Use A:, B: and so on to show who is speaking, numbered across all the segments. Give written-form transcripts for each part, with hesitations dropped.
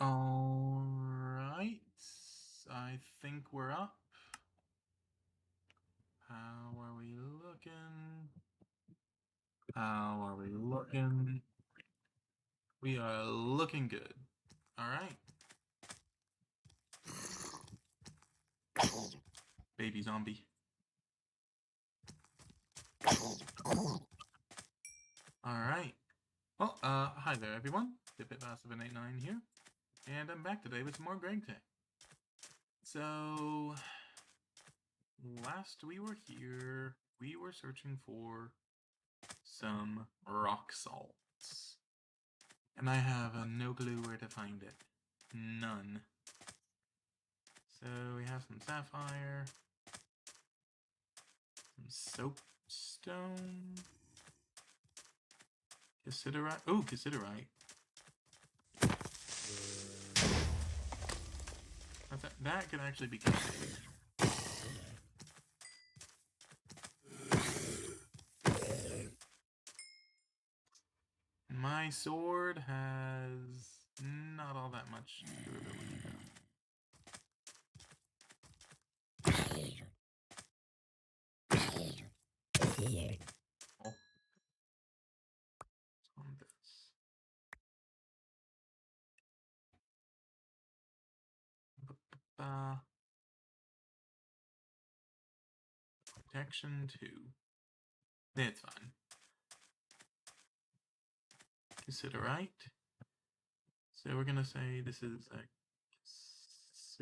A: Alright, I think we're up. How are we looking? How are we looking? We are looking good. Alright. Baby zombie. Alright. Well, hi there everyone. Dipit789 here. And I'm back today with some more GregTech. So, last we were here, we were searching for some rock salts. And I have no clue where to find it. None. So we have some sapphire, some soapstone, cassiterite. Oh, cassiterite. That could actually be kind of big. My sword has not all that much durability though. Oh. On this. Protection 2. It's fine. Cassiterite. So we're gonna say this is a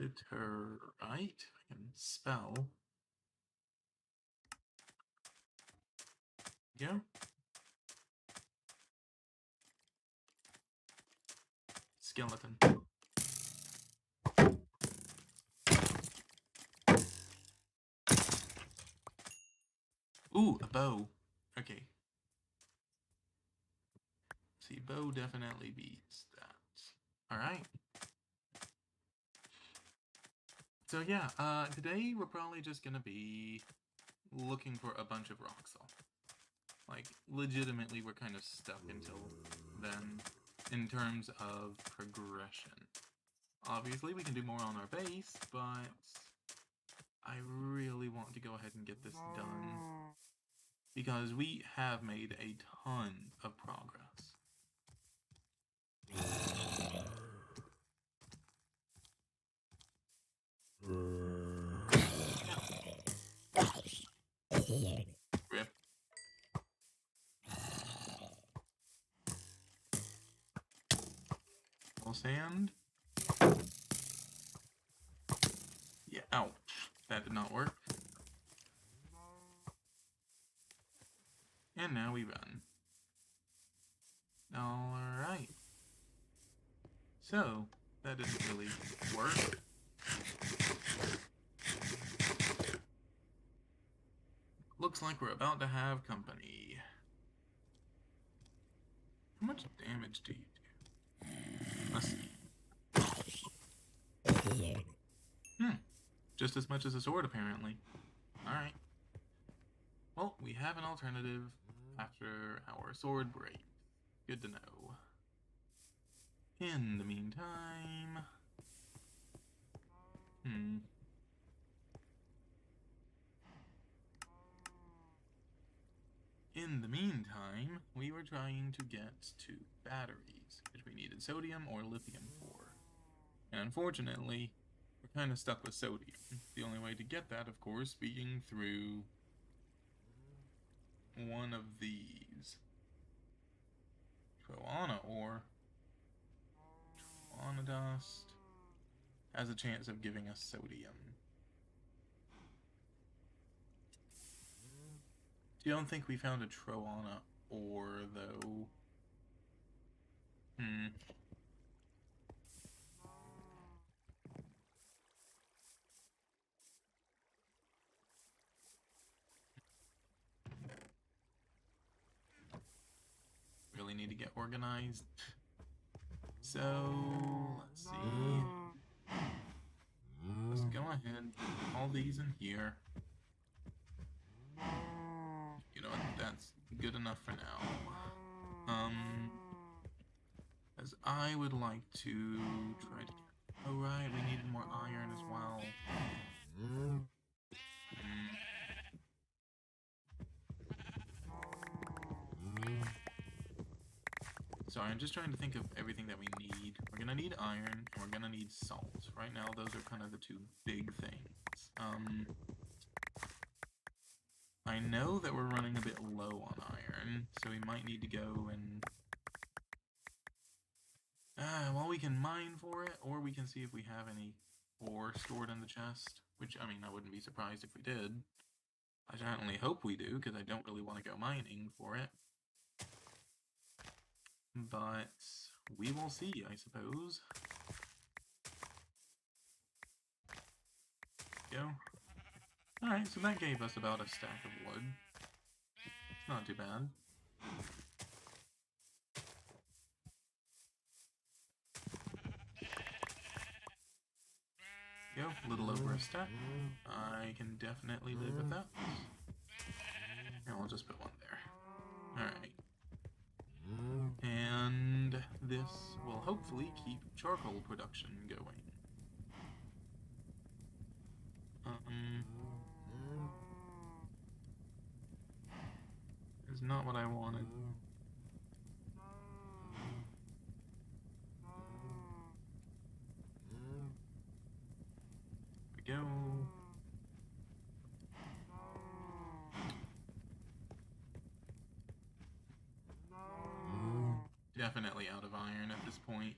A: cassiterite. I can spell. Yeah. Skeleton. Ooh, a bow. Okay. See, bow definitely beats that. Alright. So yeah, today we're probably just gonna be looking for a bunch of rock salt. Like, legitimately, we're kind of stuck until then in terms of progression. Obviously, we can do more on our base, but I really want to go ahead and get this done because we have made a ton of progress. Rip. All sand. Yeah, ouch. That did not work. And now we run. Alright. So, that didn't really work. Looks like we're about to have company. How much damage do you do? Let's see. Just as much as a sword, apparently. Alright. Well, we have an alternative after our sword break. Good to know. In the meantime... In the meantime, we were trying to get to batteries, which we needed sodium or lithium for. And unfortunately, we're kind of stuck with sodium. The only way to get that, of course, being through one of these. Troana ore. Troana dust has a chance of giving us sodium. You don't think we found a Troana ore, though? Really need to get organized. So, let's see. Let's go ahead, put all these in here. You know what, that's good enough for now. As I would like to try to... Oh, right, we needed more iron as well. Sorry, I'm just trying to think of everything that we need. We're gonna need iron, and we're gonna need salt. Right now, those are kind of the two big things. I know that we're running a bit low on iron, so we might need to go and... well, we can mine for it, or we can see if we have any ore stored in the chest. Which, I mean, I wouldn't be surprised if we did. I certainly hope we do, because I don't really want to go mining for it. But we will see, I suppose. Go. Alright, so that gave us about a stack of wood. Not too bad. Go, a little over a stack. I can definitely live with that. And I'll just put one there. Alright. And this will hopefully keep charcoal production going. Is not what I wanted. There we go. Definitely out of iron at this point.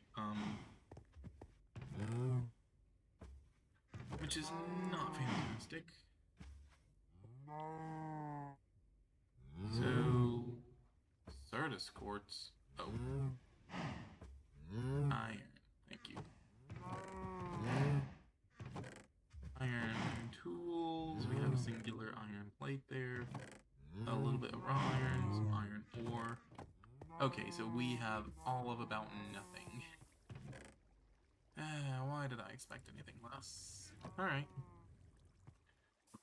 A: Which is not fantastic. So, Certus quartz. Oh. Iron. Thank you. Iron tools. We have a singular iron plate there. A little bit of raw iron, some iron ore. Okay, so we have all of about nothing. Why did I expect anything less? Alright.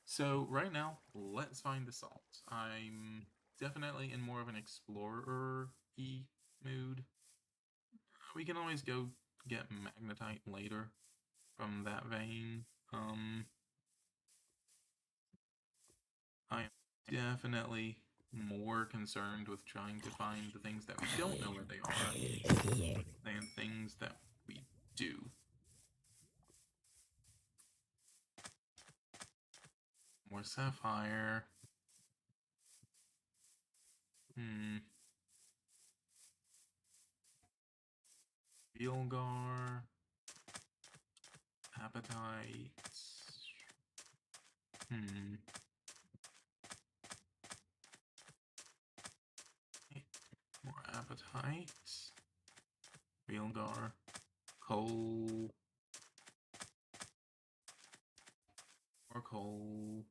A: So, right now, let's find the salt. I'm definitely in more of an explorer-y mood. We can always go get magnetite later from that vein. I am definitely more concerned with trying to find the things that we don't know where they are than things that we do. More sapphire. Vilgar. Appetite. More appetite. Vilgar. Coal. More coal.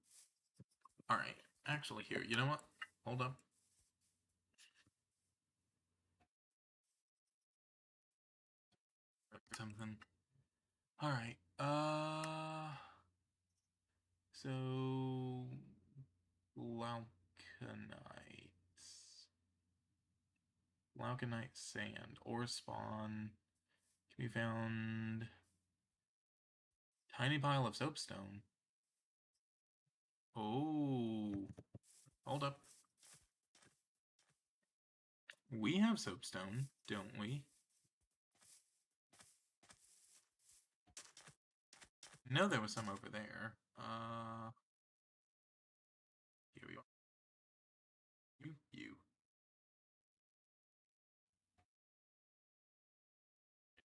A: Alright, actually here, you know what? Hold up. Something. Alright, so... Glauconite sand, ore spawn, can be found... Tiny pile of soapstone. Oh, hold up. We have soapstone, don't we? No, there was some over there. Here we are. You.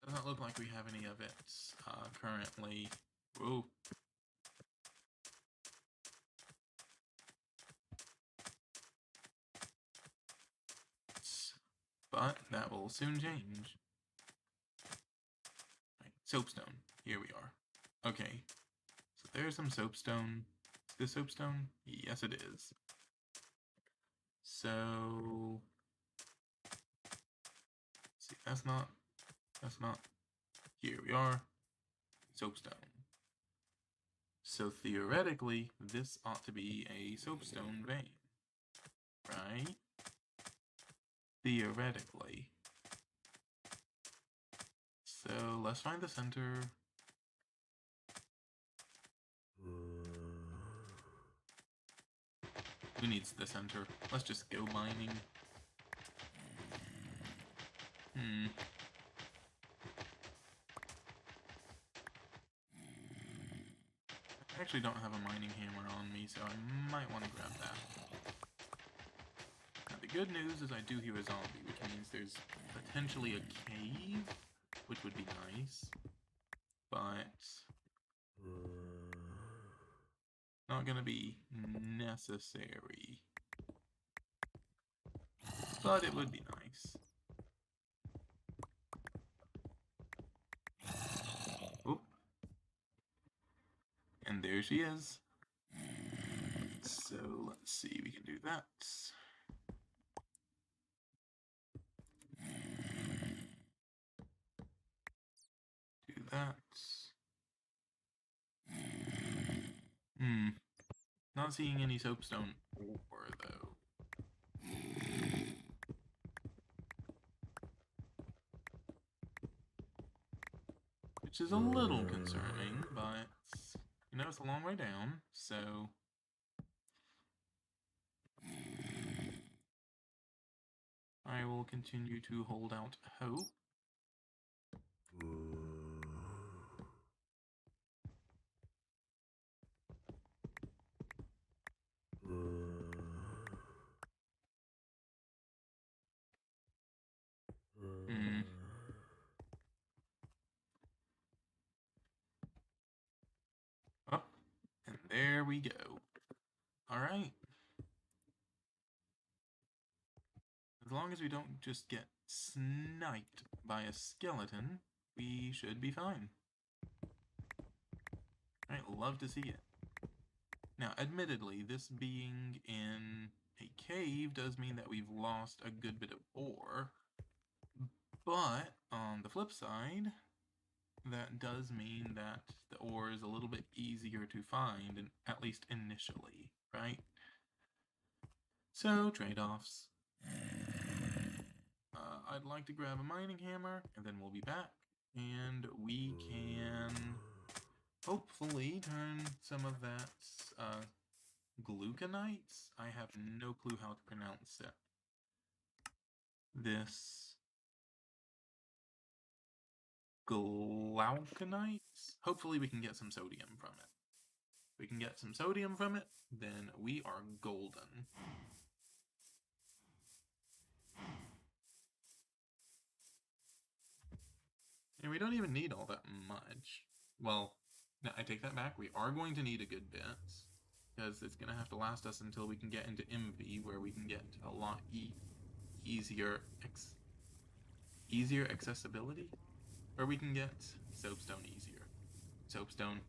A: It doesn't look like we have any of it currently. Whoa. But that will soon change. Right, soapstone. Here we are. Okay. So there's some soapstone. Is this soapstone? Yes, it is. So... see, that's not... Here we are. Soapstone. So theoretically, this ought to be a soapstone vein. Right? Theoretically. So let's find the center. Who needs the center? Let's just go mining. I actually don't have a mining hammer on me, so I might want to grab that. Now, the good news is I do hear a zombie, which means there's potentially a cave, which would be nice, but not gonna be necessary. But it would be nice. Oop. And there she is. So let's see, we can do that. Do that. Not seeing any soapstone ore though. Which is a little concerning, but you know, it's a long way down, so I will continue to hold out hope. Up, and there we go. Alright. As long as we don't just get sniped by a skeleton, we should be fine. I'd love to see it. Now, admittedly, this being in a cave does mean that we've lost a good bit of ore. But, on the flip side, that does mean that the ore is a little bit easier to find, at least initially, right? So, trade-offs. I'd like to grab a mining hammer, and then we'll be back, and we can hopefully turn some of that gluconites. I have no clue how to pronounce it. This glauconites. Hopefully we can get some sodium from it. If we can get some sodium from it, then we are golden. And we don't even need all that much. Well, no, I take that back. We are going to need a good bit, because it's going to have to last us until we can get into MV, where we can get a lot easier accessibility, where we can get soapstone easier. Soapstone.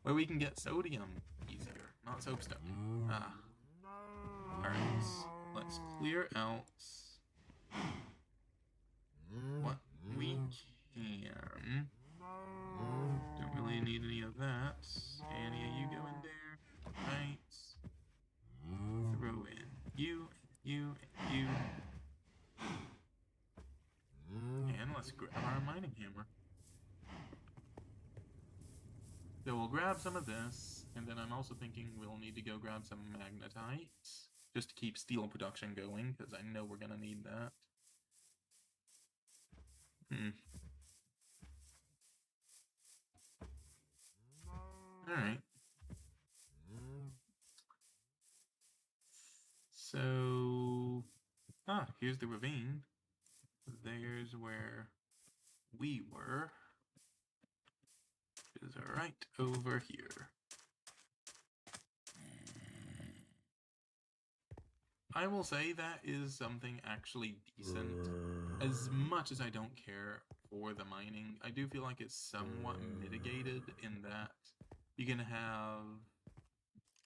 A: Where we can get sodium easier, not soapstone. Alright, let's clear out what we can. Don't really need any of that. Annie, you go in there. Right. Throw in you. And let's grab our mining hammer. So we'll grab some of this, and then I'm also thinking we'll need to go grab some magnetite, just to keep steel production going, because I know we're gonna need that. Alright. So, here's the ravine. There's where we were. It is right over here. I will say that is something actually decent. As much as I don't care for the mining, I do feel like it's somewhat mitigated in that you can have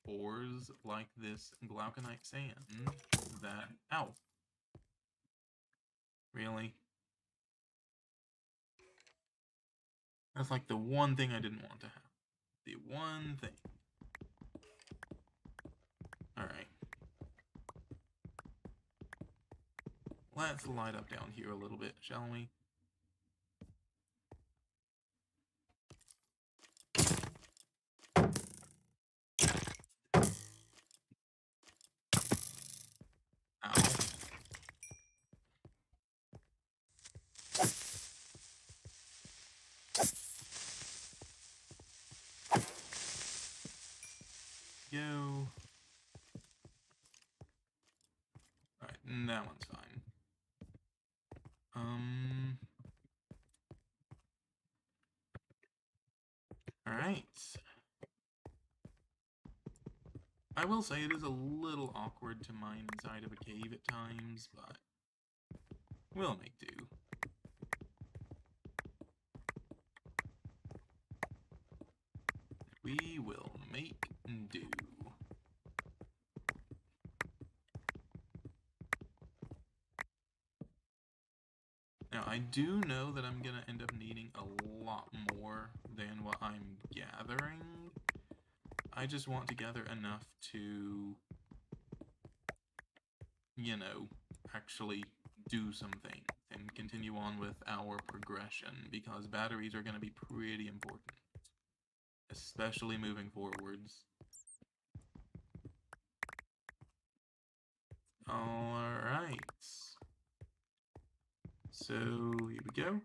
A: ores like this glauconite sand that... Ow! Really? That's like the one thing I didn't want to have. The one thing. Alright. Let's light up down here a little bit, shall we? go. Alright, that one's fine. Alright. I will say it is a little awkward to mine inside of a cave at times, but we'll make do. We will make do. Now, I do know that I'm going to end up needing a lot more than what I'm gathering. I just want to gather enough to, you know, actually do something and continue on with our progression, because batteries are going to be pretty important, especially moving forwards. Alright. So, here we go.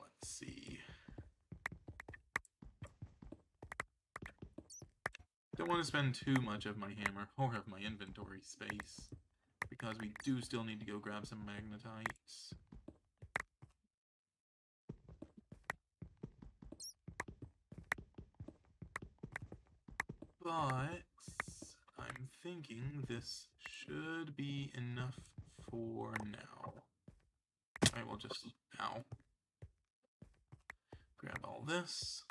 A: Let's see. Don't want to spend too much of my hammer or of my inventory space, because we do still need to go grab some magnetites. But I'm thinking this should be enough for now. I will just, grab all this.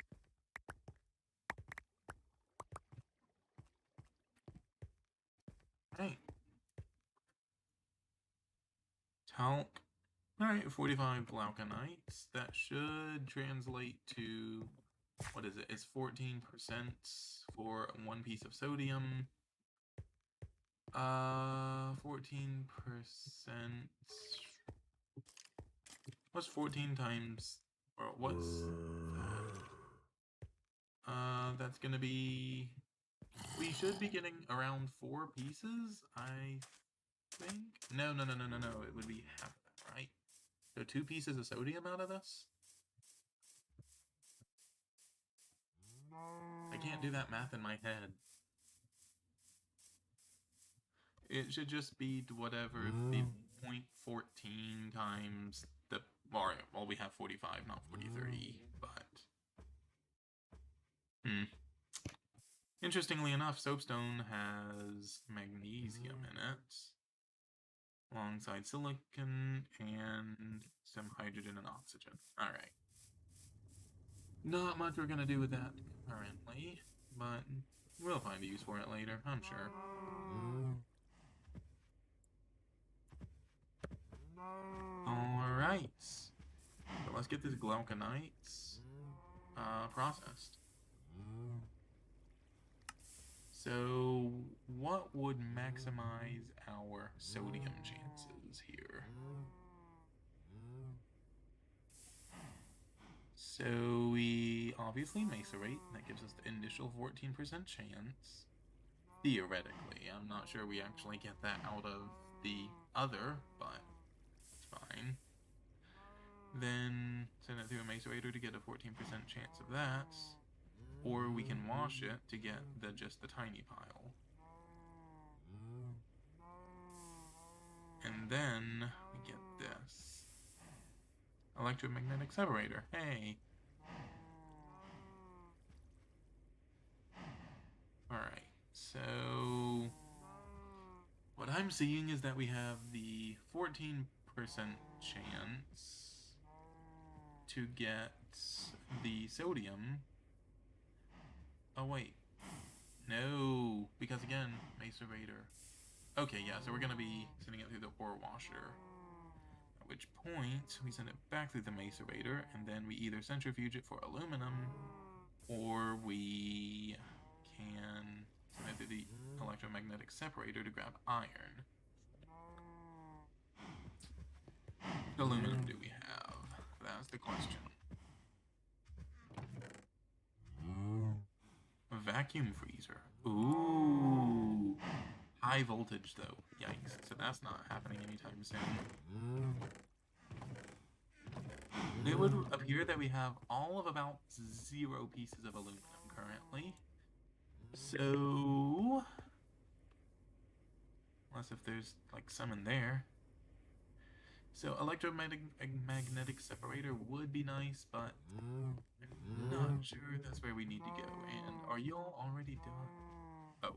A: Hey. Talc. Alright, 45 glauconites. That should translate to, what is it? It's 14% for 1 piece of sodium. 14%. What's 14 times, or what's that? That's gonna be, we should be getting around 4 pieces, I think. No, it would be half of that, right? So 2 pieces of sodium out of this? I can't do that math in my head. It should just be whatever the 0.14 times the, well, we have 45, not 43, but... Interestingly enough, soapstone has magnesium in it, alongside silicon and some hydrogen and oxygen. Alright. Not much we're gonna do with that currently, but we'll find a use for it later, I'm sure. Alright. So let's get this glauconites processed. So what would maximize our sodium chances here? So we obviously macerate. That gives us the initial 14% chance. Theoretically, I'm not sure we actually get that out of the other, but it's fine. Then send it through a macerator to get a 14% chance of that. Or we can wash it to get just the tiny pile. And then we get this. Electromagnetic separator. Hey! Alright, so... what I'm seeing is that we have the 14% chance to get the sodium. Oh, wait. No, because again, macerator. Okay, yeah, so we're going to be sending it through the ore washer. At which point, we send it back through the macerator, and then we either centrifuge it for aluminum, or we can send it through the electromagnetic separator to grab iron. What aluminum do we have? That's the question. A vacuum freezer. Ooh. High voltage, though. Yikes. So that's not happening anytime soon. it would appear that we have all of about 0 pieces of aluminum currently. So, unless if there's like some in there. So electromagnetic separator would be nice, but I'm not sure that's where we need to go. And are y'all already done? Oh,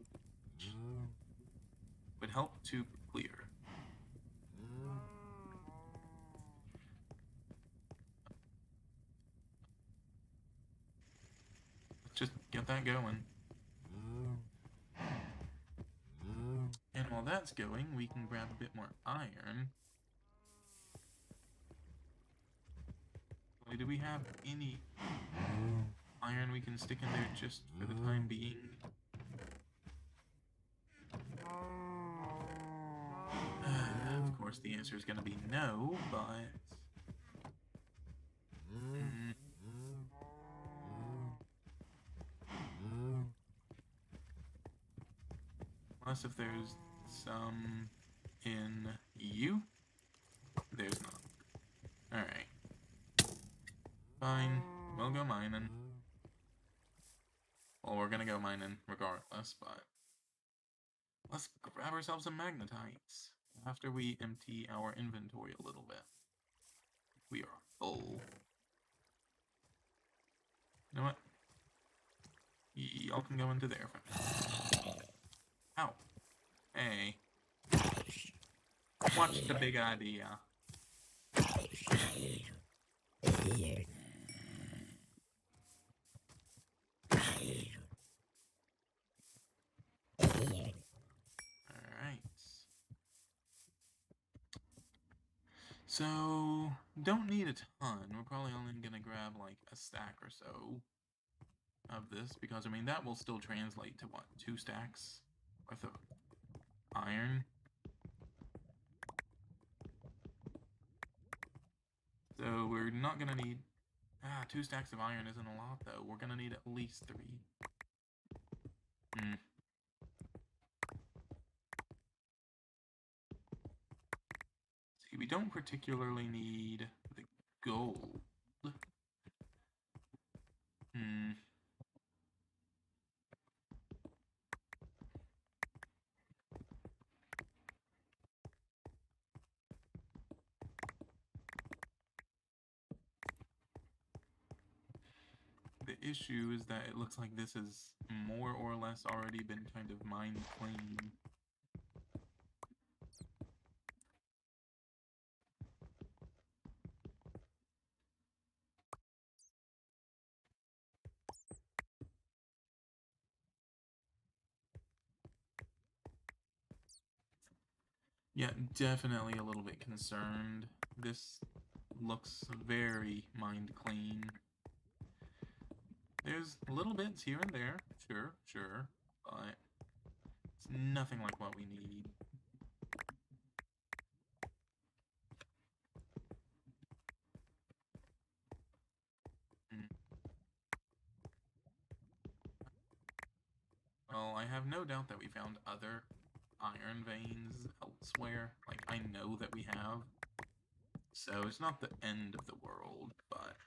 A: would help to clear. Let's just get that going. And while that's going, we can grab a bit more iron. Do we have any iron we can stick in there just for the time being? Of course, the answer is going to be no, but... Unless if there's some in you. There's not. Alright. Fine. We'll go mining. Well, we're gonna go mining regardless, but... Let's grab ourselves some magnetites after we empty our inventory a little bit. We are full. You know what? Y'all can go into there for me. Ow. Hey. What's the big idea? Alright. So, don't need a ton. We're probably only gonna grab like a stack or so of this, because I mean that will still translate to what, 2 stacks worth of iron. So we're not gonna need 2 stacks of iron isn't a lot though. We're gonna need at least 3. See, we don't particularly need the gold. The issue is that it looks like this has more or less already been kind of mined clean. Yeah, definitely a little bit concerned. This looks very mined clean. There's little bits here and there, sure, but it's nothing like what we need. Well, I have no doubt that we found other iron veins elsewhere. Like, I know that we have. So it's not the end of the world, but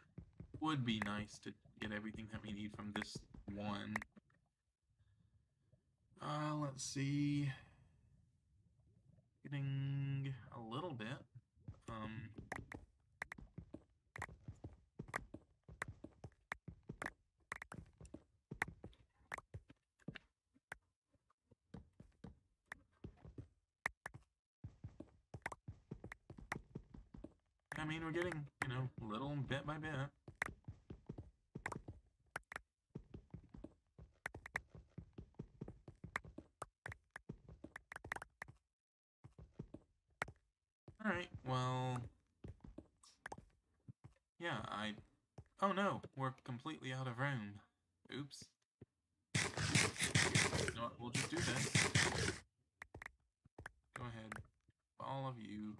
A: would be nice to get everything that we need from this one. Let's see. Getting a little bit. I mean, we're getting, little bit by bit. Alright, well... Yeah, oh no, we're completely out of room. Oops. You know what, we'll just do this. Go ahead. All of you.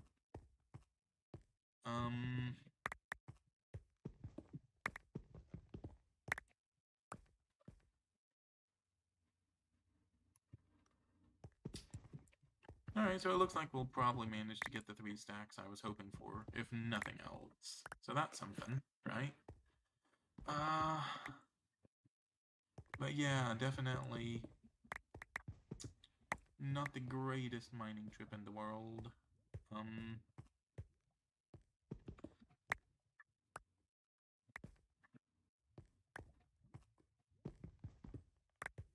A: Alright, so it looks like we'll probably manage to get the 3 stacks I was hoping for, if nothing else. So that's something, right? But yeah, definitely not the greatest mining trip in the world.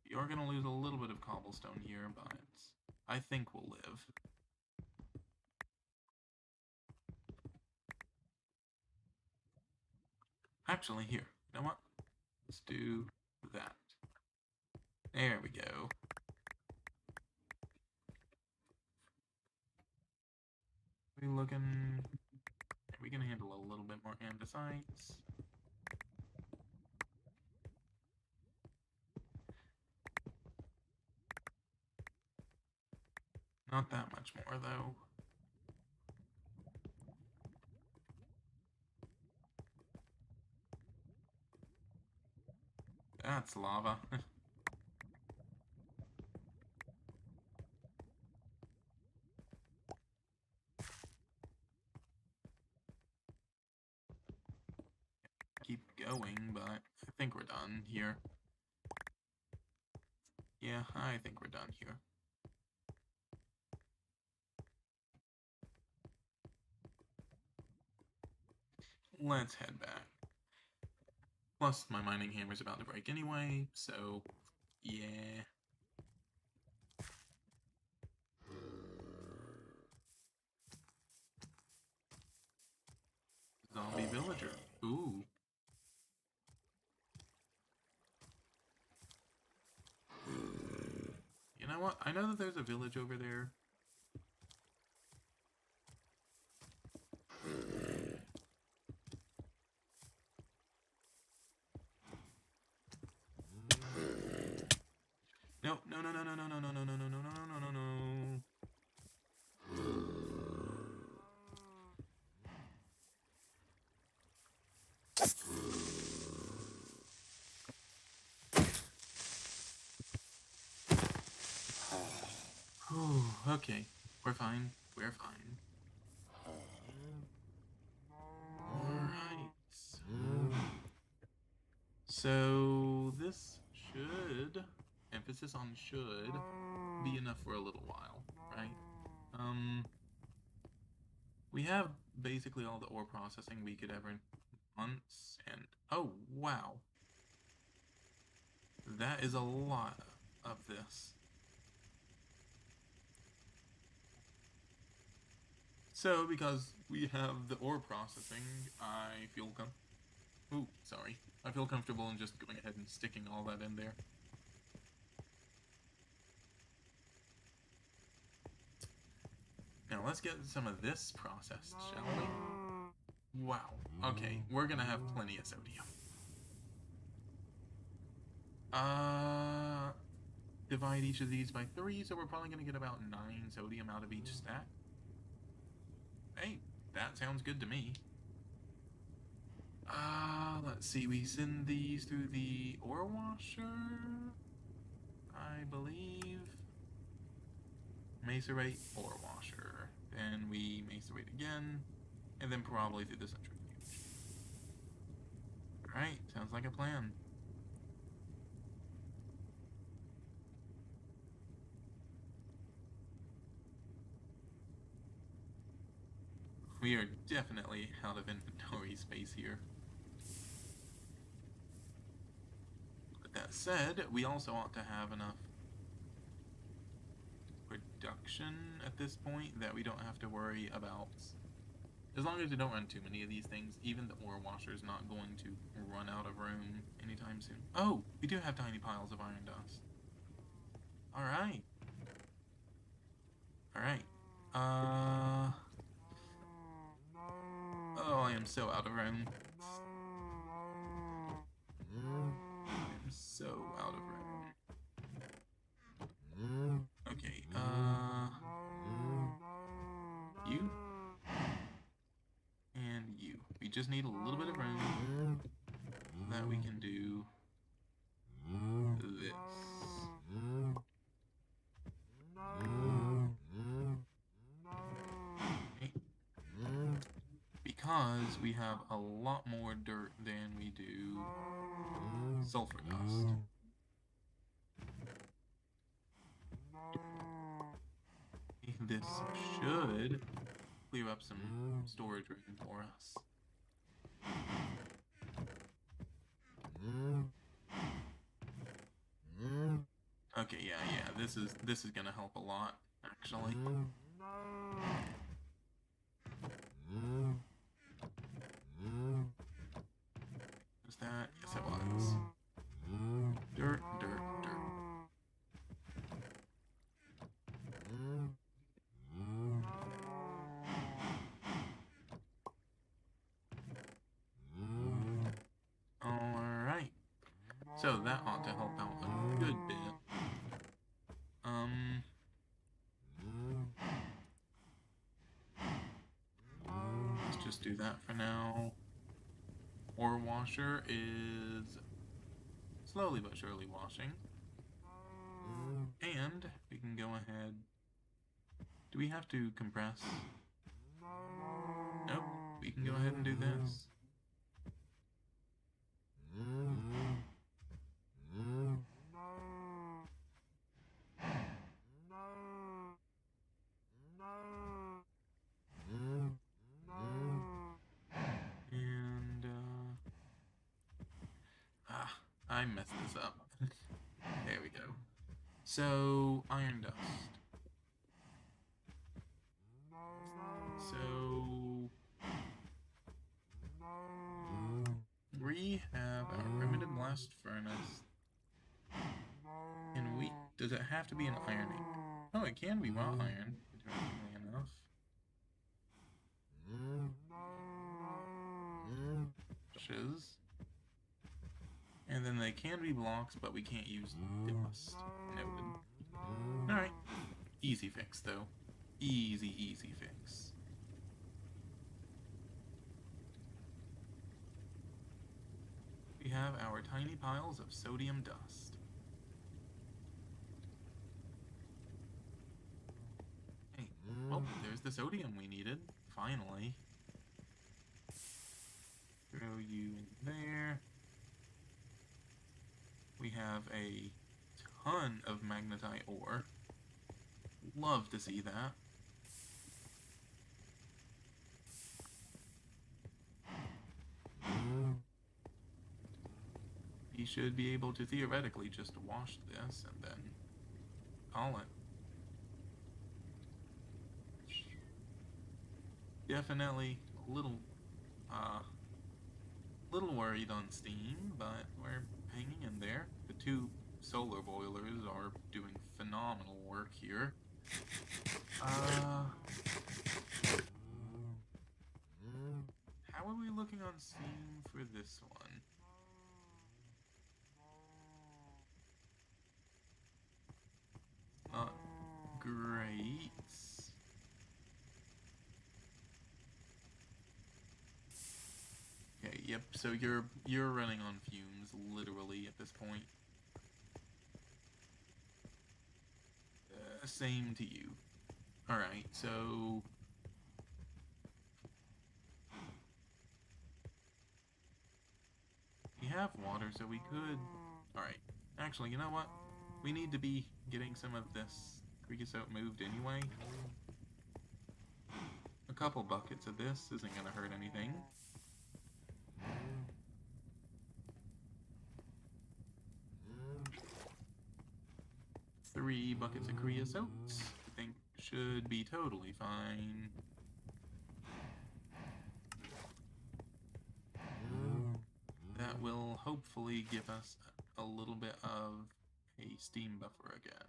A: You're gonna lose a little bit of cobblestone here, but I think we'll live. Actually, here, you know what? Let's do that. There we go. We can handle a little bit more andesites. Not that much more, though. That's lava. Keep going, but I think we're done here. Yeah, I think we're done here. Let's head back. Plus, my mining hammer's about to break anyway, so yeah. Zombie villager. Ooh. You know what? I know that there's a village over there. No, no, no, no, no, no, no, no, no, no, no, no, no, no, no, no. Okay. We're fine. We're fine. Alright. So this should, emphasis on should, be enough for a little while, right? We have basically all the ore processing we could ever want, and oh wow. That is a lot of this. So, because we have the ore processing, I feel I feel comfortable in just going ahead and sticking all that in there. Now let's get some of this processed, shall we? Wow. Okay, we're gonna have plenty of sodium. Divide each of these by 3, so we're probably gonna get about 9 sodium out of each stack. Hey, that sounds good to me. Let's see, we send these through the ore washer, I believe. Macerate ore washer. Then we macerate again, and then probably through the centrifuge. Alright, sounds like a plan. We are definitely out of inventory space here. But that said, we also ought to have enough production at this point that we don't have to worry about. As long as we don't run too many of these things, even the ore washer is not going to run out of room anytime soon. Oh, we do have tiny piles of iron dust. Alright. Alright. Oh, I am so out of room. I am so out of room. Okay, you. And you. We just need a little bit of room that we can do this. because we have a lot more dirt than we do sulfur dust. This should clear up some storage room for us. Okay, yeah, this is gonna help a lot, actually. Was that? Yes, it was. Dirt, dirt, dirt. Alright. So that ought to help out a good bit. Let's just do that for now. Ore washer is slowly but surely washing. And we can go ahead. Do we have to compress? Nope. We can go ahead and do this. And, I messed this up. There we go. So, iron dust. So, we have our primitive blast furnace. And does it have to be an ironing? Oh, it can be raw iron, interestingly enough. Brushes. And then they can be blocks, but we can't use dust. Noted. Alright. Easy fix, though. Easy, easy fix. We have our tiny piles of sodium dust. Hey, well, there's the sodium we needed, finally. Throw you in there. We have a ton of magnetite ore. Love to see that. We should be able to theoretically just wash this and then call it. Definitely a little worried on steam, but we're hanging in there. The two solar boilers are doing phenomenal work here. How are we looking on steam for this one? Not great. Okay, yep, so you're running on fumes, literally, at this point. Same to you. Alright, so... we have water, so we could... Alright, actually, you know what? We need to be getting some of this creosote moved anyway. A couple buckets of this isn't gonna hurt anything. Three buckets of creosote, I think should be totally fine. That will hopefully give us a little bit of a steam buffer again.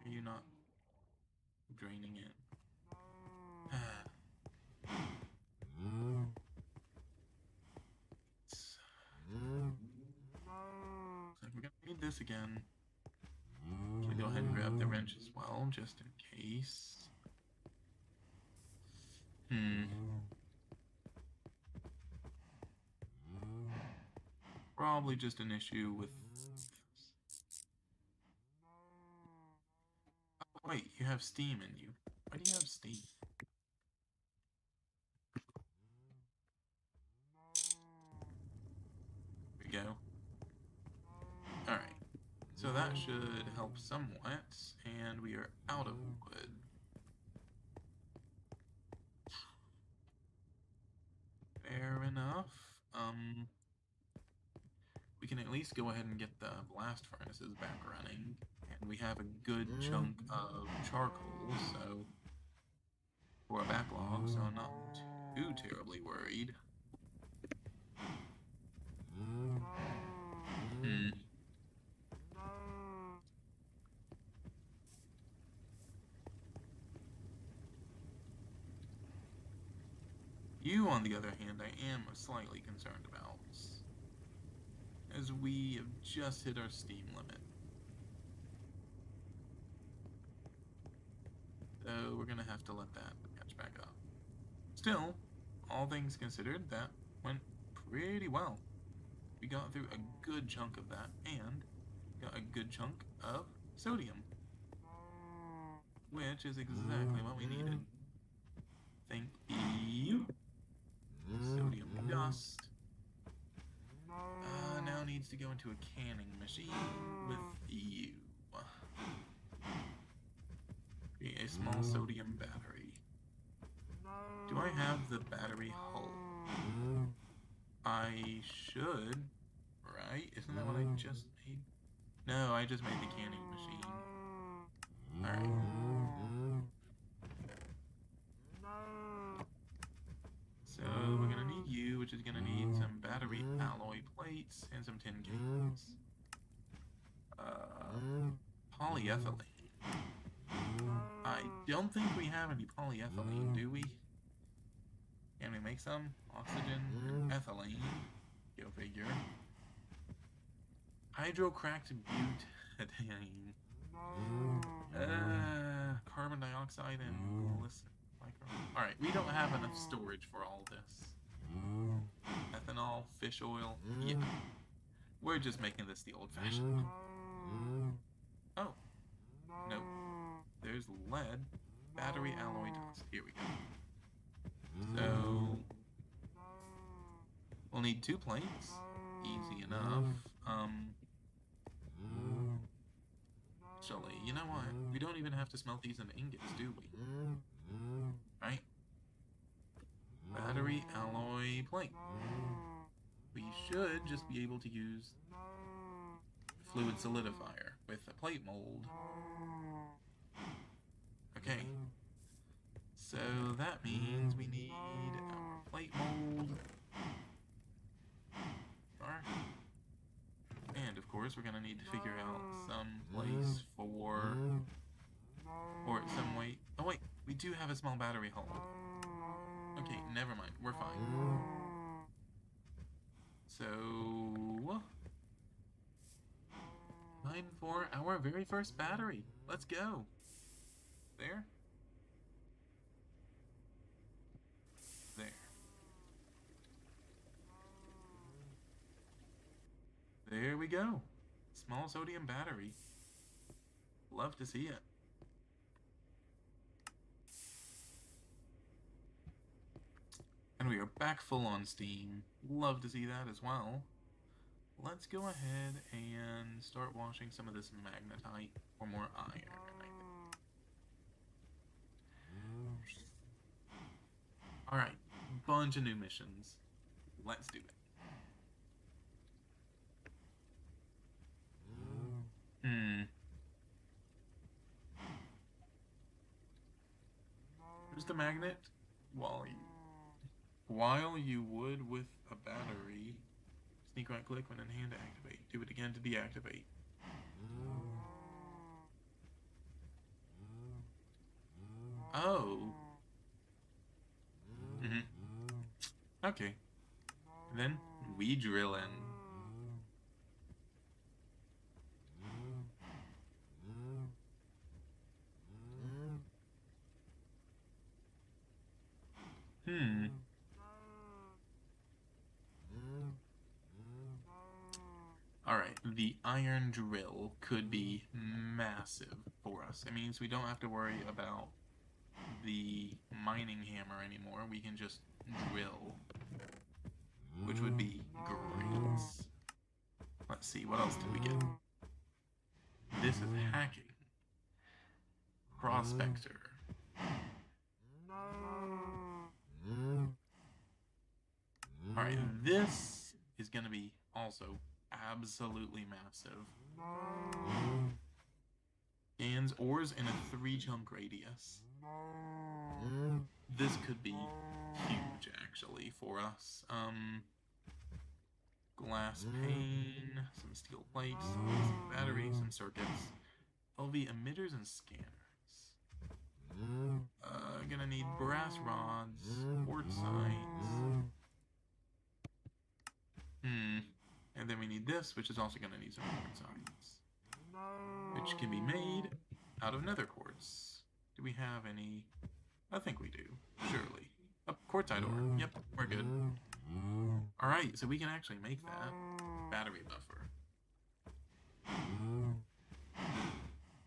A: Are you not draining it? So we're gonna need this again. Actually, go ahead and grab the wrench as well, just in case. Probably just an issue with Wait, you have steam in you. Why do you have steam? There we go. Alright. So that should help somewhat, and we are out of wood. Fair enough. We can at least go ahead and get the blast furnaces back running, and we have a good chunk of charcoal, so for a backlog, so I'm not too terribly worried. You, on the other hand, I am slightly concerned about, as we have just hit our steam limit. So we're gonna have to let that catch back up. Still, all things considered, that went pretty well. We got through a good chunk of that, and got a good chunk of sodium, which is exactly what we needed. Thank you. Sodium dust. Now needs to go into a canning machine with you. Create a small sodium battery. Do I have the battery hull? I should, right? Isn't that what I just made? No, I just made the canning machine. Alright. So we're gonna need you, which is gonna need some battery alloy plates and some tin cans. Polyethylene. I don't think we have any polyethylene, do we? Can we make some? Oxygen and ethylene. Go figure. Hydrocracked butadiene. Carbon dioxide and glycerin. Alright, we don't have enough storage for all this. Ethanol, fish oil, yeah. We're just making this the old-fashioned way. Oh. Nope. There's lead. Battery alloy dust. Here we go. So we'll need 2 plates. Easy enough. Actually, you know what? We don't even have to smelt these into ingots, do we? Right? Battery alloy plate. We should just be able to use fluid solidifier with a plate mold. Okay. So that means we need our plate mold. And of course, we're gonna need to figure out some place for, or some way. Oh wait, we do have a small battery hold. Okay, never mind. We're fine. So, time for our very first battery. Let's go. There. There. There we go. Small sodium battery. Love to see it. And we are back full on steam. Love to see that as well. Let's go ahead and start washing some of this magnetite for more iron, I think. Alright, bunch of new missions. Let's do it. Here's the magnet. While you would with a battery, sneak right click when in hand to activate. Do it again to deactivate. Oh. Okay. Then we drill in. Alright, the iron drill could be massive for us. It means we don't have to worry about the mining hammer anymore. We can just drill, which would be great. Let's see, what else did we get? This is hacking. Prospector. Alright, this is going to be also absolutely massive. Scans ores in a 3-chunk radius. This could be huge, actually, for us. Glass pane, some steel plates, some batteries, some circuits, LV emitters and scanners. Gonna need brass rods, quartzites. And then we need this, which is also gonna need some quartzites, which can be made out of nether quartz. Do we have any? I think we do, surely. Oh, quartzite ore. Yep, we're good. Alright, so we can actually make that battery buffer.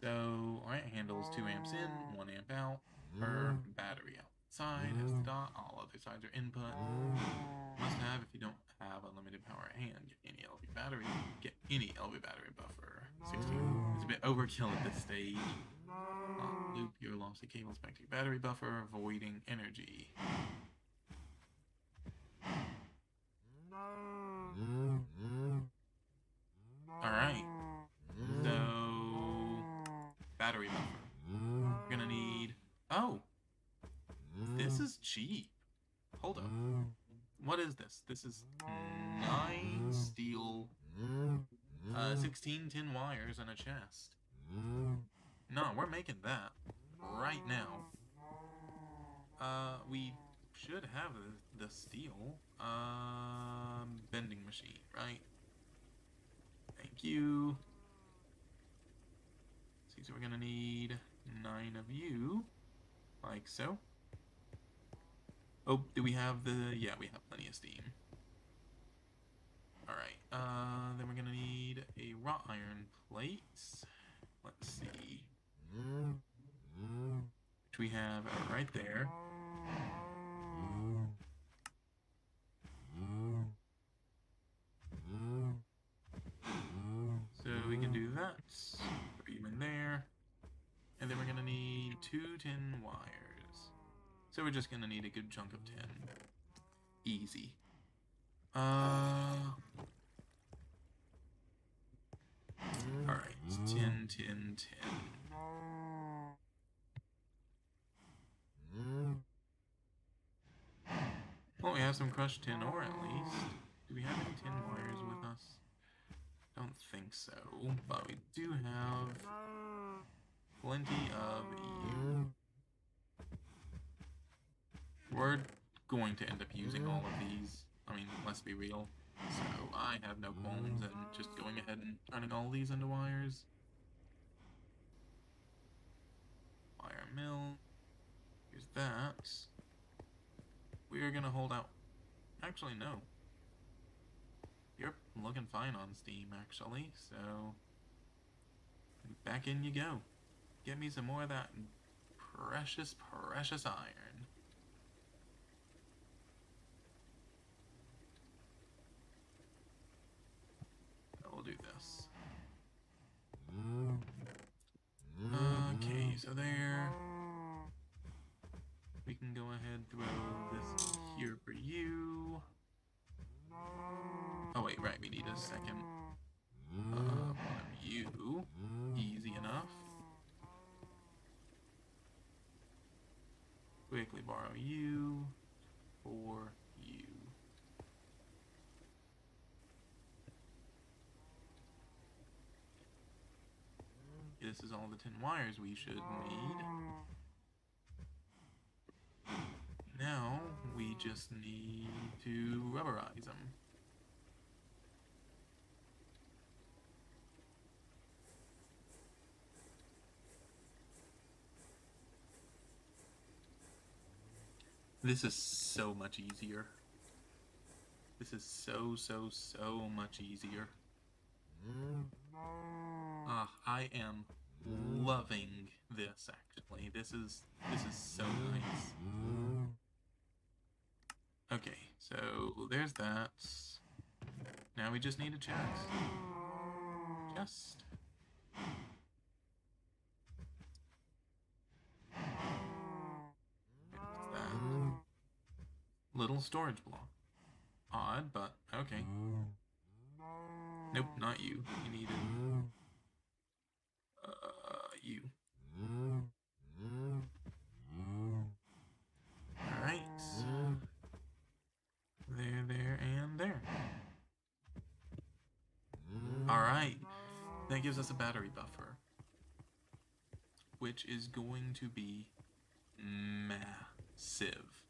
A: So, alright, handles 2 amps in, 1 amp out, per battery outside, has the dot, all other sides are input. Must have if you don't have unlimited power at hand. Get any LV battery buffer. 16. It's a bit overkill at this stage. Loop your lossy cables back to your battery buffer, voiding energy. Alright. So, battery buffer. We're gonna need... Oh! This is cheap. Hold up. What is this? This is 9 steel, 16 tin wires and a chest. No, we're making that right now. We should have the steel. Bending machine, right? Thank you. See, so we're gonna need 9 of you, like so. Oh, do we have the... Yeah, we have plenty of steam. Alright, then we're gonna need a wrought iron plate. Let's see. Which we have right there. So we can do that. Put you in there. And then we're gonna need 2 tin wires. So we're just gonna need a good chunk of tin. Easy. Alright, tin. Well, we have some crushed tin ore at least. Do we have any tin wires with us? Don't think so, but we do have plenty of you. We're going to end up using all of these. I mean, let's be real. So I have no qualms in just going ahead and turning all these into wires. Wire mill. Here's that. We are gonna hold out. Actually, no. You're looking fine on Steam, actually, so back in you go. Get me some more of that precious iron. We'll do this. Okay, so there. We can go ahead and throw this here for you. Oh wait, right, we need a second. One of you. Easy enough. Quickly borrow you for you. This is all the tin wires we should need. Now, we just need to rubberize them. This is so much easier. This is so much easier. I am loving this, actually. This is so nice. Okay, so there's that. Now we just need a chest. Chest. There's that. Little storage block. Odd, but okay. Nope, not you. You needed... you. Alright. There, and there. Alright. That gives us a battery buffer, which is going to be massive.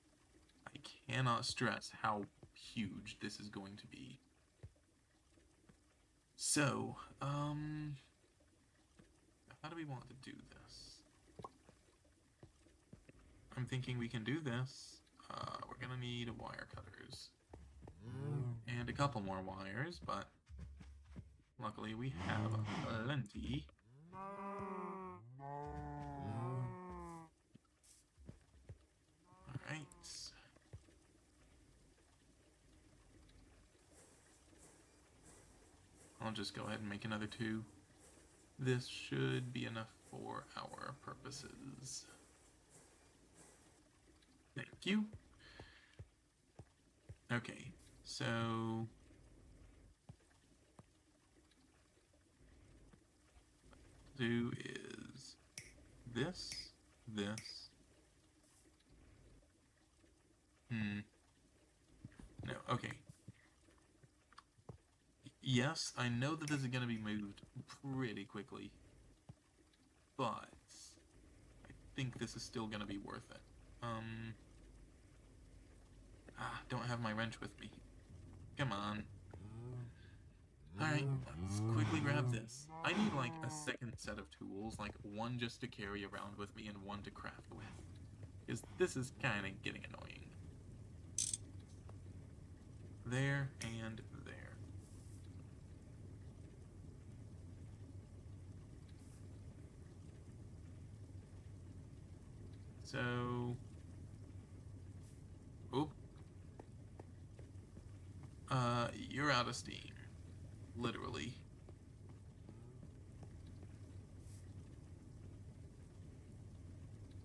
A: I cannot stress how huge this is going to be. So, how do we want to do this? I'm thinking we can do this. We're gonna need wire cutters. And a couple more wires, but luckily we have plenty. Alright. I'll just go ahead and make another 2. This should be enough for our purposes. Thank you. Okay, so... do is this. No, okay. Yes, I know that this is going to be moved pretty quickly, but I think this is still going to be worth it. Don't have my wrench with me. Come on. Alright, let's quickly grab this. I need like a second set of tools, like one just to carry around with me and one to craft with. Because this is kind of getting annoying. There and there. So... oop. You're out of steam. Literally.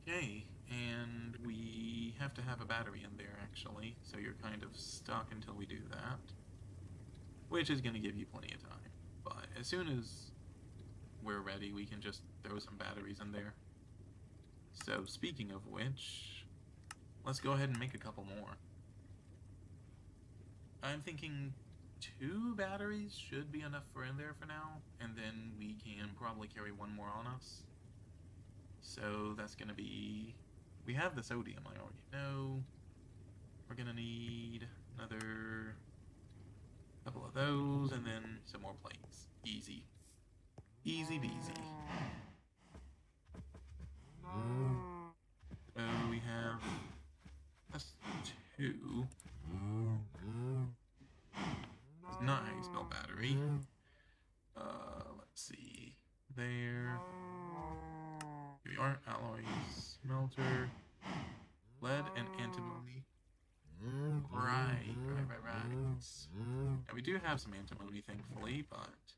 A: Okay, and we have to have a battery in there, actually, so you're kind of stuck until we do that. Which is going to give you plenty of time. But as soon as we're ready, we can just throw some batteries in there. So, speaking of which, let's go ahead and make a couple more. I'm thinking 2 batteries should be enough for in there for now, and then we can probably carry 1 more on us. So that's gonna be... we have the sodium, I already know. We're gonna need another couple of those, and then some more plates. Easy. Easy peasy. So we have... that's 2. It's not how you spell battery. Let's see. There. Here we are. Alloys, smelter, lead, and antimony. Right. Now we do have some antimony, thankfully, but...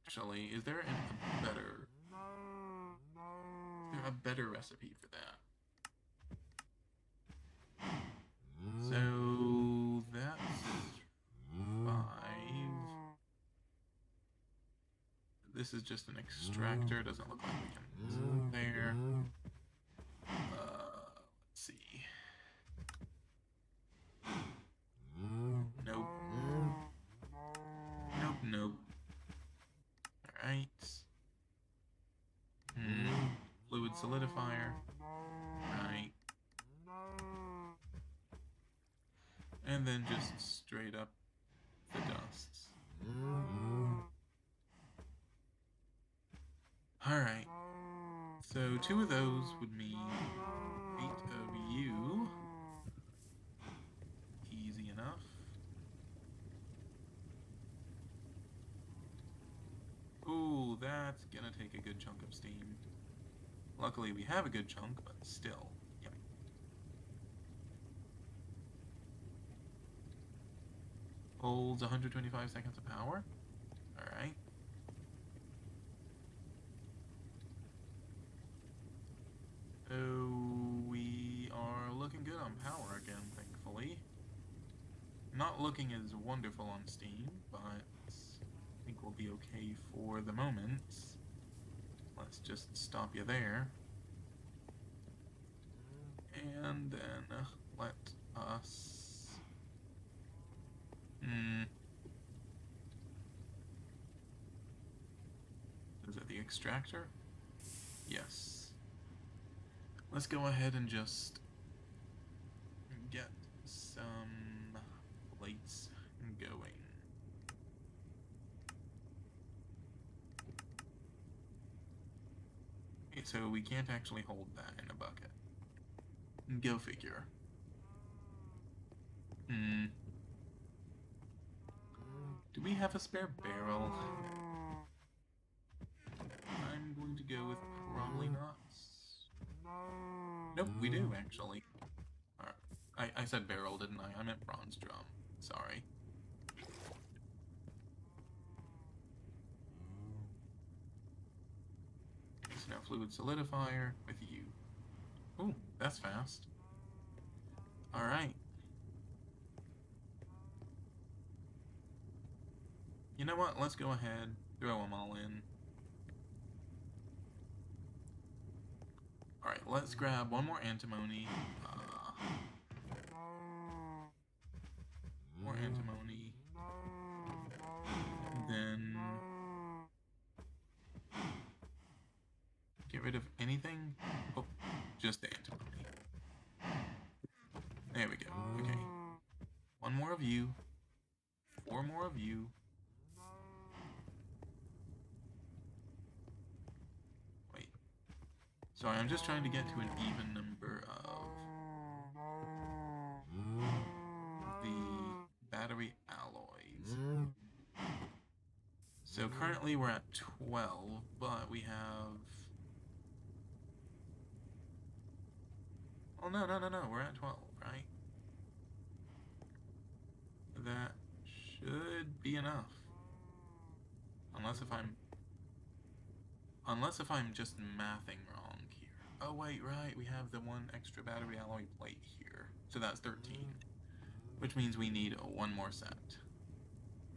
A: Actually, is there a better recipe for that? So that's 5. This is just an extractor. Doesn't look like we can there. Let's see. Nope. Nope. Alright. Fluid solidifier. Right. And then just straight up the dusts. Alright. So 2 of those would mean 8 of you. Easy enough. Ooh, that's gonna take a good chunk of steam. Luckily we have a good chunk, but still, yep. Holds 125 seconds of power. Alright. So we are looking good on power again, thankfully. Not looking as wonderful on Steam, but I think we'll be okay for the moment. Let's just stop you there. And then let us... Is it the extractor? Yes. Let's go ahead and just get some plates going. Okay, so we can't actually hold that in a bucket. Go figure. Do we have a spare barrel? I'm going to go with probably not. Nope, we do actually. I said barrel, didn't I? I meant bronze drum. Sorry. So now fluid solidifier with you. Ooh, that's fast. Alright. You know what? Let's go ahead, throw them all in. Alright, let's grab one more antimony. More antimony. And then... get rid of anything? Oh, just the antimony. There we go. Okay. One more of you. 4 more of you. Wait. Sorry, I'm just trying to get to an even number of the battery alloys. So currently we're at 12, but we have... Oh, no, we're at 12, right? That should be enough. Unless if I'm just mathing wrong here. Oh wait, right, we have the 1 extra battery alloy plate here. So that's 13. Which means we need 1 more set.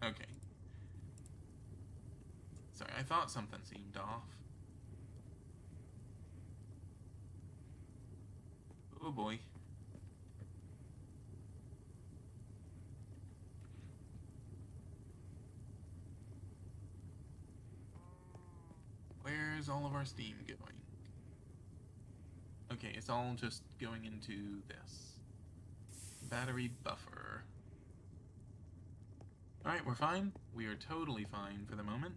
A: Okay. Sorry, I thought something seemed off. Oh boy. Where's all of our steam going? Okay, it's all just going into this. Battery buffer. Alright, we're fine. We are totally fine for the moment.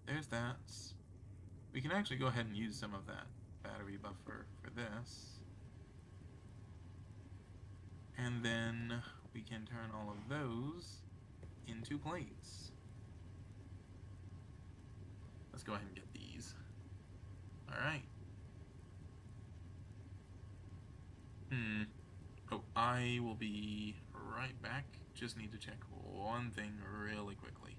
A: There's that. We can actually go ahead and use some of that battery buffer for this. And then we can turn all of those into plates. Let's go ahead and get these. Alright. Oh, I will be right back. Just need to check one thing really quickly.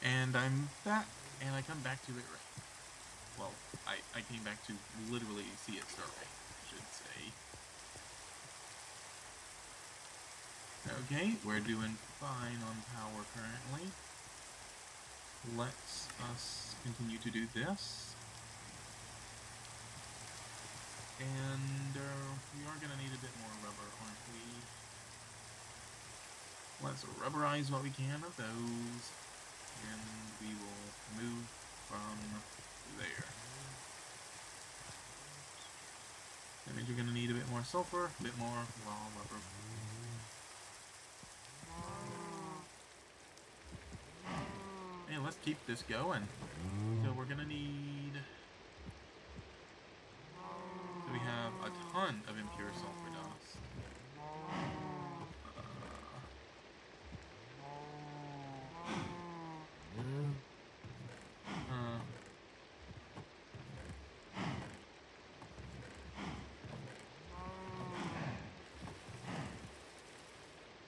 A: And I'm back. and I come back to it right. Well, I came back to literally see it start raining, I should say. Okay, we're doing fine on power currently. Let's us continue to do this. And we are going to need a bit more rubber, aren't we? Let's rubberize what we can of those. And we will move from there. That means you're going to need a bit more sulfur, a bit more raw rubber. And let's keep this going. So we're going to need... So we have a ton of impure sulfur dust.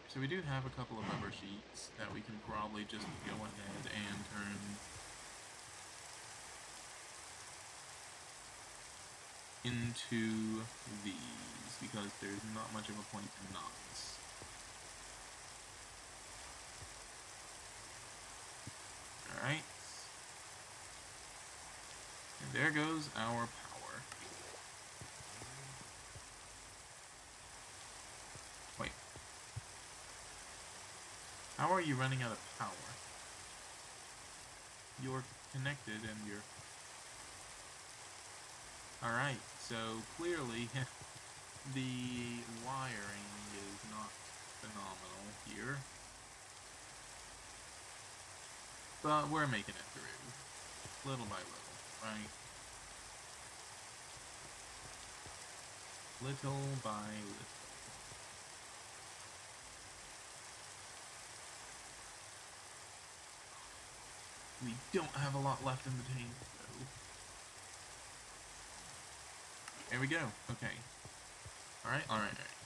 A: So we do have a couple of rubber sheets that we can probably just go ahead and turn into these, because there's not much of a point in knots. Alright. And there goes our power. Wait. How are you running out of power? You're connected and you're... Alright, so clearly the wiring is not phenomenal here. But we're making it through. Little by little, right? Little by little. We don't have a lot left in the tank, though. There we go. Okay. Alright.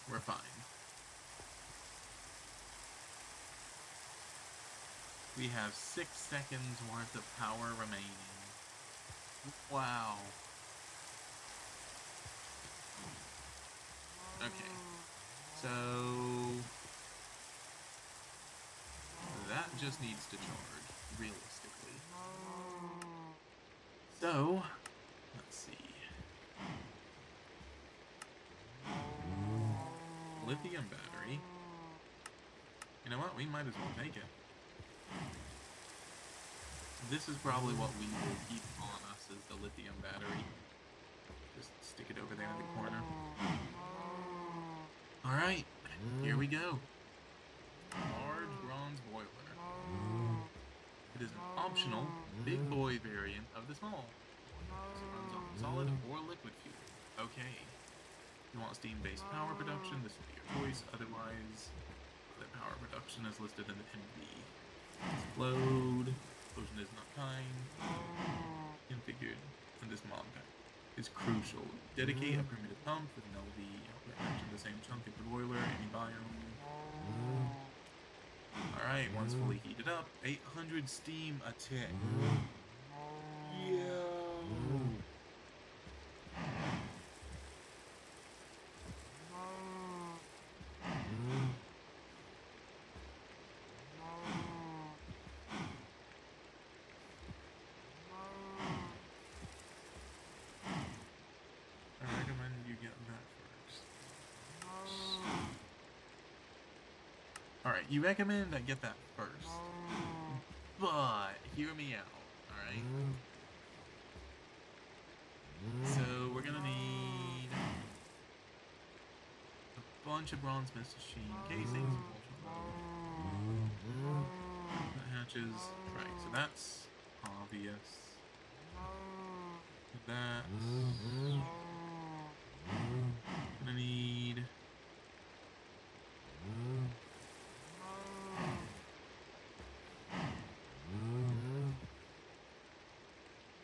A: We're fine. We have 6 seconds worth of power remaining. Wow. Okay. So... that just needs to charge, realistically. So, let's see. Lithium battery. You know what? We might as well take it. This is probably what we will keep on us, is the lithium battery. Just stick it over there in the corner. Alright, here we go. Large bronze boiler. It is an optional big boy variant of the small. So it runs on solid or liquid fuel. Okay. If you want steam-based power production, this will be your choice. Otherwise, the power production is listed in the pin B. Explode. Explosion is not kind. Configured in this mod pack is crucial. Dedicate a primitive pump with an LV outlet matching the same chunk of the boiler, any biome. Alright, once fully heated up, 800 steam a tick. Yeah. I recommend you get that first. Alright, you recommend I get that first. But, hear me out, alright? So, we're gonna need a bunch of bronze machine casings. That hatches, right, so that's obvious. That. Gonna need...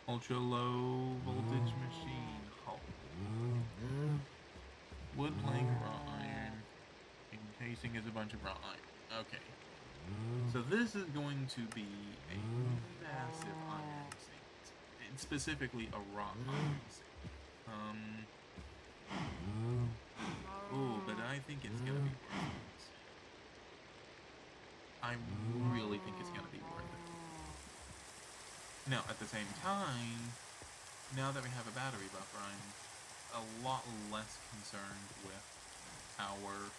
A: ultra low voltage machine hull. Wood plank, raw iron. Encasing is a bunch of raw iron. Okay. So this is going to be a massive iron specifically a rock occupancy. Oh, but I think it's gonna be worth it. I really think it's gonna be worth it. Now, at the same time, now that we have a battery buffer, I'm a lot less concerned with our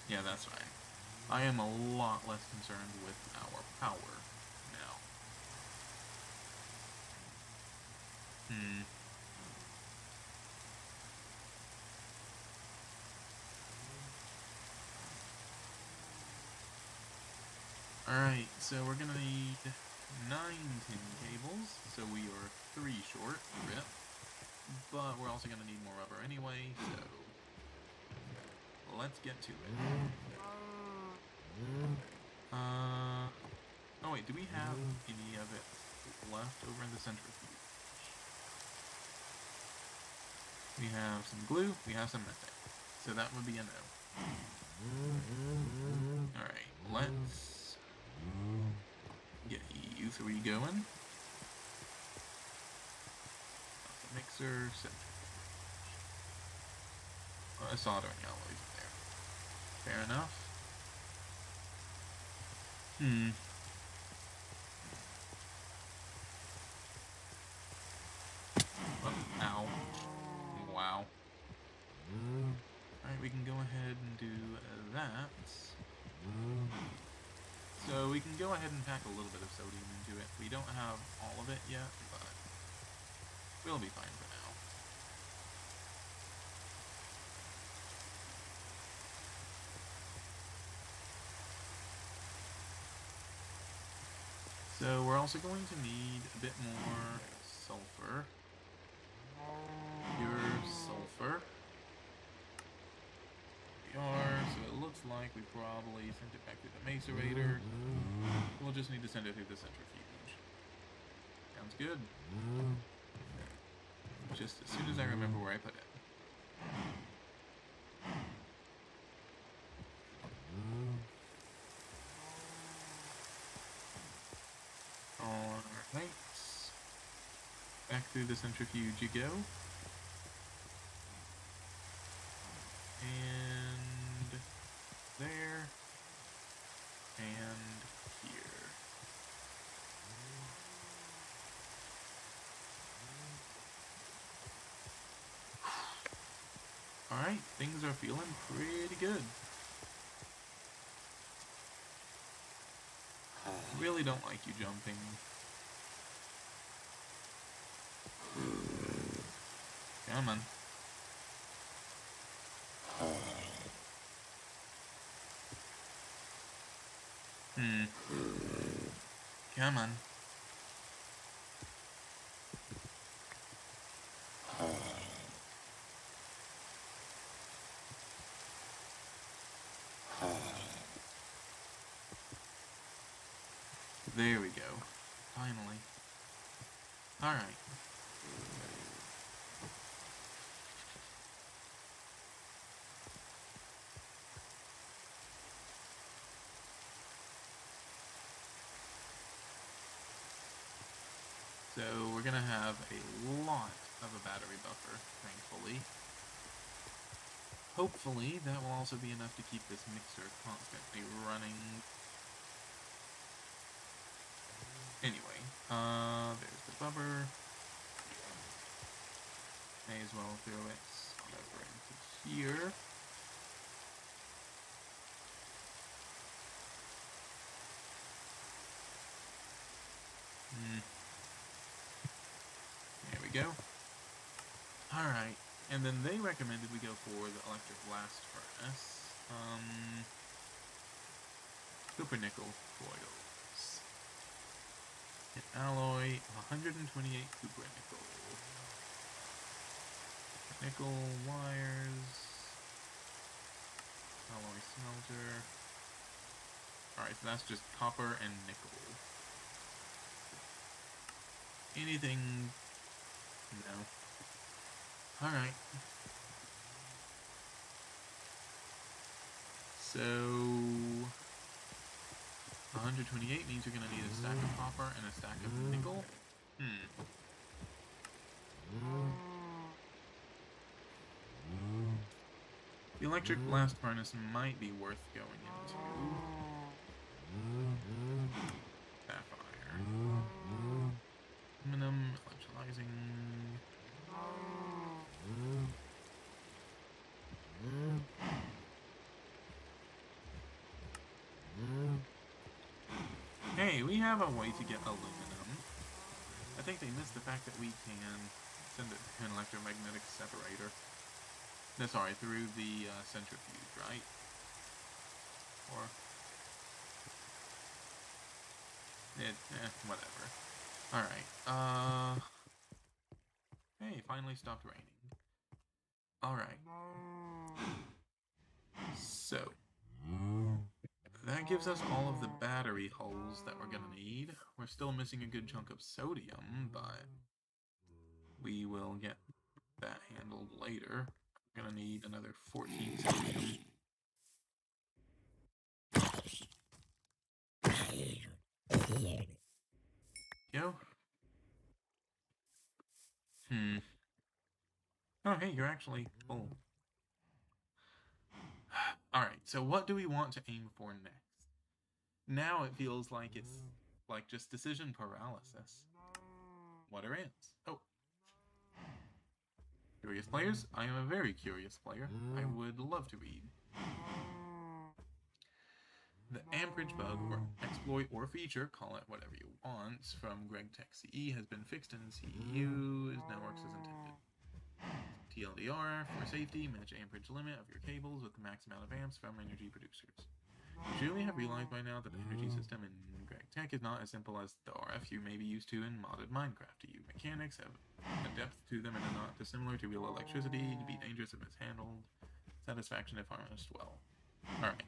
A: yeah, that's right. I am a lot less concerned with our power now. Alright, so we're gonna need 9 tin cables, so we are 3 short, rip. But we're also gonna need more rubber anyway, so let's get to it. Oh wait, do we have any of it left over in the centrifuge? We have some glue, we have some methane. So that would be a no. Alright, let's get you 3 going. Mixer, centrifuge. A soldering alloy in there. Fair enough. Oh, ow. Wow. Alright, we can go ahead and do that. So we can go ahead and pack a little bit of sodium into it. We don't have all of it yet, but we'll be fine for now. So we're also going to need a bit more sulfur. Pure sulfur. There we are. So it looks like we probably sent it back to the macerator. We'll just need to send it through the centrifuge. Sounds good. Just as soon as I remember where I put it. Alright. Back through the centrifuge you go. And there. And here. Alright, things are feeling pretty good. I really don't like you jumping. Come on. Come on. There we go. Finally. Alright. So we're gonna have a lot of a battery buffer, thankfully. Hopefully that will also be enough to keep this mixer constantly running. Anyway, there's the buffer. May as well throw it over into here. There we go. Alright, and then they recommended we go for the electric blast furnace. Copper nickel foils. An alloy, 128 copper nickel. Nickel wires. Alloy smelter. Alright, so that's just copper and nickel. Anything? No. Alright. So 128 means you're gonna need a stack of copper and a stack of nickel. The electric blast furnace might be worth going into. Sapphire. Aluminum, electrolyzing. Hey, we have a way to get aluminum. I think they missed the fact that we can send it to an electromagnetic separator. No, sorry, through the centrifuge, right? Or... whatever. Alright, hey, finally stopped raining. Alright. So... that gives us all of the battery holes that we're gonna need. We're still missing a good chunk of sodium, but... we will get that handled later. We're gonna need another 14 sodium. Yo. Oh, hey, you're actually full. Alright, so what do we want to aim for next? Now it feels like it's like just decision paralysis. What are ants? Oh. Curious players? I am a very curious player. I would love to read. The amperage bug, or exploit, or feature, call it whatever you want, from GregTech CE has been fixed in CEU, now works as intended. TLDR, for safety, match amperage limit of your cables with the max amount of amps from energy producers. You surely have realized by now that the energy system in GregTech is not as simple as the RF you may be used to in modded Minecraft. EU mechanics have a depth to them and are not dissimilar to real electricity, to be dangerous if mishandled, satisfaction if harnessed well. Alright.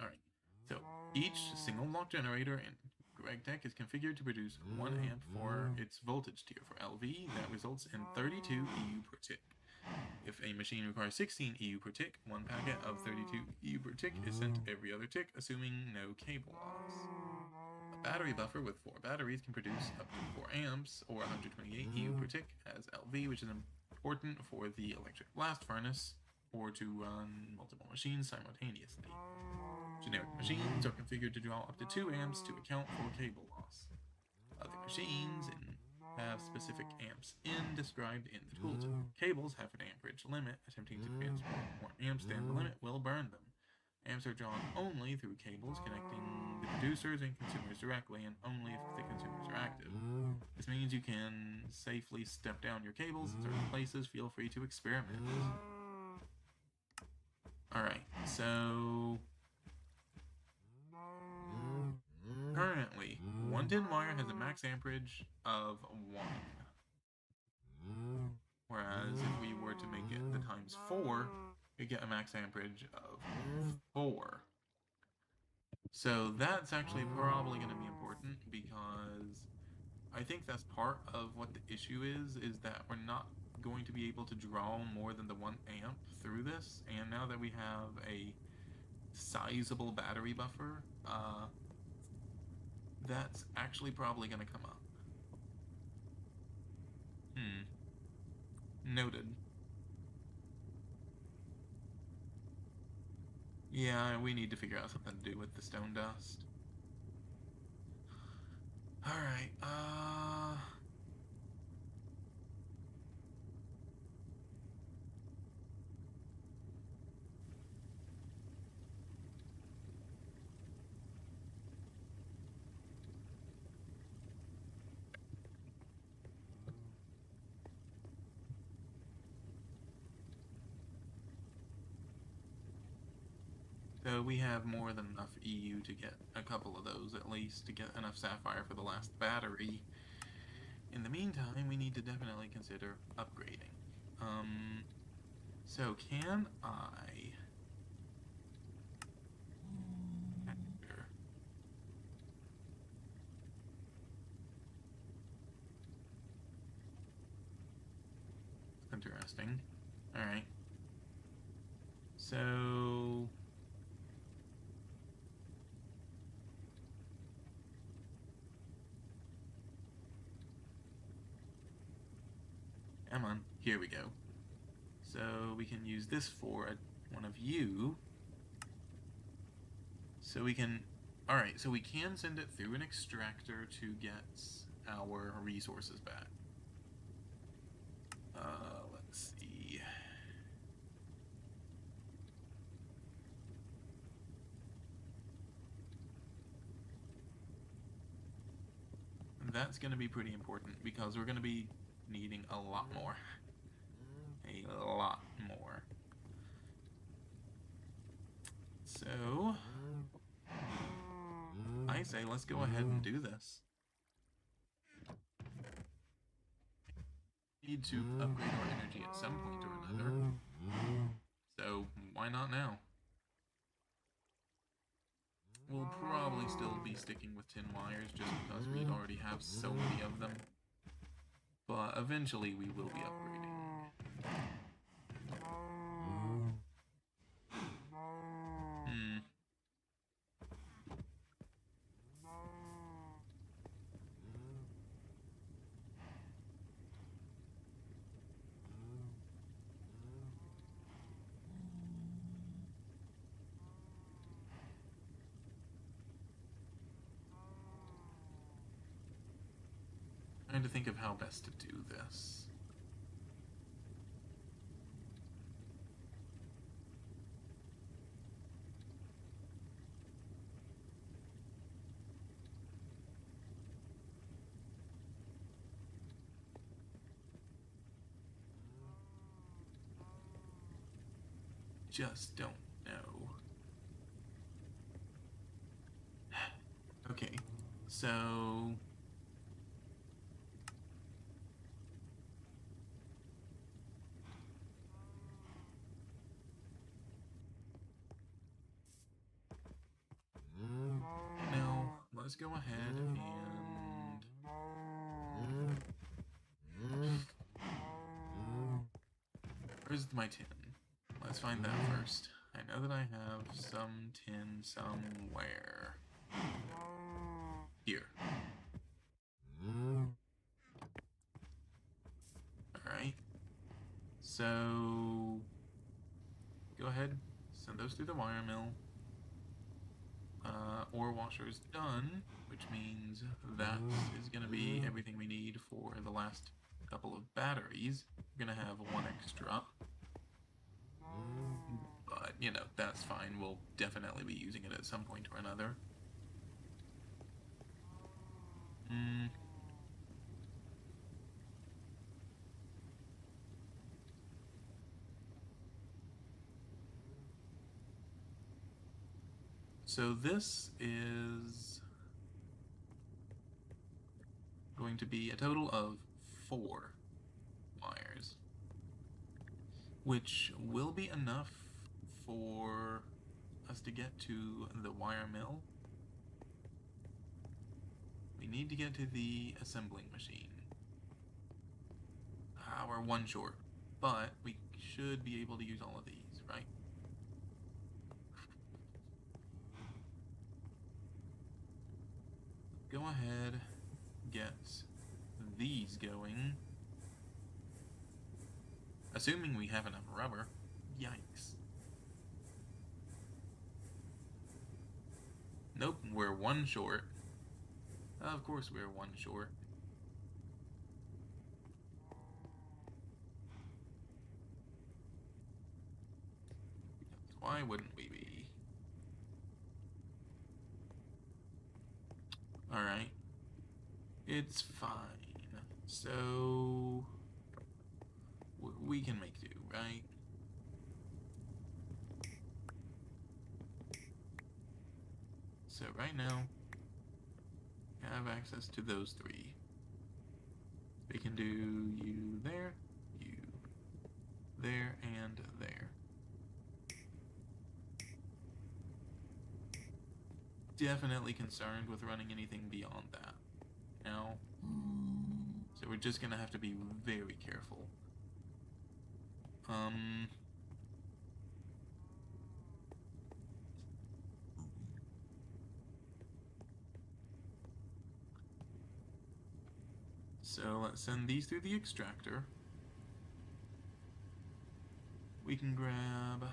A: Alright. So, each single block generator in GregTech is configured to produce 1 amp for its voltage tier. For LV, that results in 32 EU per tick. If a machine requires 16 EU per tick, 1 packet of 32 EU per tick is sent every other tick, assuming no cable loss. A battery buffer with 4 batteries can produce up to 4 amps, or 128 EU per tick, as LV, which is important for the electric blast furnace, or to run multiple machines simultaneously. Generic machines are configured to draw up to 2 amps to account for cable loss. Other machines have specific amps described in the tooltip. Cables have an amperage limit. Attempting to transport more amps than the limit will burn them. Amps are drawn only through cables connecting the producers and consumers directly, and only if the consumers are active. This means you can safely step down your cables in certain places. Feel free to experiment. Alright, so... currently, 1 tin wire has a max amperage of 1. Whereas if we were to make it the times 4, we get a max amperage of 4. So that's actually probably going to be important, because I think that's part of what the issue is that we're not going to be able to draw more than the 1 amp through this, and now that we have a sizable battery buffer, that's actually probably going to come up. Noted. Yeah, we need to figure out something to do with the stone dust. Alright, so we have more than enough EU to get a couple of those, at least, to get enough sapphire for the last battery. In the meantime, we need to definitely consider upgrading. So can I... Interesting. Alright. So... Come on, here we go. So we can use this for one of you. So we can... Alright, so we can send it through an extractor to get our resources back. Let's see. That's going to be pretty important because we're going to be needing a lot more. A lot more. So, I say let's go ahead and do this. Need to upgrade our energy at some point or another. So, why not now? We'll probably still be sticking with tin wires just because we already have so many of them. But eventually we will be upgrading. Trying to think of how best to do this. Just don't know. Okay, so... Now, let's go ahead and... Where's my tin? Let's find that first. I know that I have some tin somewhere. Here. Alright. So... Go ahead, send those through the wire mill. Ore washer is done, which means that is going to be everything we need for the last couple of batteries. We're going to have one extra. But, you know, that's fine. We'll definitely be using it at some point or another. So this is going to be a total of 4 wires, which will be enough for us to get to the wire mill. We need to get to the assembling machine. We're one short, but we should be able to use all of these, right? Go ahead, get these going. Assuming we have enough rubber. Yikes. Nope, we're one short. Of course we're one short. Why wouldn't we be? Alright. It's fine. So... we can make do, right? So right now, I have access to those 3. We can do you there, and there. Definitely concerned with running anything beyond that. Now, so we're just gonna have to be very careful. So let's send these through the extractor. We can grab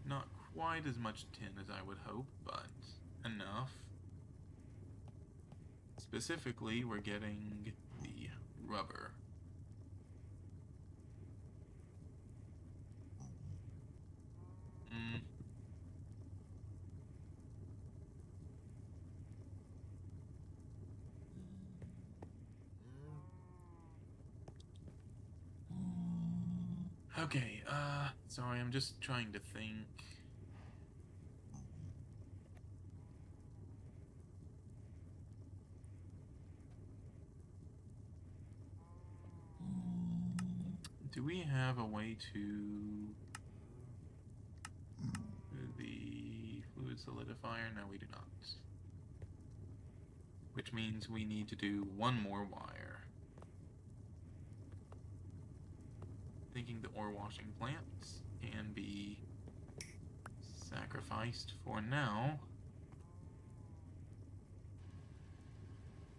A: not quite as much tin as I would hope, but enough. Specifically, we're getting the rubber. Okay, sorry, I'm just trying to think. Do we have a way to do the fluid solidifier? No, we do not. Which means we need to do one more wire. Thinking the ore washing plants can be sacrificed for now.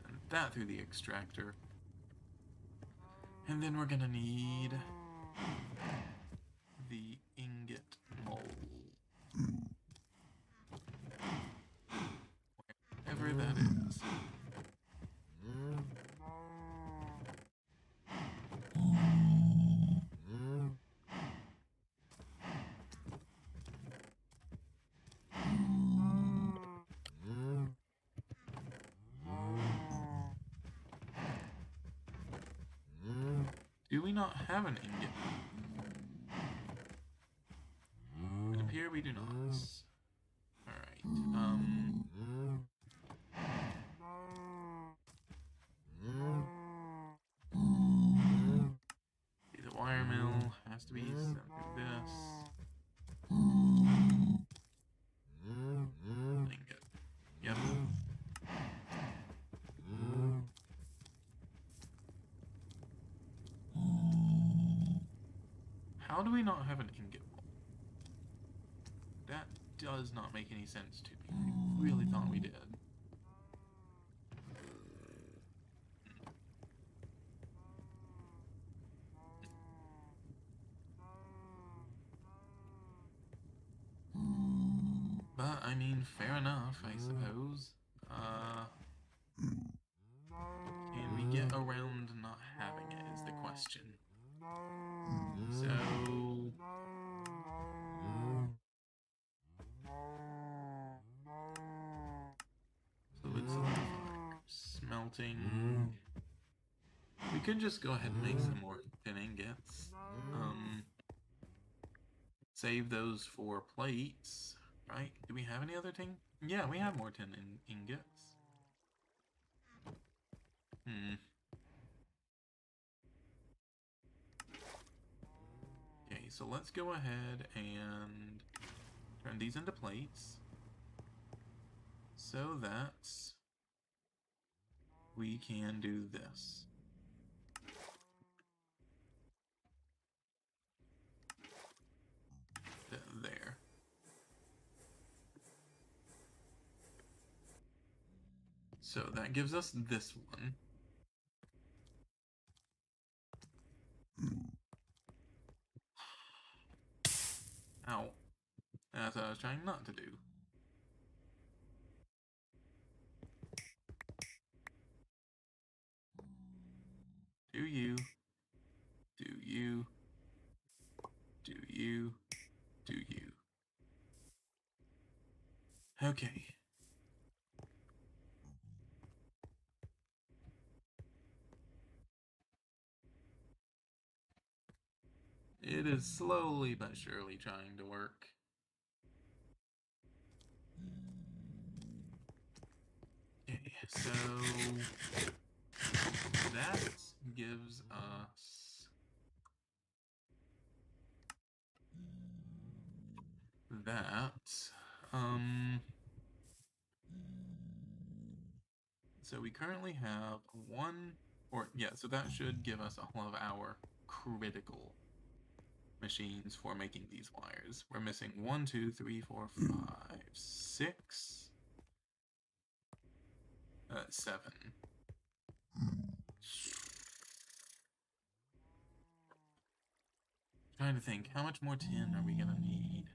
A: And that through the extractor. And then we're gonna need the ingot mold. Wherever that is. Do we not have an ingot? It appears we do not. Alright, the wire mill has to be sent through this. Ingot. Yep. How do we not have an ingot mold? That does not make any sense to me. I really thought we did. But, I mean, fair enough, I suppose. Can we get around not having it is the question. So... fluid solidifier, smelting. We could just go ahead and make some more tin ingots. Save those for plates, right? Do we have any other tin? Yeah, we have more tin ingots. Okay, so let's go ahead and turn these into plates so that we can do this. There. So that gives us this one. Ow. That's what I was trying not to do. Do you? Do you? Do you? Do you? Okay. It is slowly but surely trying to work. Okay, so that gives us that. So we currently have one, so that should give us all of our critical machines for making these wires. We're missing 1, 2, 3, 4, 5, 6. 7. Trying to think, how much more tin are we gonna need?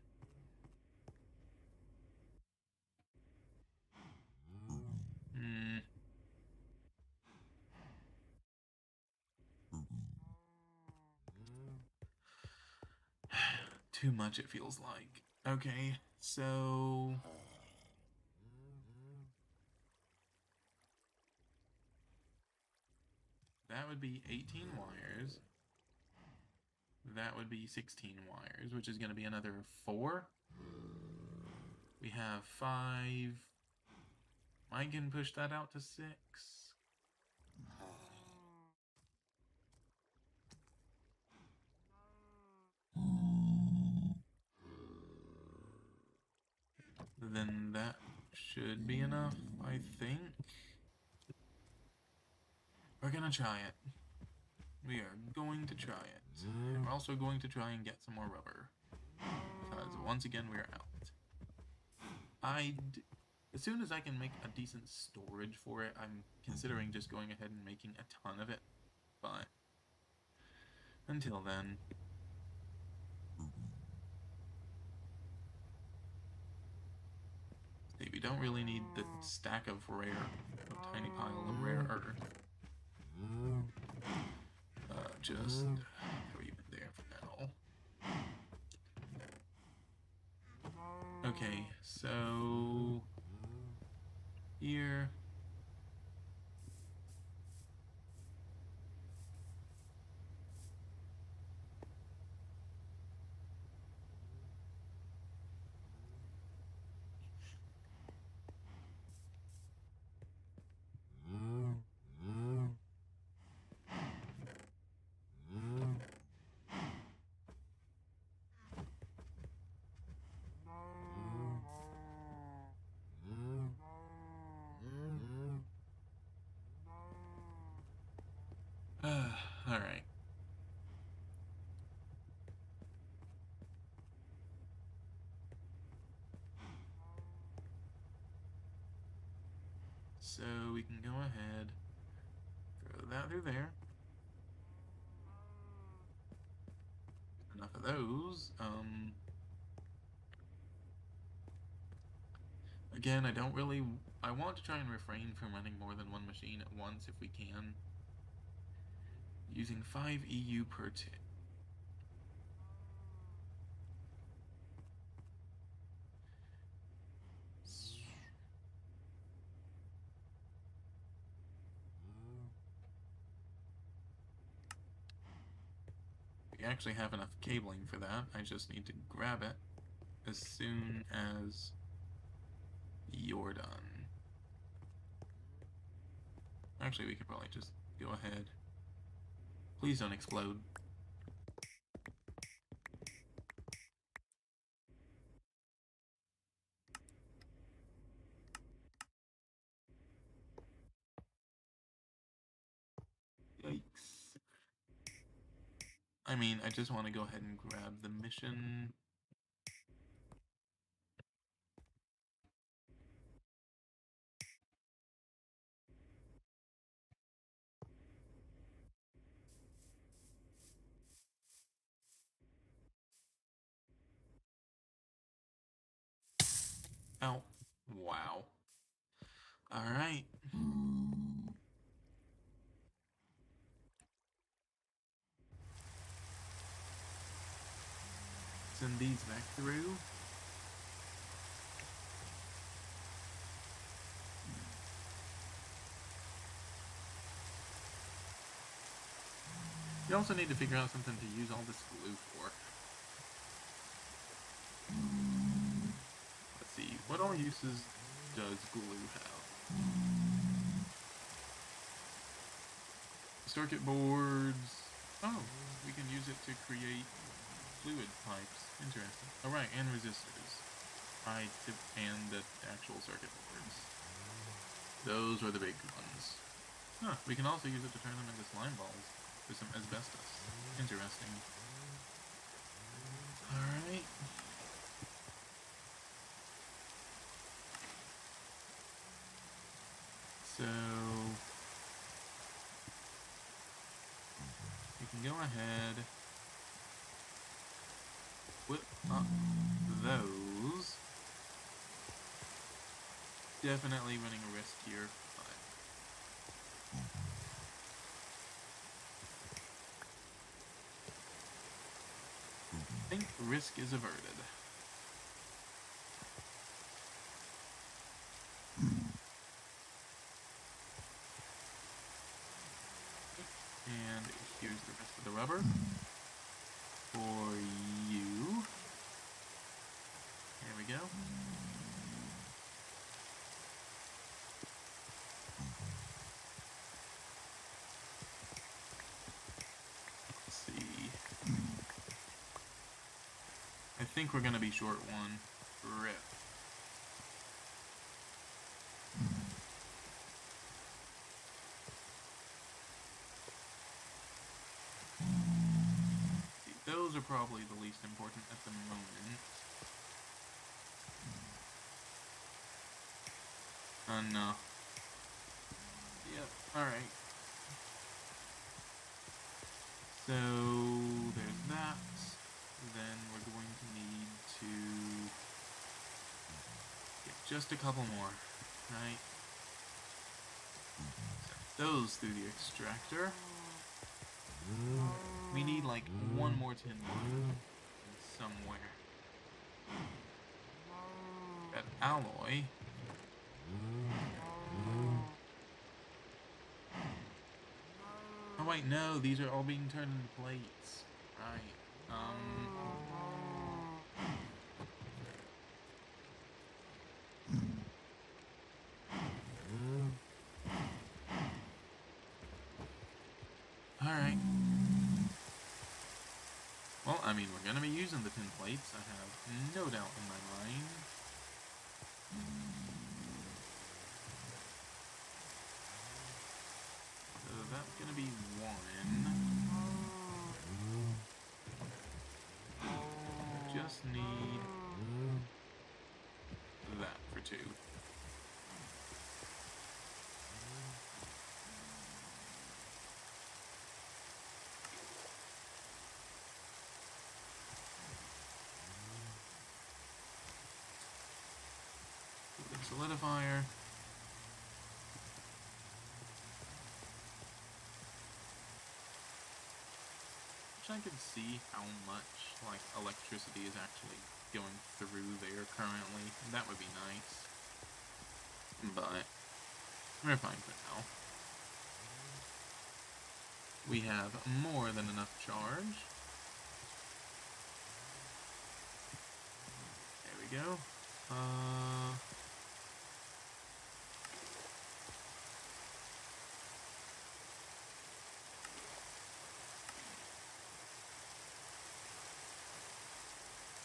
A: Too much, it feels like. Okay, so... that would be 18 wires. That would be 16 wires, which is going to be another 4. We have 5. I can push that out to 6. Then that should be enough, I think. We're gonna try it. We are going to try it. And we're also going to try and get some more rubber. Because once again, we're out. As soon as I can make a decent storage for it, I'm considering just going ahead and making a ton of it. But until then... see, we don't really need the stack of tiny pile of rare earth. Just throw you in there for now. Okay, so here. Alright. So we can go ahead, throw that through there. Enough of those. Again, I want to try and refrain from running more than one machine at once if we can. Using 5 EU per tick. We actually have enough cabling for that. I just need to grab it as soon as you're done. Actually, we could probably just go ahead. Please don't explode. Yikes. I mean, I just want to go ahead and grab the mission. Oh, wow. Alright. Send these back through. You also need to figure out something to use all this glue for. Let's see, what all uses does glue have? Circuit boards. Oh, we can use it to create fluid pipes. Interesting. Oh, right, and resistors. And the actual circuit boards. Those were the big ones. Huh, we can also use it to turn them into slime balls for some asbestos. Interesting. Alright. So you can go ahead, put up those. Definitely running a risk here, but I think risk is averted. And here's the rest of the rubber for you. There we go. Let's see. I think we're gonna be short one. Rip. Those are probably the least important at the moment. No. Yep, alright. So, there's that. Then we're going to need to get just a couple more, right? Set those through the extractor. We need like one more tin somewhere. That alloy. Oh wait, no, these are all being turned into plates. Right. Alright. Well, I mean, we're gonna be using the tin plates, I have no doubt in my mind. So that's gonna be one. Just need that for two. Solidifier. Wish I could see how much like electricity is actually going through there currently. That would be nice. But we're fine for now. We have more than enough charge. There we go.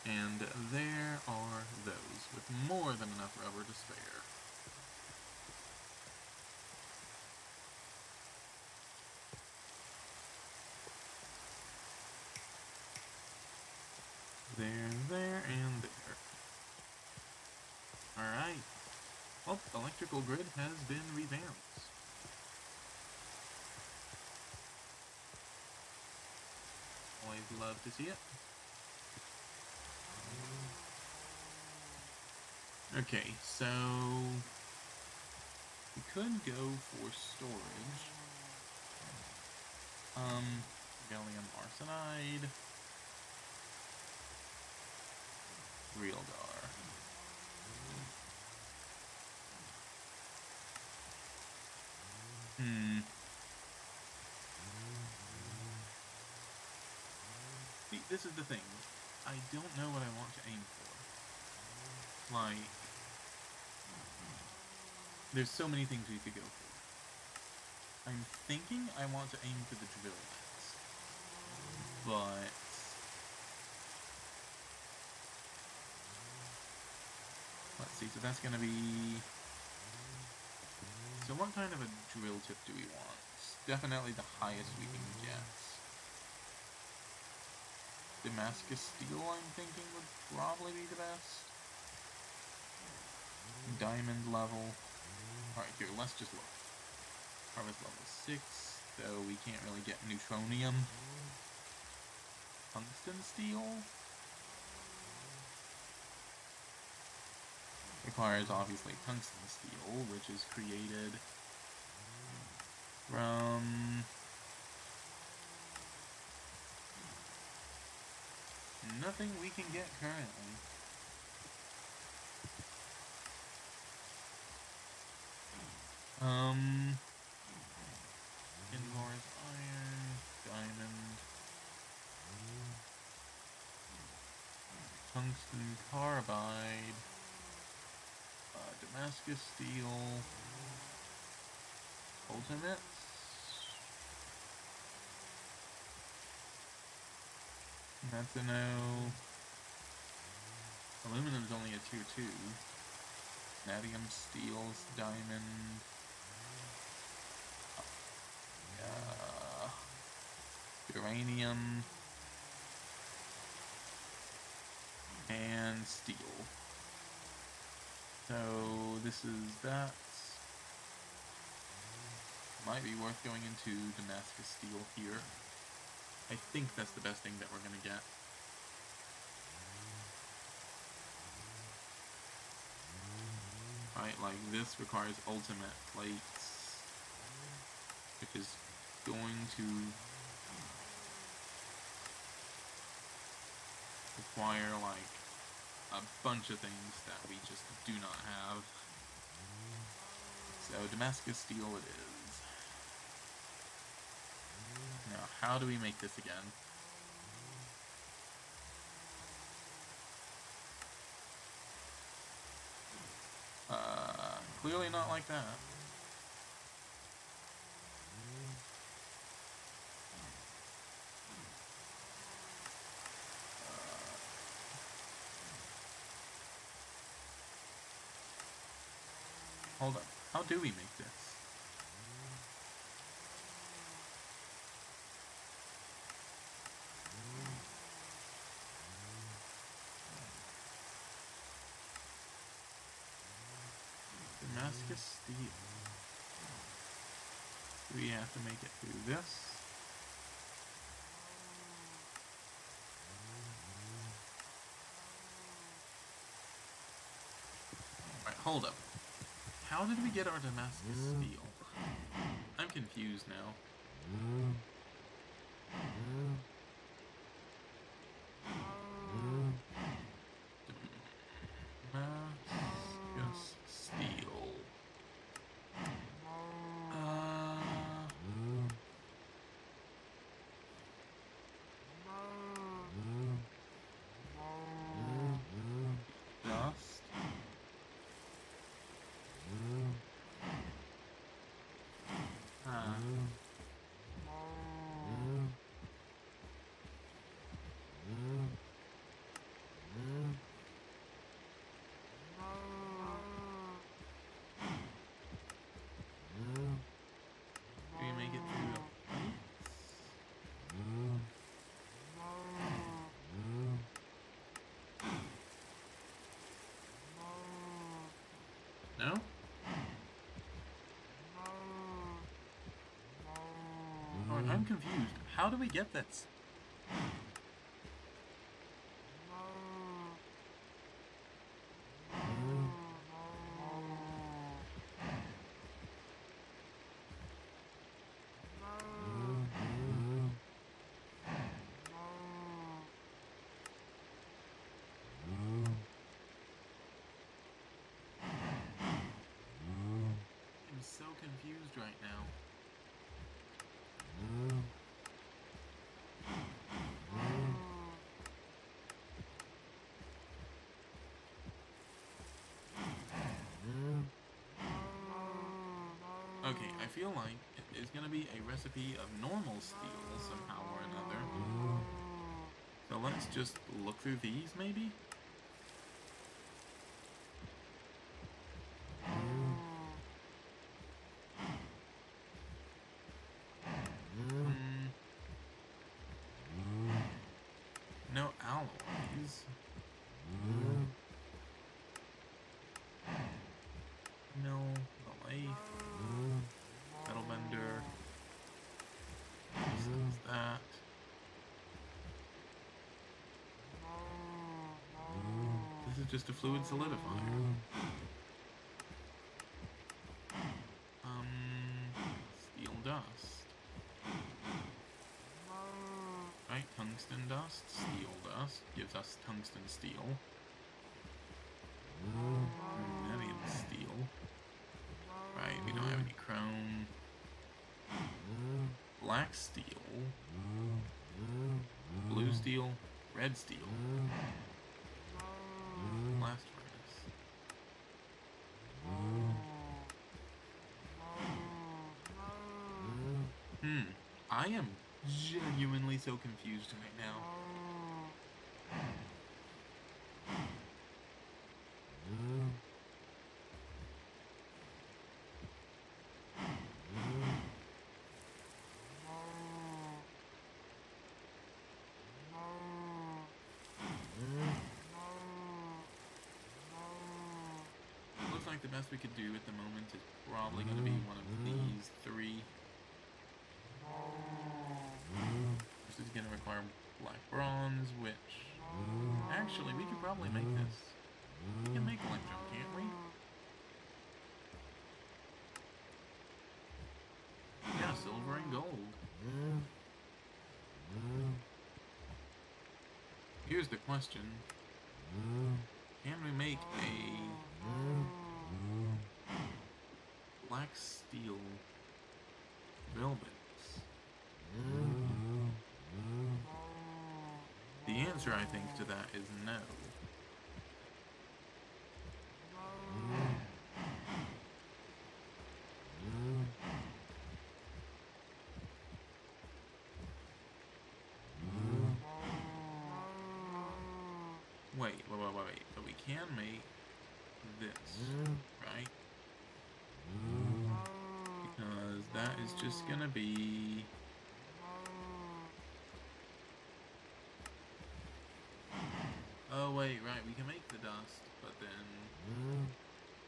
A: And there are those, with more than enough rubber to spare. There, and there. Alright. Well, the electrical grid has been revamped. Always love to see it. Okay, so we could go for storage. Gallium arsenide, real gar. See, this is the thing. I don't know what I want to aim for. Like, there's so many things we could go for. I'm thinking I want to aim for the drill bits. But let's see, so that's gonna be... So what kind of a drill tip do we want? Definitely the highest we can get. Damascus steel, I'm thinking, would probably be the best. Diamond level. Alright, here, let's just look. Harvest level 6, so we can't really get neutronium. Tungsten steel? Requires, obviously, tungsten steel, which is created from nothing we can get currently. Indoors iron, diamond, tungsten carbide, Damascus steel, ultimates. That's a no. Aluminum's only a tier 2. Vanadium, steels, diamond. Uranium. And steel. So this is that. Might be worth going into Damascus steel here. I think that's the best thing that we're gonna get. Right, like this requires ultimate plates, which is going to require like a bunch of things that we just do not have. So Damascus steel it is. Now, how do we make this again? Clearly not like that. Hold up. How do we make this? Damascus steel. Do we have to make it through this? Alright, hold up. How did we get our Damascus steel? I'm confused now. Damascus steel. Dust. Do we make it through the plates? No? Alright, I'm confused. How do we get this? I'm so confused right now. Okay, I feel like it is going to be a recipe of normal steel somehow or another. So let's just look through these, maybe? No alloys. No life. just a fluid solidifier. Steel dust. Right, tungsten dust, steel dust, gives us tungsten steel. Medium steel. Right, we don't have any chrome. Black steel. Blue steel, red steel. Blast furnace. I am genuinely so confused right now. Looks like the best we could do at the moment is probably going to be one of these three. This is going to require black bronze, which... Actually, we could probably make this. We can make electrum, can't we? Yeah, silver and gold. Here's the question. Can we make a black steel velvet? The answer, I think, to that is no. Wait. But we can make this, right? Because that is just gonna be... Oh wait, right, we can make the dust, but then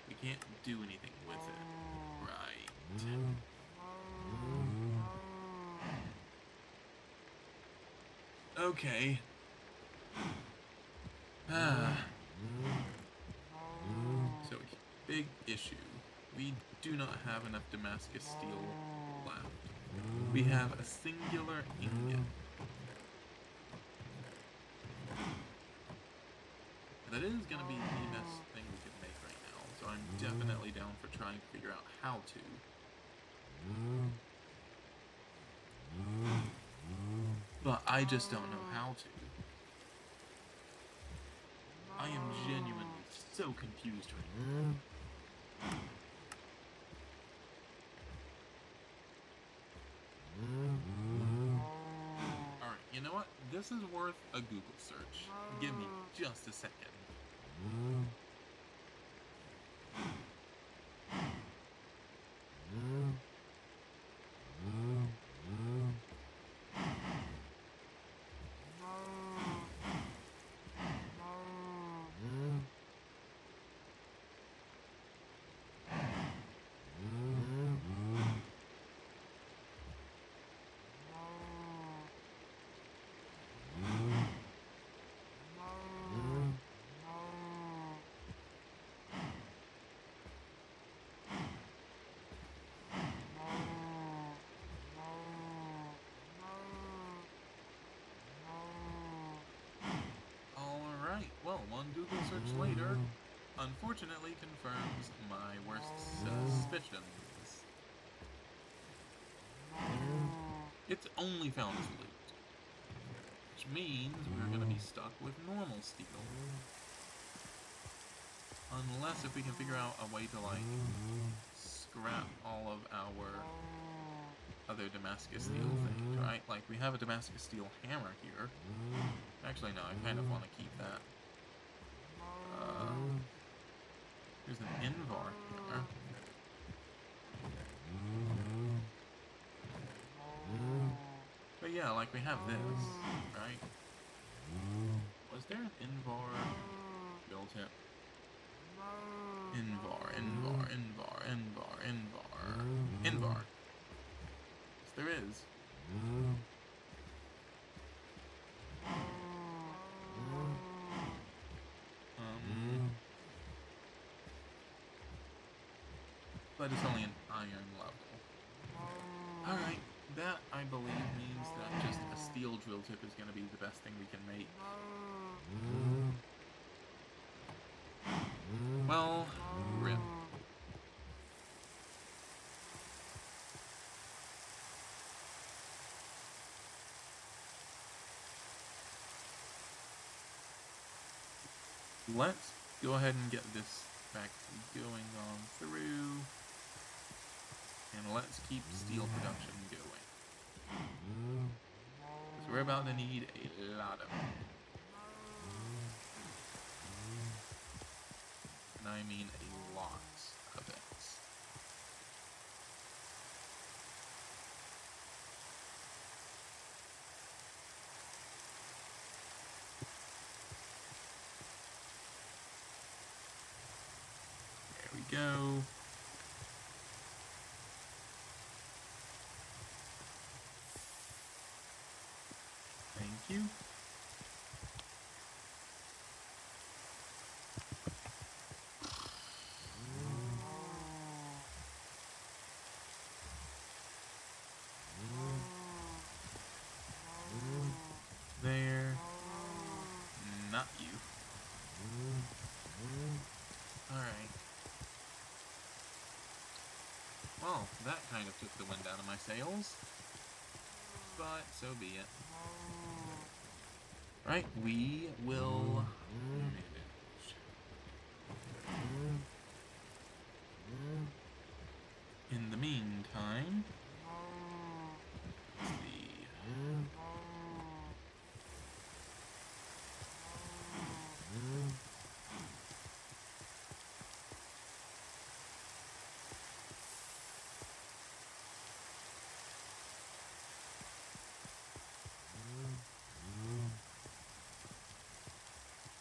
A: we can't do anything with it. Right. Okay. So, big issue. We do not have enough Damascus steel left. We have a singular ingot. That is going to be the best thing we could make right now, so I'm definitely down for trying to figure out how to. But I just don't know how to. I am genuinely so confused right now. Alright, you know what? This is worth a Google search. Give me just a second. Well, one Google search later, unfortunately confirms my worst suspicions. It's only found as loot, which means we're going to be stuck with normal steel. Unless if we can figure out a way to, like, scrap all of our other Damascus steel things, right? Like, we have a Damascus steel hammer here. Actually, no, I kind of want to keep that. There's an Invar here. But yeah, like we have this, right? Was there an Invar built it? Invar. Yes, there is. but it's only an iron level. Alright, that I believe means that just a steel drill tip is going to be the best thing we can make. Well, rip. Let's go ahead and get this back going on through. And let's keep steel production going. Because we're about to need a lot of it. And I mean a lot of it. There we go. Thank you. There. Not you. Alright. Well, that kind of took the wind out of my sails. But so be it. Right, we will manage. In the meantime, let's see.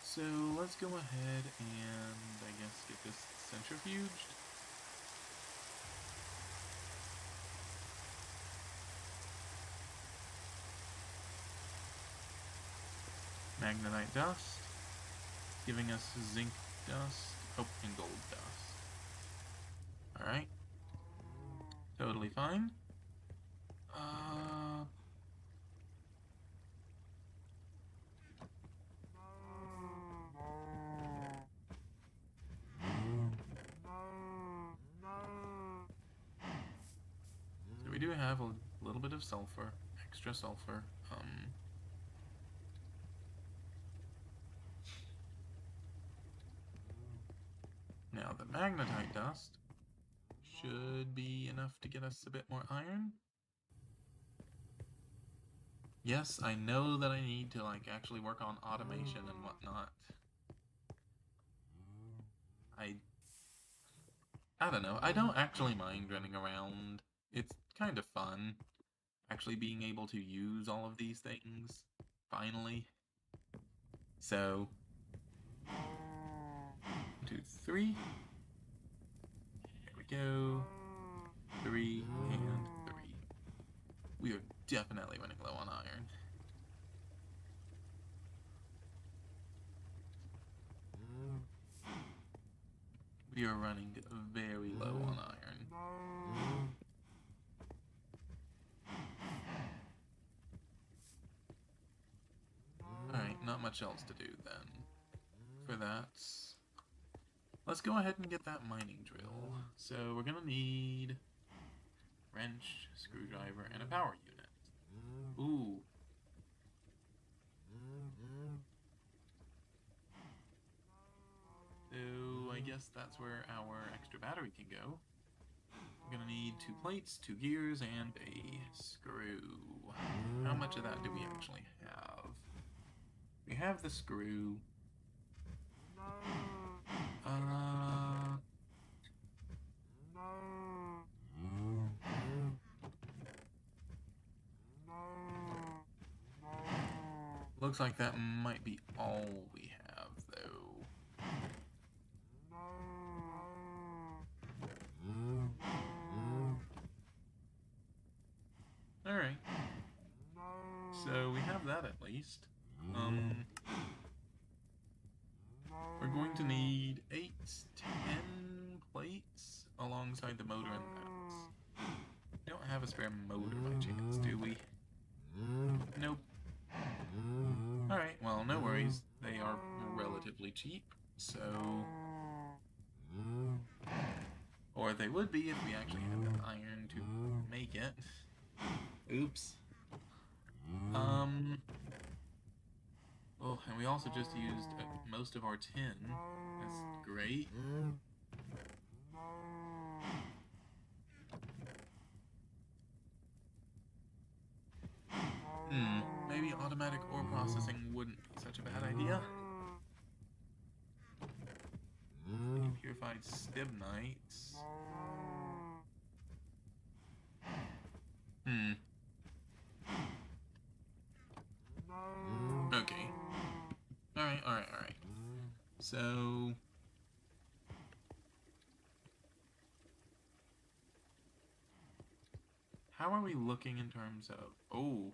A: So let's go ahead and, I guess, get this centrifuged. Magnetite dust, giving us zinc dust, and gold dust. Alright. Totally fine. So we do have a little bit of sulfur, extra sulfur. Now the magnetite dust should be enough to get us a bit more iron. Yes, I know that I need to actually work on automation and whatnot. I don't know. I don't actually mind running around. It's kind of fun actually being able to use all of these things finally. So 1, 2, 3. There we go. 3 and 3. We are definitely running low on iron. We are running very low on iron. Alright, not much else to do then. For that, let's go ahead and get that mining drill. So we're gonna need wrench, screwdriver, and a power unit. Ooh. So I guess that's where our extra battery can go. We're gonna need 2 plates, 2 gears, and a screw. How much of that do we actually have? We have the screw. Looks like that might be all we have, though. Alright. So we have that at least. We're going to need 8, 10 plates alongside inside the motor and those. We don't have a spare motor by chance, do we? Nope. Alright, well, no worries. They are relatively cheap, so... Or they would be if we actually had the iron to make it. Oops. Oh, and we also just used most of our tin. That's great. Maybe automatic ore processing wouldn't be such a bad idea. Purified stibnites. Okay. Alright. So... How are we looking in terms of... Oh.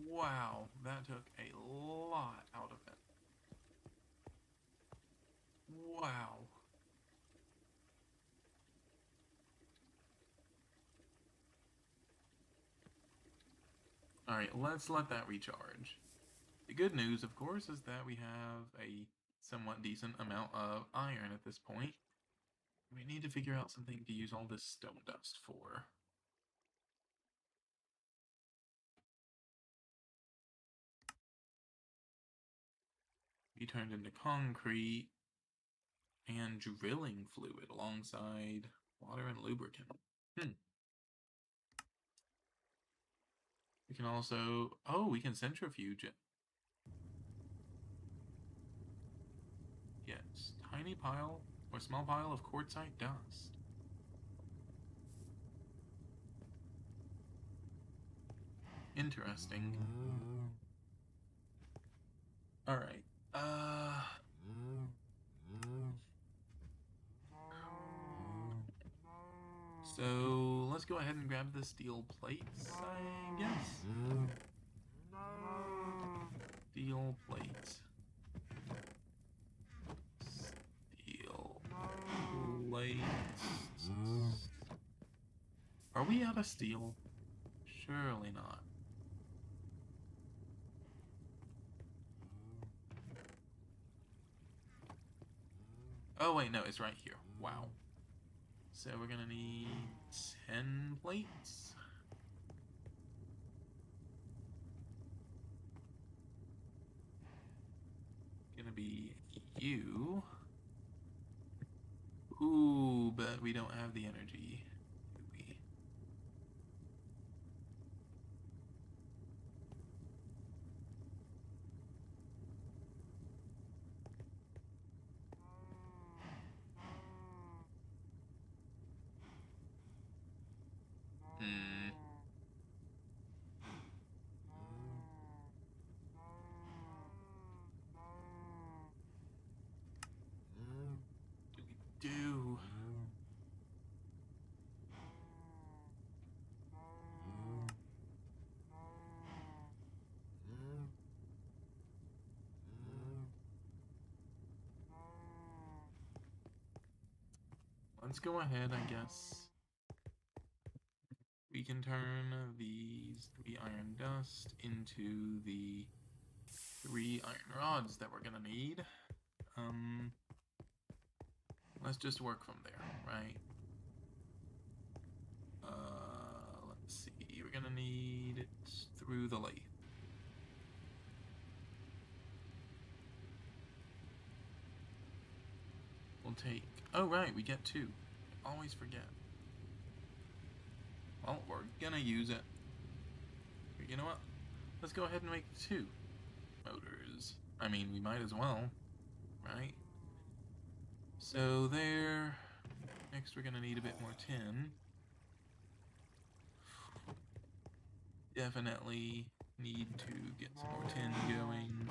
A: Wow, that took a lot out of it. Wow. Alright, let's let that recharge. The good news, of course, is that we have a somewhat decent amount of iron at this point. We need to figure out something to use all this stone dust for. Be turned into concrete and drilling fluid alongside water and lubricant. We can also... Oh, we can centrifuge it. Yes, tiny pile or small pile of quartzite dust. Interesting. Alright. So, let's go ahead and grab the steel plates, I guess. Steel plates. Steel plates. Are we out of steel? Surely not. Oh wait, no, it's right here. Wow. So we're gonna need 10 plates. Gonna be you. Ooh, but we don't have the energy, do we? Do. Let's go ahead, I guess. We can turn these 3 iron dust into the 3 iron rods that we're gonna need. Let's just work from there, right? Let's see, we're gonna need it through the lathe. We'll take... Oh, right, we get 2. I always forget. Well, we're gonna use it. You know what? Let's go ahead and make 2 motors. I mean, we might as well, right? So there. Next, we're gonna need a bit more tin. Definitely need to get some more tin going.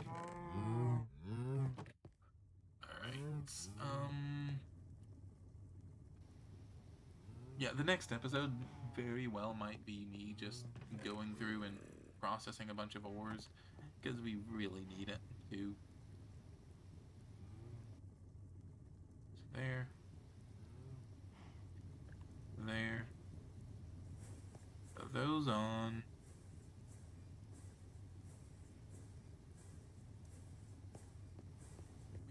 A: Alright, yeah, the next episode very well might be me just going through and processing a bunch of ores, because we really need it to. So there. Put those on.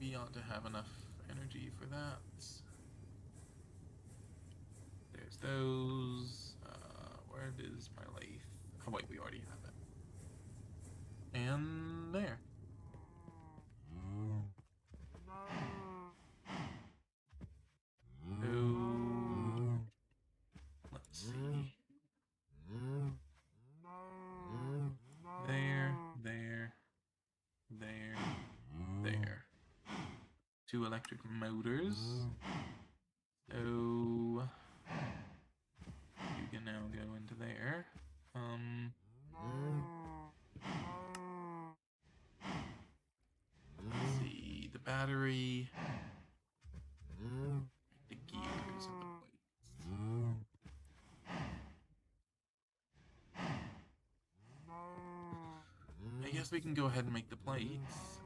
A: We ought to have enough energy for that. There's those. Where is my lathe? Oh wait, we already have it. And there. So, let's see. There. 2 electric motors. So, you can now go into there. Let's see, the battery, the gears, and the plates. I guess we can go ahead and make the plates.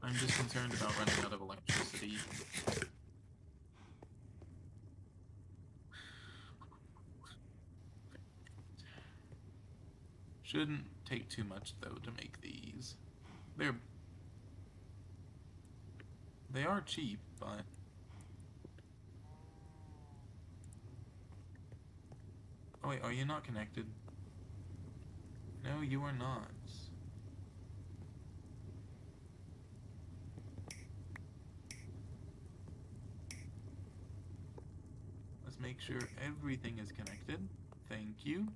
A: I'm just concerned about running out of electricity. Shouldn't take too much, though, to make these. They are cheap, but... Oh wait, are you not connected? No, you are not. Let's make sure everything is connected. Thank you.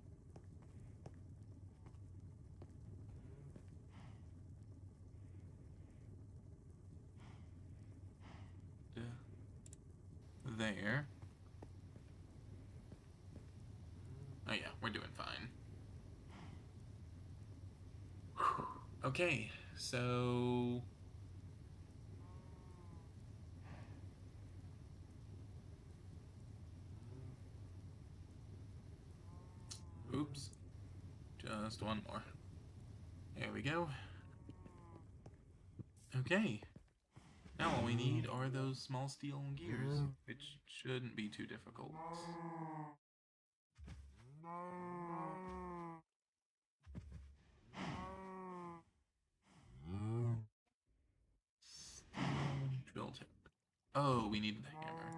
A: There. Oh yeah, we're doing fine. Okay, so... Oops. Just one more. There we go. Okay. Now all we need are those small steel gears, which shouldn't be too difficult. Steel drill tip. Oh, we need the hammer.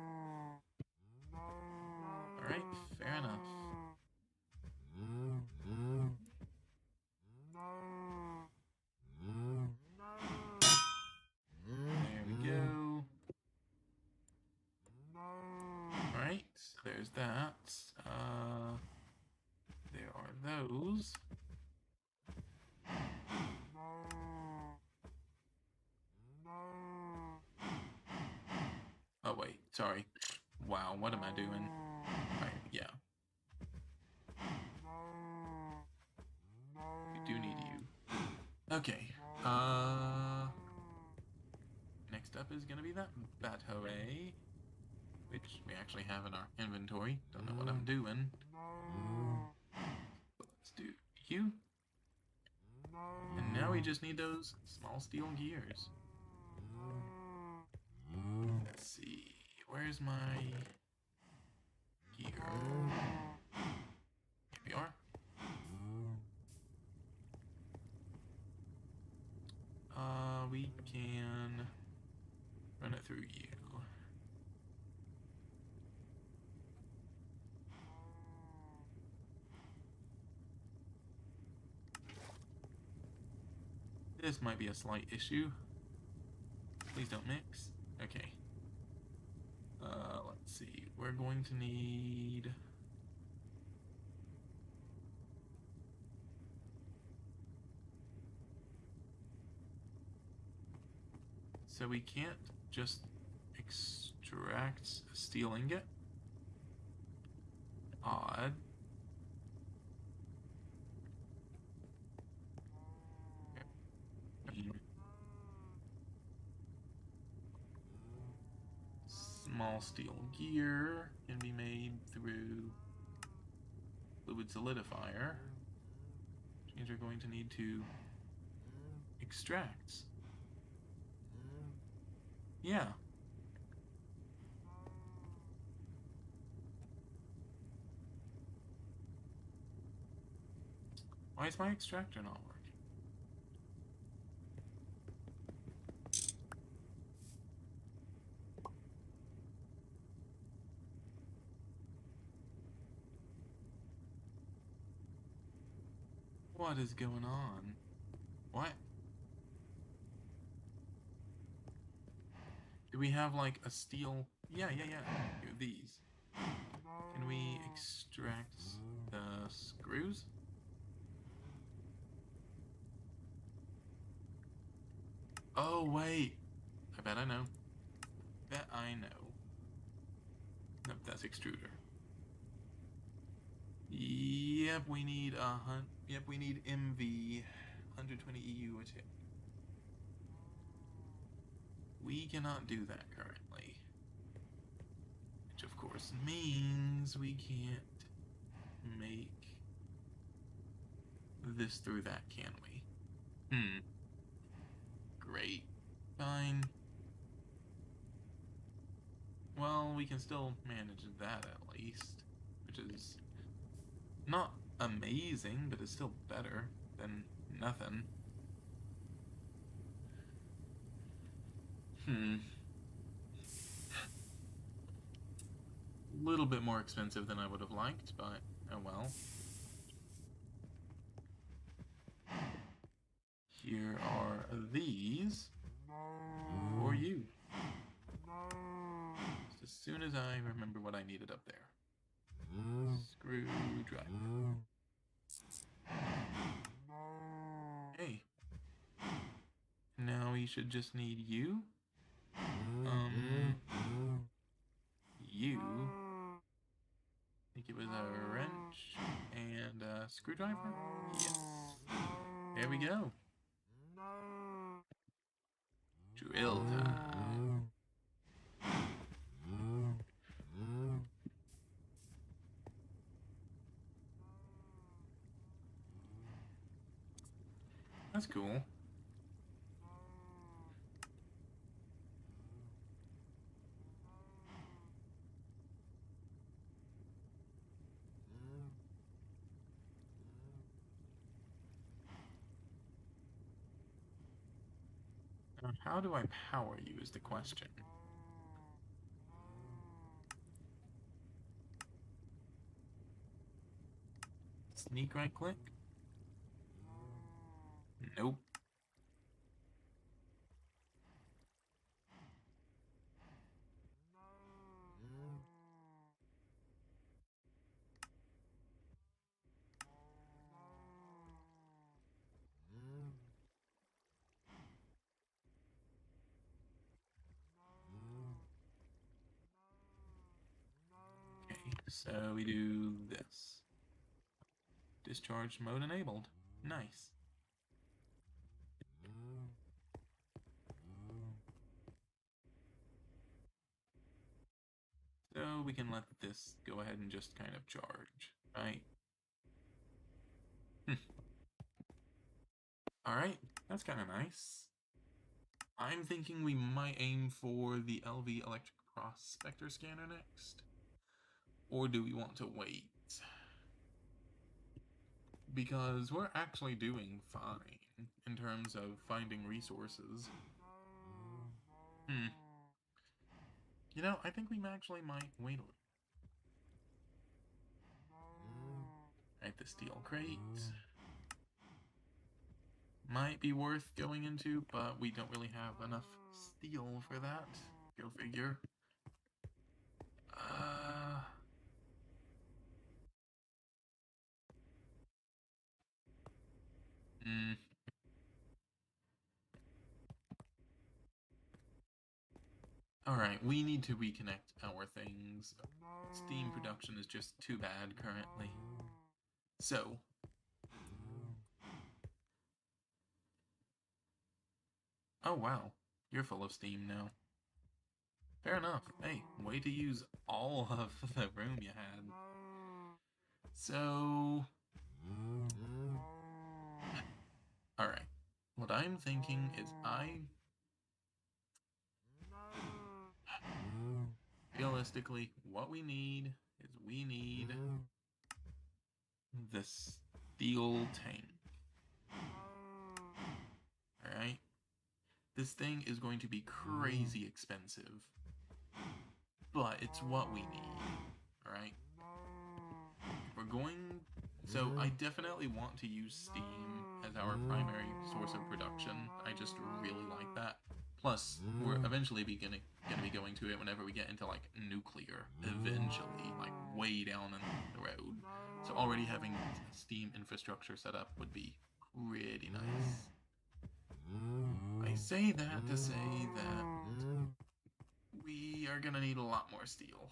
A: Alright, fair enough. There we go. Alright, there's that. There are those. Oh wait, sorry. Wow, what am I doing? Alright, yeah. We do need you. Okay, next up is gonna be that bateau, which we actually have in our inventory. Don't know what I'm doing. But let's do you. And now we just need those small steel gears. Let's see, where's my gear? Here we are. We can run it through you. This might be a slight issue. Please don't mix. Okay. Let's see. We're going to need... So we can't just extract a steel ingot? Odd. Small steel gear can be made through fluid solidifier, which means we're going to need to extract. Yeah. Why is my extractor not working? What is going on? What? Do we have like a steel? Yeah. Here, these. Can we extract the screws? Oh, wait. I bet I know. Bet I know. Nope, that's extruder. Yep, we need we need MV 120 EU a tick. We cannot do that currently. Which of course means we can't make this through that, can we? Great. Fine. Well, we can still manage that at least, which is not amazing, but it's still better than nothing. A little bit more expensive than I would have liked, but oh well. Here are these for you. Just as soon as I remember what I needed up there. Screwdriver. Hey. Now we should just need you. You. I think it was a wrench and a screwdriver? Yes. There we go. Drill time. That's cool. Now, how do I power you is the question. Sneak right click? Nope. Okay, so we do this. Discharge mode enabled. Nice. So we can let this go ahead and just kind of charge, right? Alright, that's kind of nice. I'm thinking we might aim for the LV Electric Prospector Scanner next. Or do we want to wait? Because we're actually doing fine in terms of finding resources. You know, I think we actually might wait a little. Right, the steel crate might be worth going into, but we don't really have enough steel for that. Go figure. Alright, we need to reconnect our things. Steam production is just too bad currently. So. Oh wow, you're full of steam now. Fair enough. Hey, way to use all of the room you had. So. Alright, what I'm thinking is realistically, what we need is we need this steel tank. Alright? This thing is going to be crazy expensive. But it's what we need. Alright? We're going... So I definitely want to use steam as our primary source of production. I just really like that. Plus, we're eventually gonna be going to it whenever we get into, like, nuclear. Eventually, like, way down in the road. So already having steam infrastructure set up would be pretty nice. I say that to say that we are gonna need a lot more steel.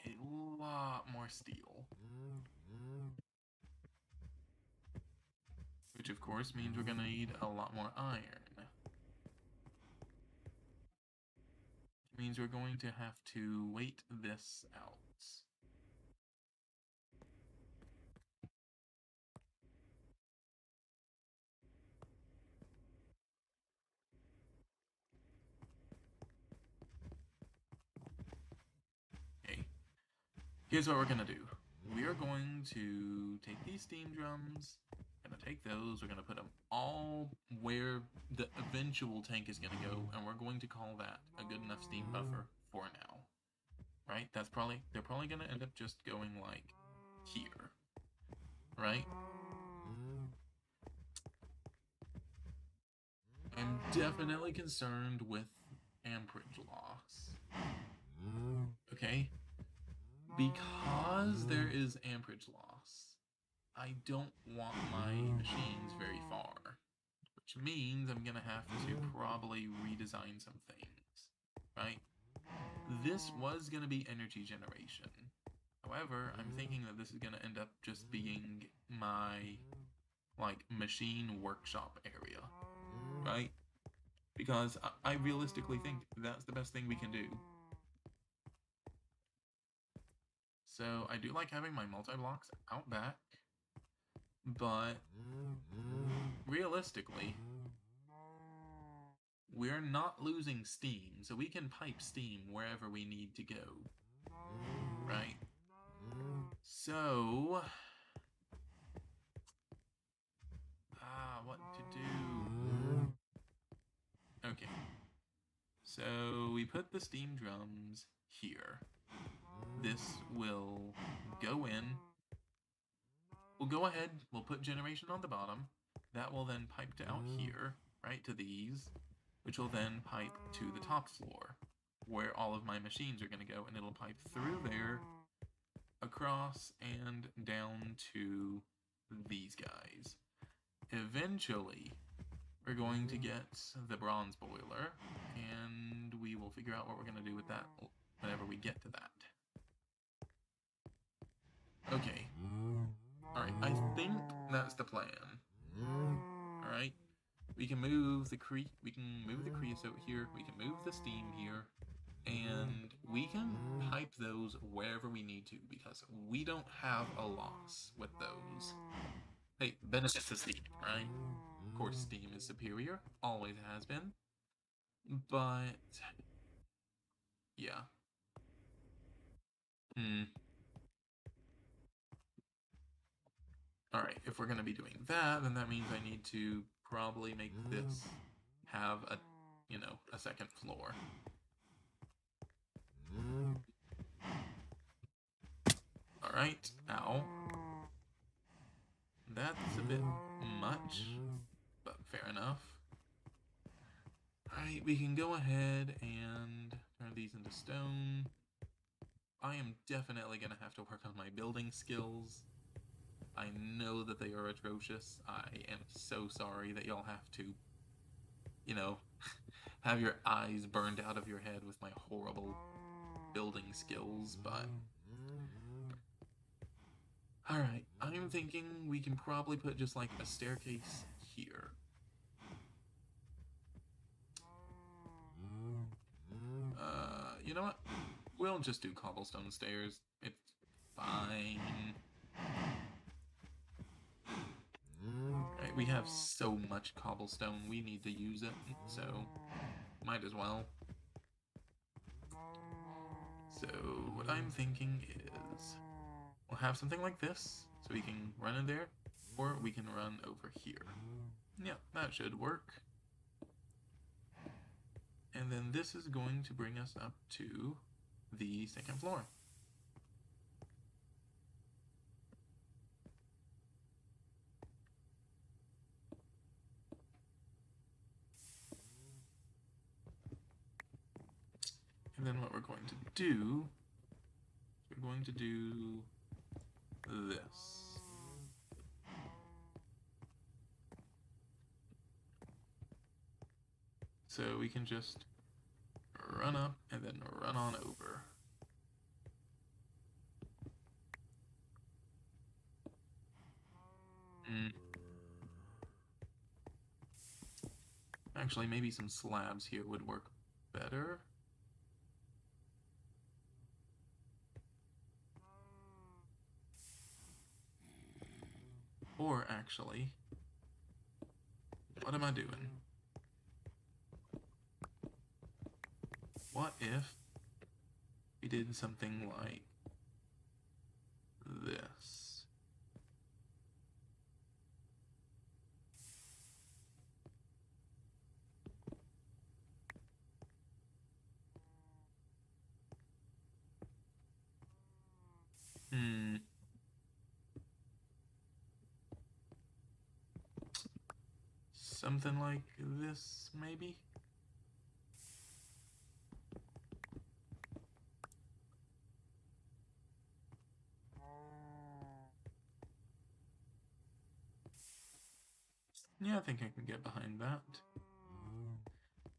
A: A lot more steel. Which of course means we're gonna need a lot more iron. Which means we're going to have to wait this out. Okay. Here's what we're gonna do. We are going to take these steam drums, gonna take those, we're gonna put them all where the eventual tank is gonna go, and we're going to call that a good enough steam buffer for now. Right? They're probably gonna end up just going like here. Right? I'm definitely concerned with amperage loss. Okay? Because there is amperage loss, I don't want my machines very far. Which means I'm gonna have to probably redesign some things. Right? This was gonna be energy generation. However, I'm thinking that this is gonna end up just being my, like, machine workshop area. Right? Because I realistically think that's the best thing we can do. So I do like having my multi-blocks out back, but realistically, we're not losing steam, so we can pipe steam wherever we need to go. Right? So... what to do? Okay. So we put the steam drums here. This will go in. We'll go ahead, we'll put generation on the bottom. That will then pipe to out here, right, to these, which will then pipe to the top floor, where all of my machines are going to go, and it'll pipe through there, across, and down to these guys. Eventually, we're going to get the bronze boiler, and we will figure out what we're going to do with that whenever we get to that. Okay. Alright, I think that's the plan. Alright? We can move the creosote here, we can move the steam here, and we can pipe those wherever we need to, because we don't have a loss with those. Hey, benefits of steam, right? Of course, steam is superior, always has been. But... yeah. Alright, if we're gonna be doing that, then that means I need to probably make this have a, you know, a second floor. Alright, ow. That's a bit much, but fair enough. Alright, we can go ahead and turn these into stone. I am definitely gonna have to work on my building skills. I know that they are atrocious. I am so sorry that y'all have to, you know, have your eyes burned out of your head with my horrible building skills, but... Alright, I'm thinking we can probably put just like a staircase here. You know what? We'll just do cobblestone stairs. It's fine. Right, we have so much cobblestone, we need to use it, so might as well. So what I'm thinking is we'll have something like this, so we can run in there, Or we can run over here. Yeah, that should work. And then this is going to bring us up to the second floor. And then what we're going to do, we're going to do this. So we can just run up and then run on over. Actually, maybe some slabs here would work better. Or actually, what am I doing? What if we did something like this? Something like this, maybe? Yeah, I think I can get behind that.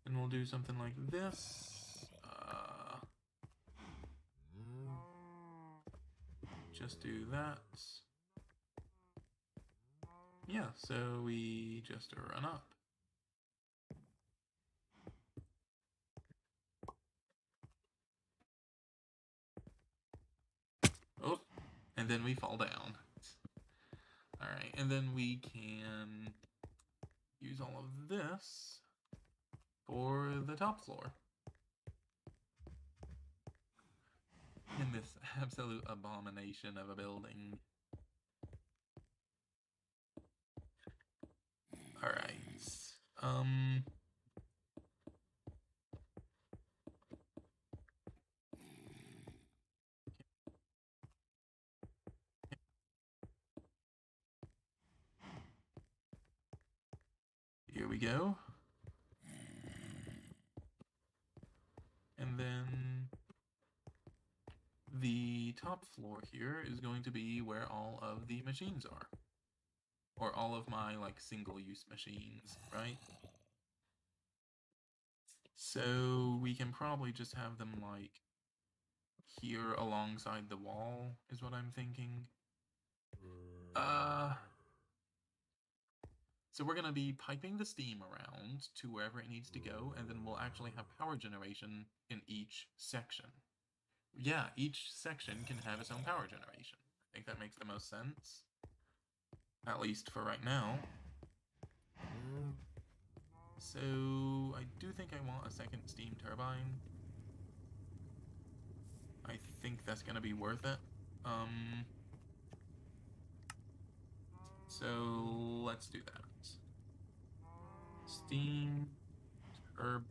A: And we'll do something like this. Just do that. Yeah, so we just run up. Oh, and then we fall down. Alright, and then we can use all of this for the top floor. In this absolute abomination of a building. Alright. Here we go. And then the top floor here is going to be where all of the machines are. Or all of my, like, single-use machines, right? So we can probably just have them, like, here alongside the wall, is what I'm thinking. So we're going to be piping the steam around to wherever it needs to go, and then we'll actually have power generation in each section. Yeah, each section can have its own power generation. I think that makes the most sense. At least for right now. So I do think I want a second steam turbine. I think that's going to be worth it. So let's do that. Steam turbine.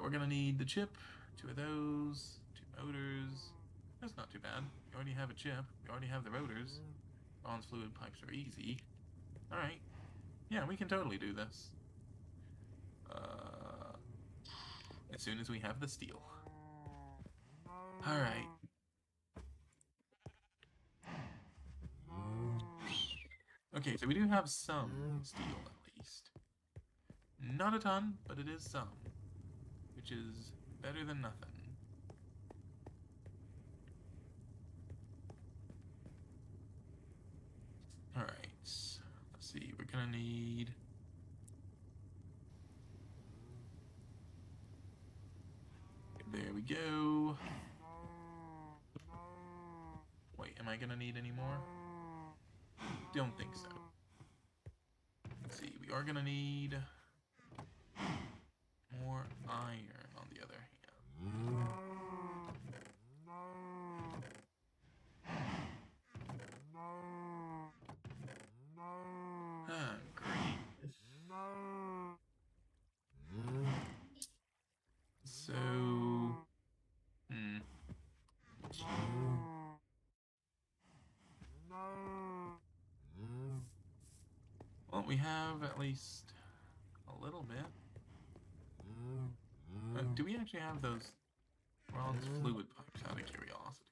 A: We're gonna need the chip, 2 of those, 2 motors. That's not too bad. We already have a chip. We already have the rotors. Bronze fluid pipes are easy. Alright. Yeah, we can totally do this. As soon as we have the steel. Alright. Okay, so we do have some steel at least. Not a ton, but it is some. Which is better than nothing. Alright. Let's see, we're gonna need... There we go. Wait, am I gonna need any more? Don't think so. Let's see, we are gonna need more iron on the other hand. we have at least a little bit. Do we actually have those bronze fluid pipes, out of curiosity?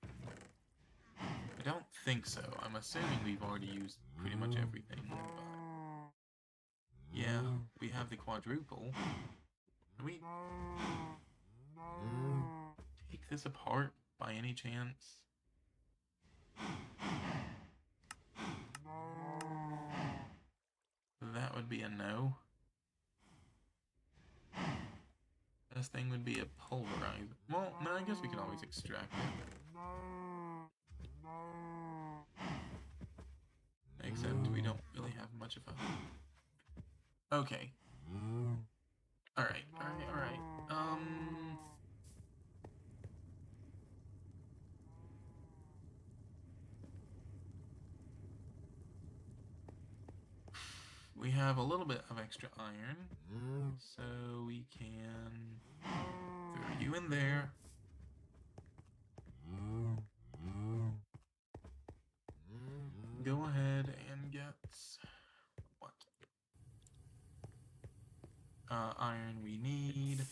A: I don't think so. I'm assuming we've already used pretty much everything, but... yeah, we have the quadruple. Can we take this apart by any chance? That would be a no. This thing would be a pulverizer. Well, no, I guess we can always extract it. Except we don't really have much of a... okay. Alright. We have a little bit of extra iron, so we can throw you in there. Go ahead and get what iron we need.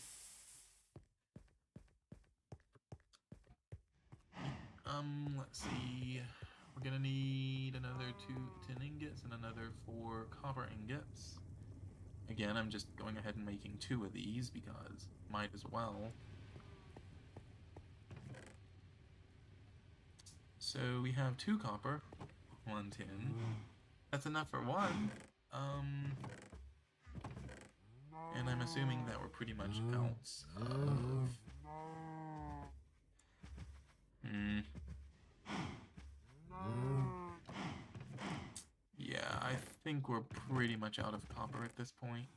A: Let's see. We're gonna need another 2 tin ingots and another 4 copper ingots. Again, I'm just going ahead and making 2 of these because might as well. So we have 2 copper, 1 tin. That's enough for 1. And I'm assuming that we're pretty much out of... yeah, I think we're pretty much out of copper at this point.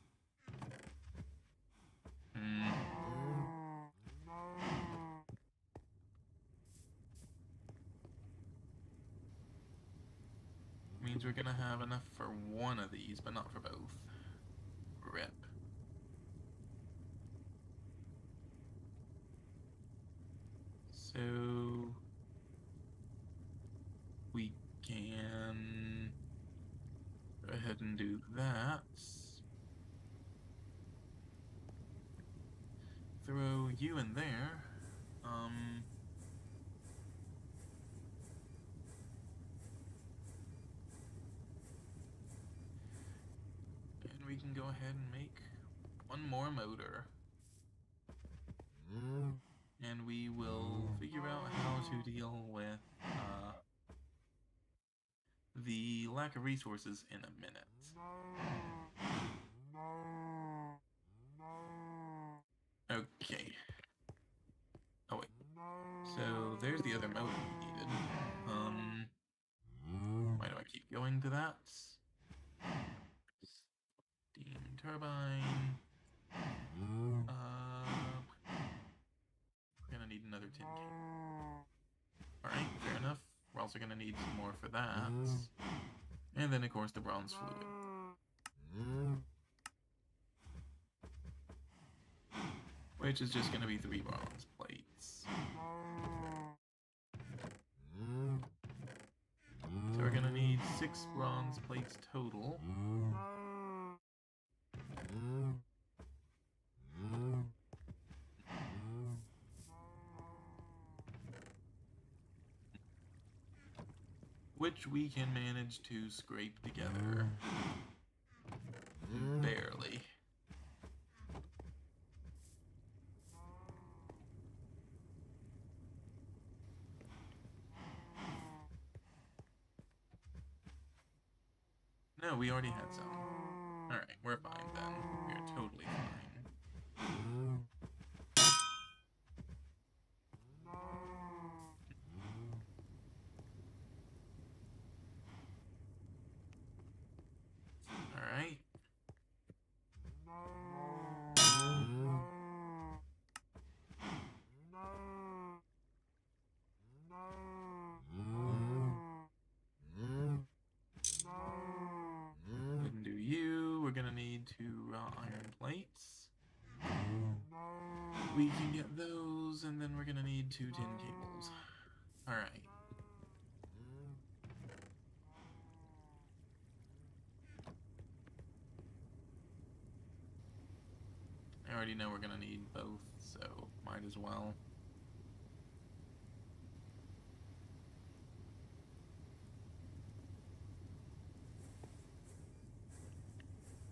A: Means we're gonna have enough for 1 of these, but not for both. Rip. So we can go ahead and do that. Throw you in there. And we can go ahead and make 1 more motor. And we will figure out how to deal with the lack of resources in a minute. Okay. Oh wait. So there's the other motor we needed. Why do I keep going to that? Steam turbine. We're gonna need another tin cable. Alright, fair enough. We're also gonna need some more for that. And then of course the bronze fluid. Which is just gonna be 3 bronze plates. So we're gonna need 6 bronze plates total. Which we can manage to scrape together. Barely. No, we already had some. Alright, we're fine then. We're totally fine. Alright. Didn't do you. We're gonna need 2 raw iron plates. We can get those, and then we're gonna need 2 tin cables. Alright. already know we're gonna need both, so might as well.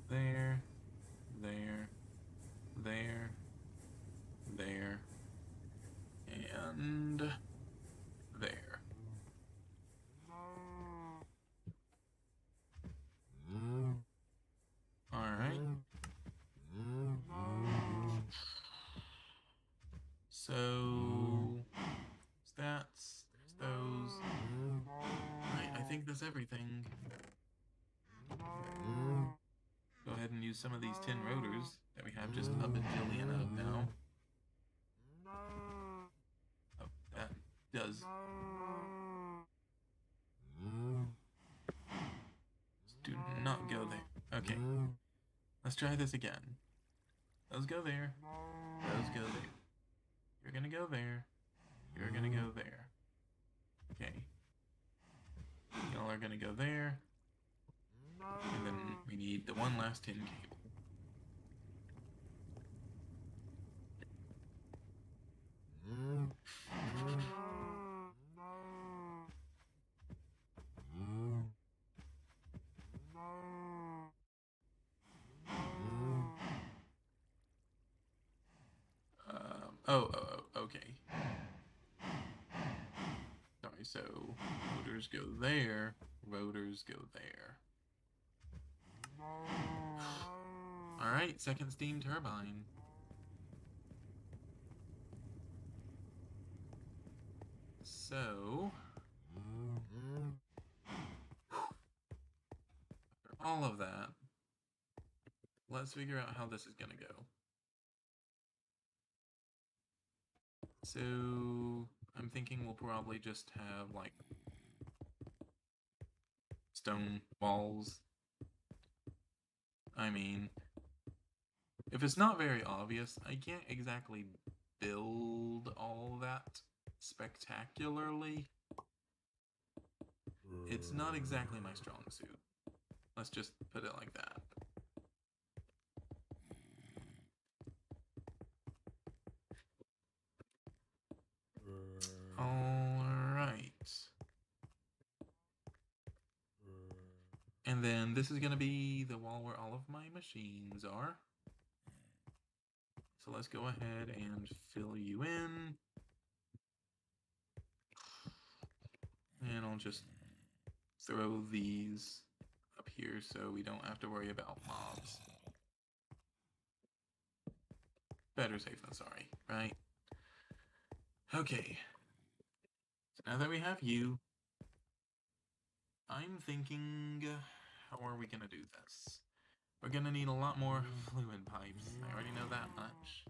A: There, there, there, there, and there. Alright. So, stats, there's those. Right, I think that's everything. Go ahead and use some of these tin rotors that we have just a bajillion of now. Oh, that does. Do not go there. Okay. Let's try this again. Those go there. Those go there. You're gonna go there. You're gonna go there. Okay. Y'all are gonna go there. And then we need the one last tin cable. Okay. Sorry, so rotors go there, rotors go there. Alright, second steam turbine. So, after all of that, let's figure out how this is gonna go. So, I'm thinking we'll probably just have, like, stone walls. I mean, if it's not very obvious, I can't exactly build all that spectacularly. It's not exactly my strong suit. Let's just put it like that. Alright. And then this is going to be the wall where all of my machines are. So let's go ahead and fill you in. And I'll just throw these up here so we don't have to worry about mobs. Better safe than sorry, right? Okay. So now that we have you, I'm thinking, how are we gonna do this? We're gonna need a lot more fluid pipes. I already know that much.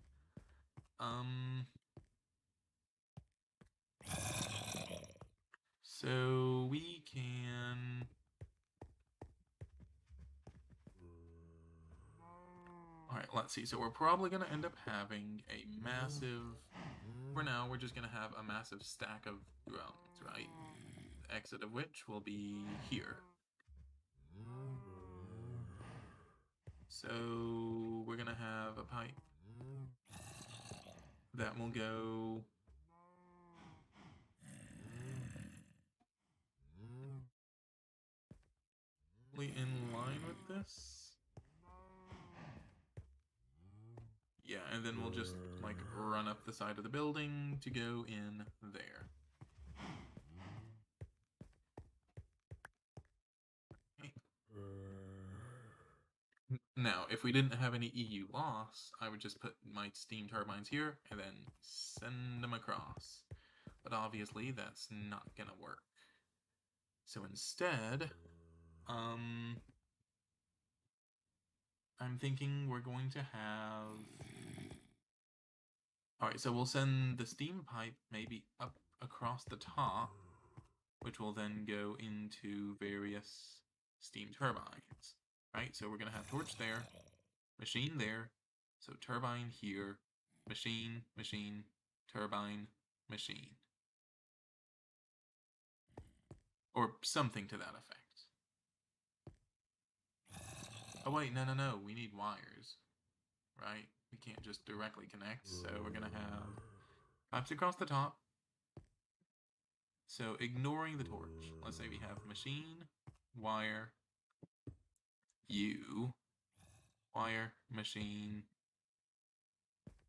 A: So we can... Alright, let's see. So we're probably gonna end up having a massive... For now, we're just gonna have a massive stack of drones, right? The exit of which will be here. So we're gonna have a pipe that will go in line with this. Yeah, and then we'll just like run up the side of the building to go in there. Now, if we didn't have any EU loss, I would just put my steam turbines here and then send them across. But obviously, that's not gonna work. So instead, I'm thinking we're going to have... Alright, so we'll send the steam pipe maybe up across the top, which will then go into various steam turbines. Right, so we're gonna have torch there, machine there, so turbine here, machine, machine, turbine, machine. Or something to that effect. Oh wait, no, we need wires, right? we can't just directly connect, so we're gonna have pipes across the top. So ignoring the torch, let's say we have machine, wire, U, wire, machine,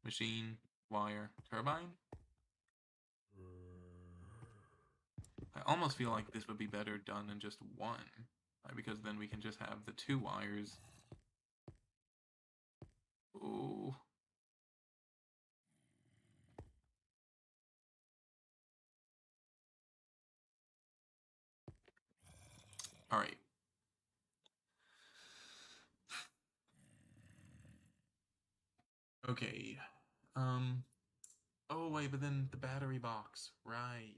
A: machine, wire, turbine. I almost feel like this would be better done in just one, right? Because then we can just have the two wires. Ooh. All right. Okay. Oh wait, but then the battery box, right?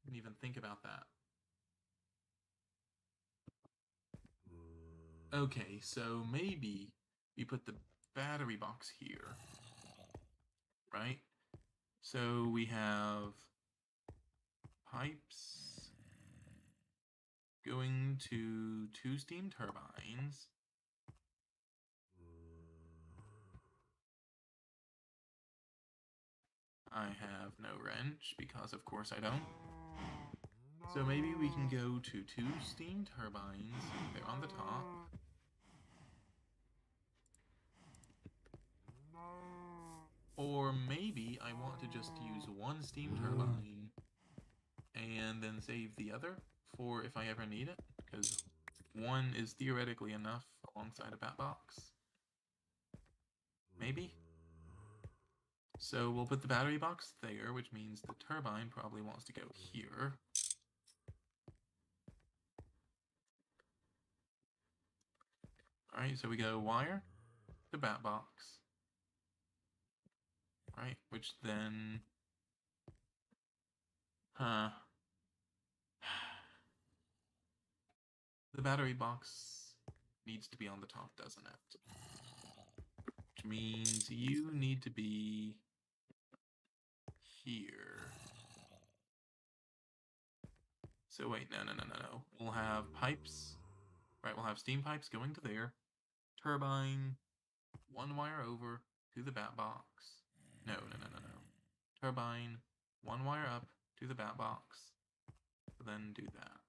A: Didn't even think about that. Okay, so maybe we put the battery box here, right? So we have pipes going to two steam turbines. I have no wrench because of course I don't. So maybe we can go to two steam turbines. They're on the top. Or maybe I want to just use one steam turbine and then save the other for if I ever need it, because one is theoretically enough alongside a bat box. Maybe. So we'll put the battery box there, which means the turbine probably wants to go here. Alright, so we go wire to bat box. Right, which then... Huh. The battery box needs to be on the top, doesn't it? Which means you need to be here. So wait, no. We'll have pipes. Right, we'll have steam pipes going to there. Turbine, one wire over to the bat box. No. Turbine, one wire up to the bat box. Then do that.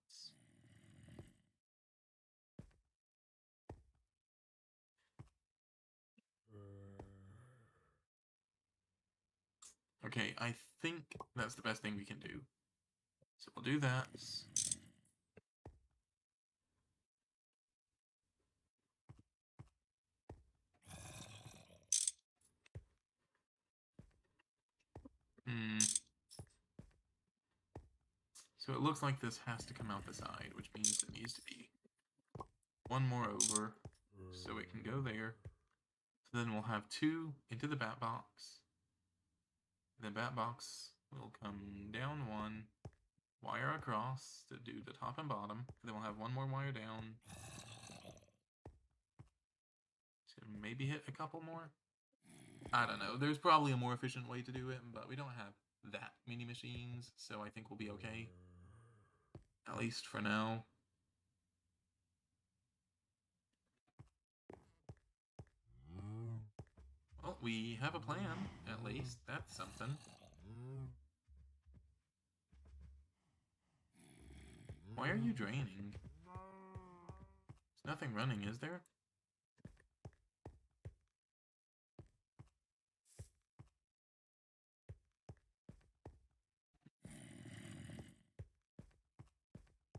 A: Okay, I think that's the best thing we can do. So we'll do that. So it looks like this has to come out the side, which means it needs to be one more over, so it can go there. So then we'll have two into the bat box. The bat box will come down one, wire across to do the top and bottom. Then we'll have one more wire down. So maybe hit a couple more. I don't know. There's probably a more efficient way to do it, but we don't have that many machines, so I think we'll be okay. At least for now. Well, we have a plan, at least. That's something. Why are you draining? There's nothing running, is there?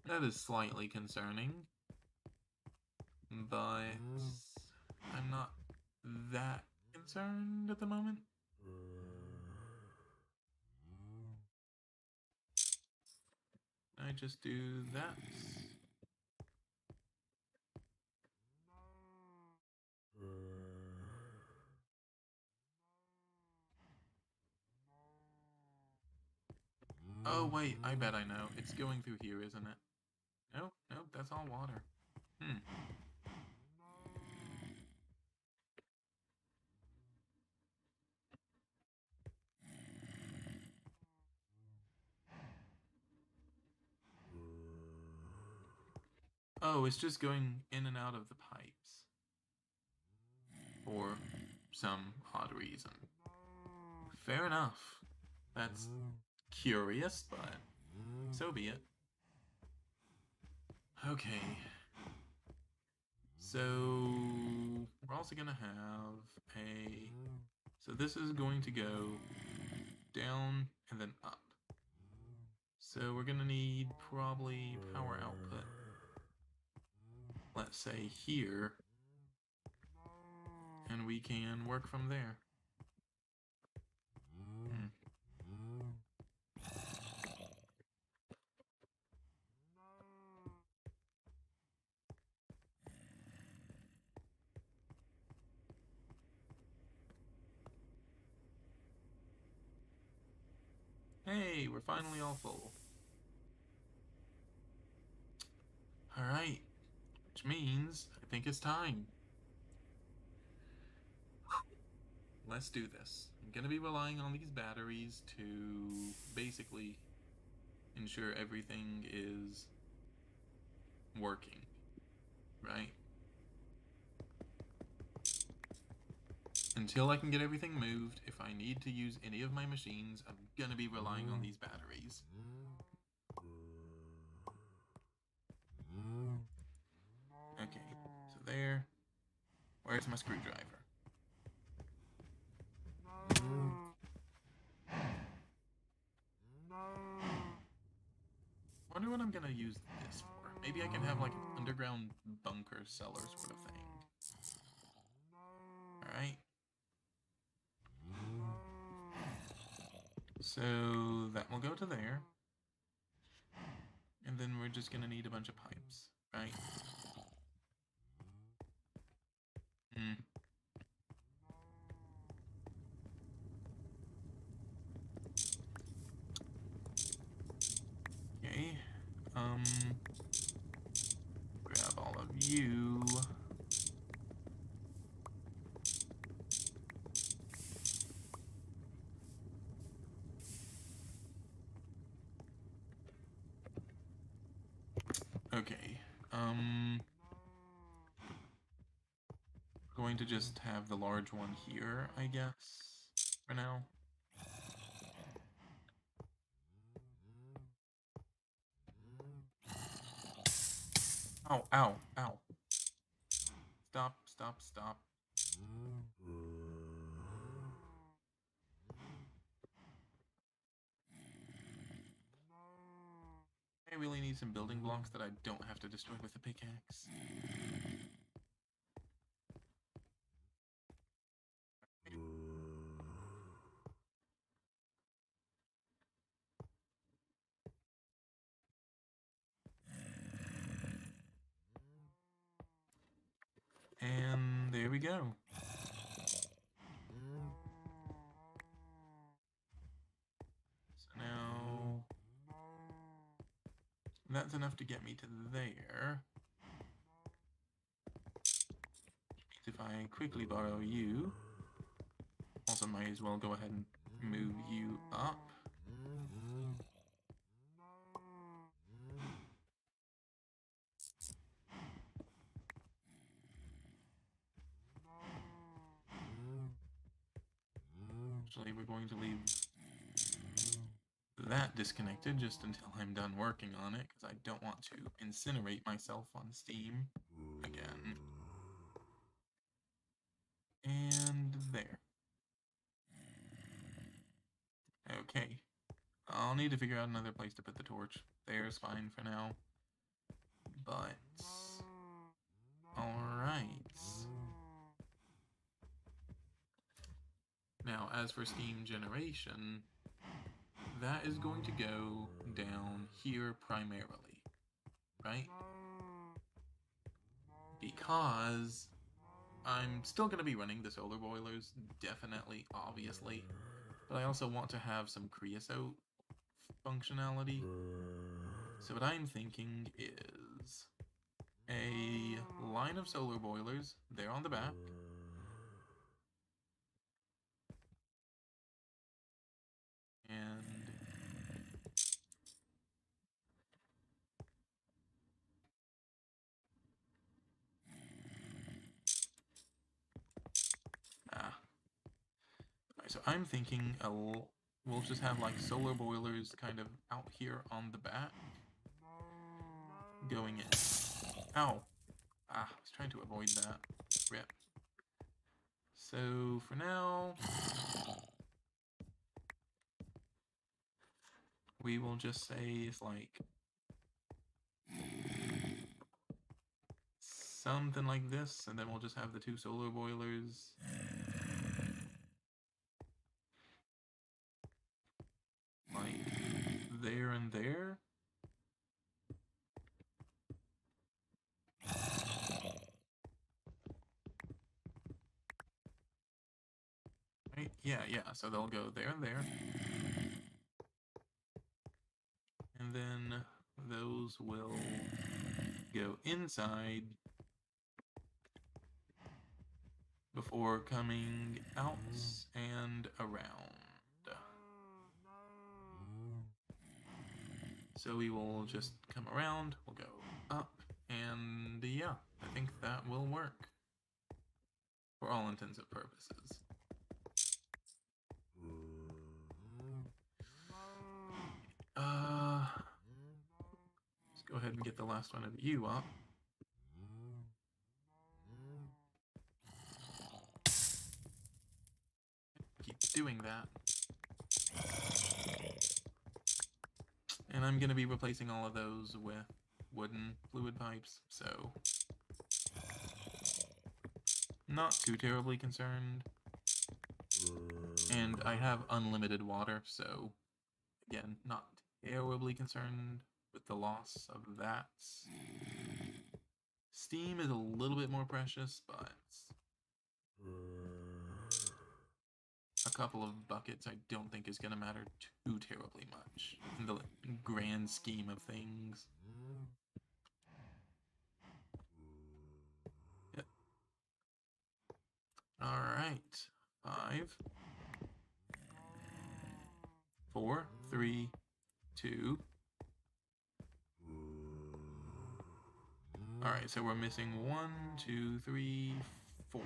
A: That is slightly concerning. But I'm not that concerned at the moment. I just do that. Oh wait, I bet I know. It's going through here, isn't it? Nope, that's all water. Oh, it's just going in and out of the pipes. Or some odd reason. Fair enough. That's curious, but so be it. Okay. So we're also gonna have a... So this is going to go down and then up. So we're gonna need probably power output, let's say here, and we can work from there. Hey, we're finally all full. Alright, which means I think it's time. Let's do this. I'm gonna be relying on these batteries to basically ensure everything is working, right? Until I can get everything moved, if I need to use any of my machines, I'm gonna be relying on these batteries. Okay, so there. Where's my screwdriver? Wonder what I'm gonna use this for. Maybe I can have like an underground bunker cellar sort of thing. Alright. So that will go to there. And then we're just gonna need a bunch of pipes, right? Okay. Grab all of you. Okay. Going to just have the large one here, I guess, for now. Ow, ow, ow. Stop, stop, stop. I really need some building blocks that I don't have to destroy with a pickaxe. And there we go. So now that's enough to get me to there. If I quickly borrow you, also might as well go ahead and move you up. Actually, we're going to leave that disconnected just until I'm done working on it, because I don't want to incinerate myself on Steam again. And there. Okay. I'll need to figure out another place to put the torch. There's fine for now. But... Alright. Now, as for steam generation, that is going to go down here primarily, right? Because I'm still going to be running the solar boilers, definitely, obviously, but I also want to have some creosote functionality. So what I'm thinking is a line of solar boilers there on the back. And So I'm thinking we'll just have like solar boilers kind of out here on the back going in. Ow! Ah, I was trying to avoid that. Rip. So for now, we will just say it's like something like this, and then we'll just have the 2 solar boilers. Like there and there. Right? Yeah, so they'll go there and there. And then those will go inside before coming out and around. So we will just come around, we'll go up, and yeah, I think that will work for all intents and purposes. Let's go ahead and get the last one of you up. Keep doing that. And I'm going to be replacing all of those with wooden fluid pipes, so not too terribly concerned. And I have unlimited water, so again, not terribly concerned with the loss of that. Steam is a little bit more precious, but a couple of buckets I don't think is going to matter too terribly much in the grand scheme of things. Yep. Alright. 5, 4, 3, 2. Alright, so we're missing 1, 2, 3, 4.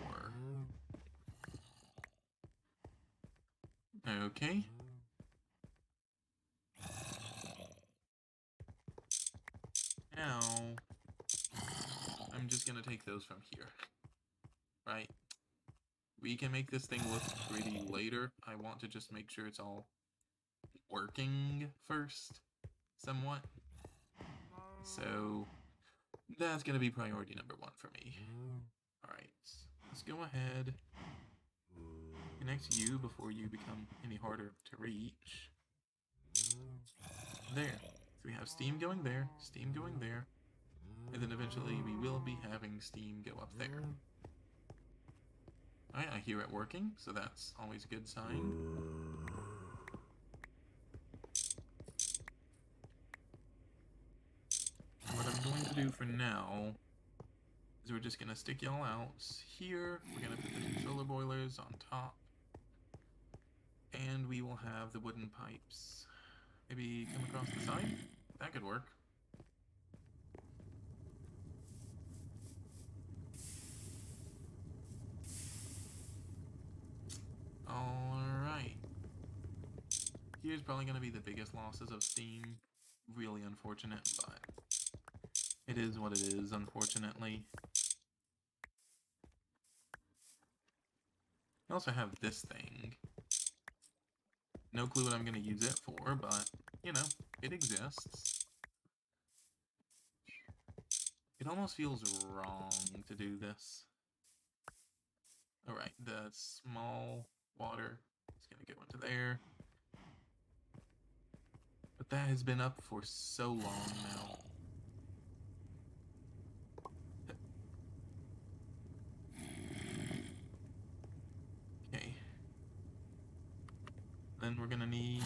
A: Okay. Now, I'm just gonna take those from here. Right? We can make this thing look pretty later. I want to just make sure it's all working first, somewhat. So, that's gonna be priority number 1 for me. Alright, let's go ahead. Connect you before you become any harder to reach. There. So we have steam going there, steam going there, and then eventually we will be having steam go up there. Alright, I hear it working, so that's always a good sign. What I'm going to do for now is we're just going to stick y'all out here. We're going to put the 2 solar boilers on top. And we will have the wooden pipes maybe come across the side. That could work. Alright. Here's probably going to be the biggest losses of steam. Really unfortunate, but it is what it is, unfortunately. I also have this thing. No clue what I'm going to use it for, but, you know, it exists. It almost feels wrong to do this. Alright, the small water is going to go into there. But that has been up for so long now. Okay. Then we're going to need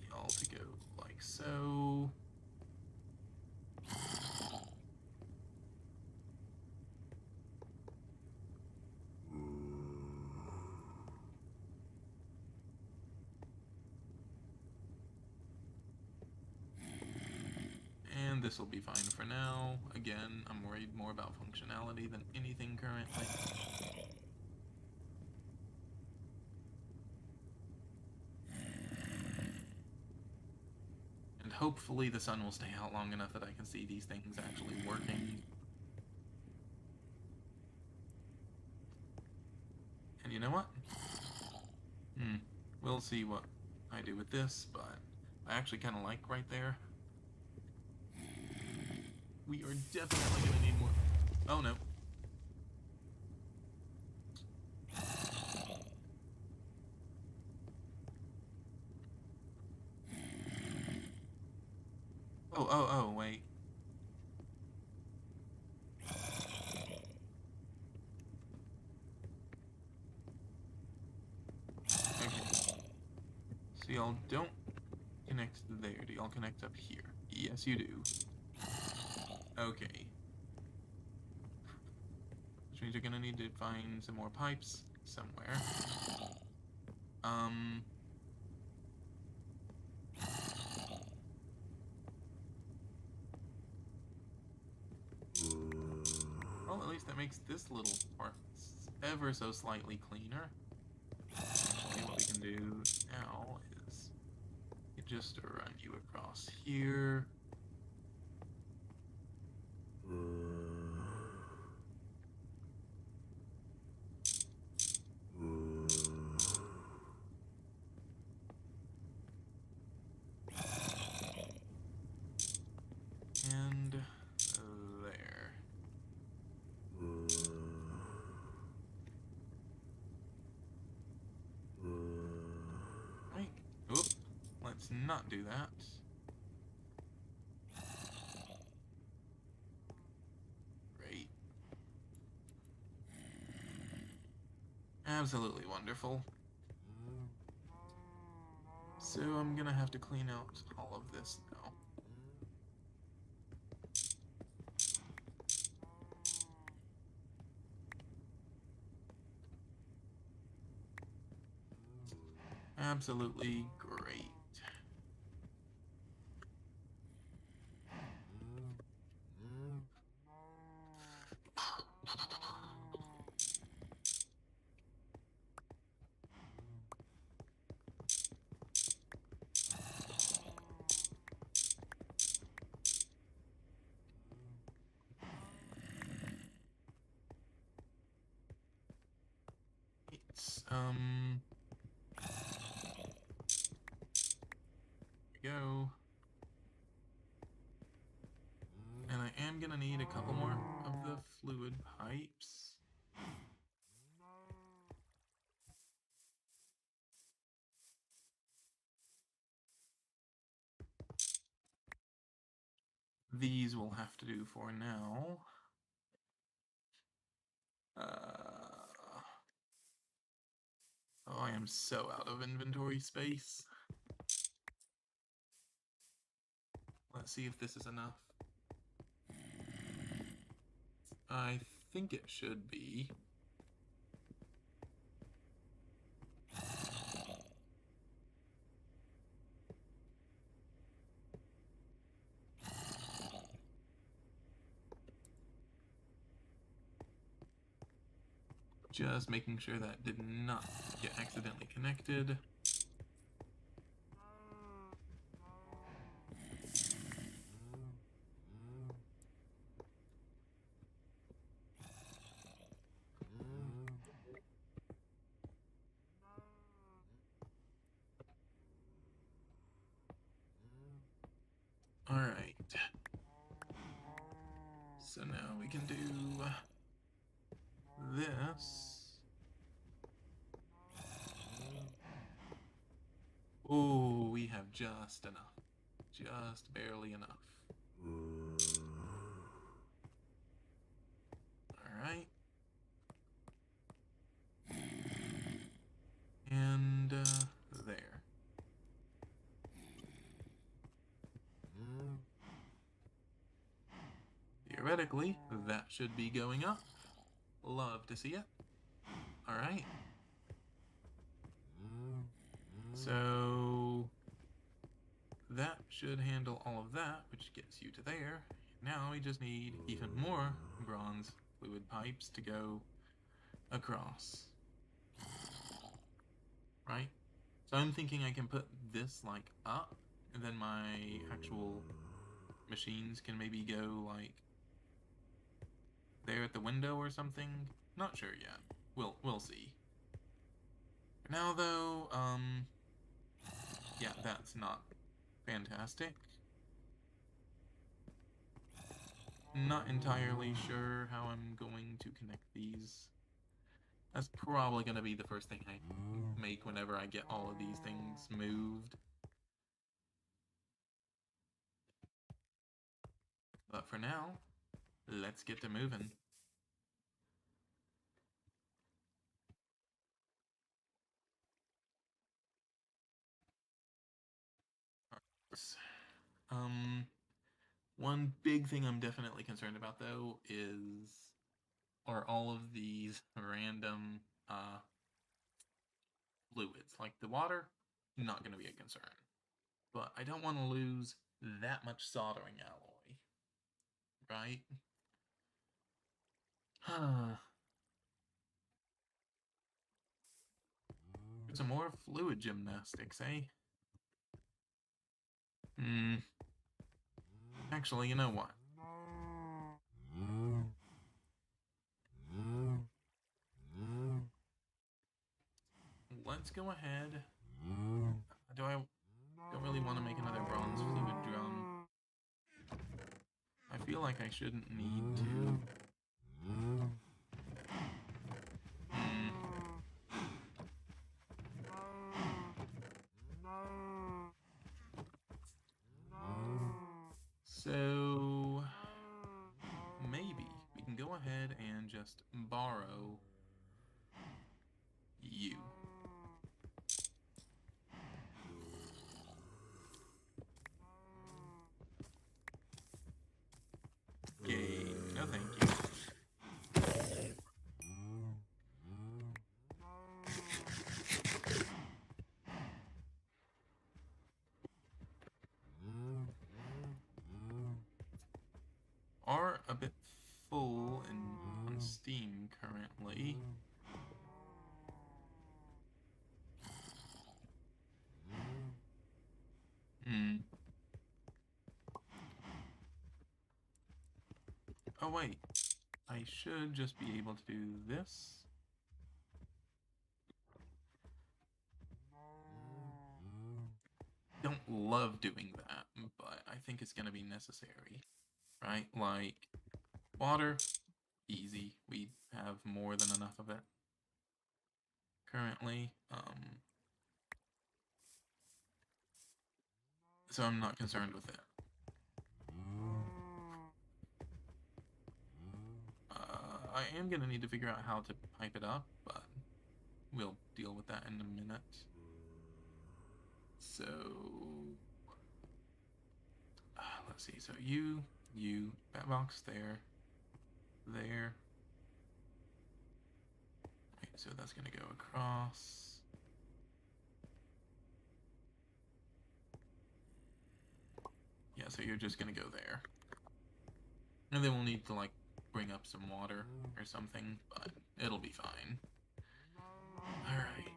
A: y'all to go like so. And this will be fine for now. Again, I'm worried more about functionality than anything currently. hopefully the sun will stay out long enough that I can see these things actually working. And you know what? We'll see what I do with this, but I actually kind of like right there. We are definitely going to need more. Oh, no. Oh, wait. Okay. So y'all don't connect there. Do y'all connect up here? Yes, you do. Okay. Which means you're gonna need to find some more pipes somewhere. Well, at least that makes this little part ever so slightly cleaner. Actually, what we can do now is just run you across here. And there. Right. Oop. Let's not do that. Great. Absolutely wonderful. So I'm gonna have to clean out all of this now. Absolutely great. Here we go. And I am gonna need a couple more of the fluid pipes. These will have to do for now. Oh, I am so out of inventory space. Let's see if this is enough. I think it should be. Just making sure that did not get accidentally connected. Alright. So now we can do this. Oh, we have just enough. Just barely enough. Alright. And there. Theoretically, that should be going up. Love to see it. Alright. So that should handle all of that, which gets you to there. Now we just need even more bronze fluid pipes to go across. Right? So I'm thinking I can put this like up And then my actual machines can maybe go, like, there at the window or something. Not sure yet. We'll see. For now, though, yeah, that's not fantastic. Not entirely sure how I'm going to connect these. That's probably going to be the first thing I make whenever I get all of these things moved. But for now, let's get to moving. One big thing I'm definitely concerned about, though, are all of these random fluids. Like the water, not going to be a concern. But I don't want to lose that much soldering alloy, right? Some more fluid gymnastics, eh? Actually, you know what? Let's go ahead. I don't really want to make another bronze fluid drum. I feel like I shouldn't need to. So maybe we can go ahead and just borrow you. Okay, no thank you. Are a bit full on Steam currently. Oh wait, I should just be able to do this. Don't love doing that, but I think it's gonna be necessary, right? Like, water, easy. We have more than enough of it currently. So I'm not concerned with it. I am gonna need to figure out how to pipe it up, but we'll deal with that in a minute. So, let's see. So that box there. Right, so that's gonna go across. Yeah, so you're just gonna go there. And then we'll need to, like, bring up some water or something, but it'll be fine. Alright,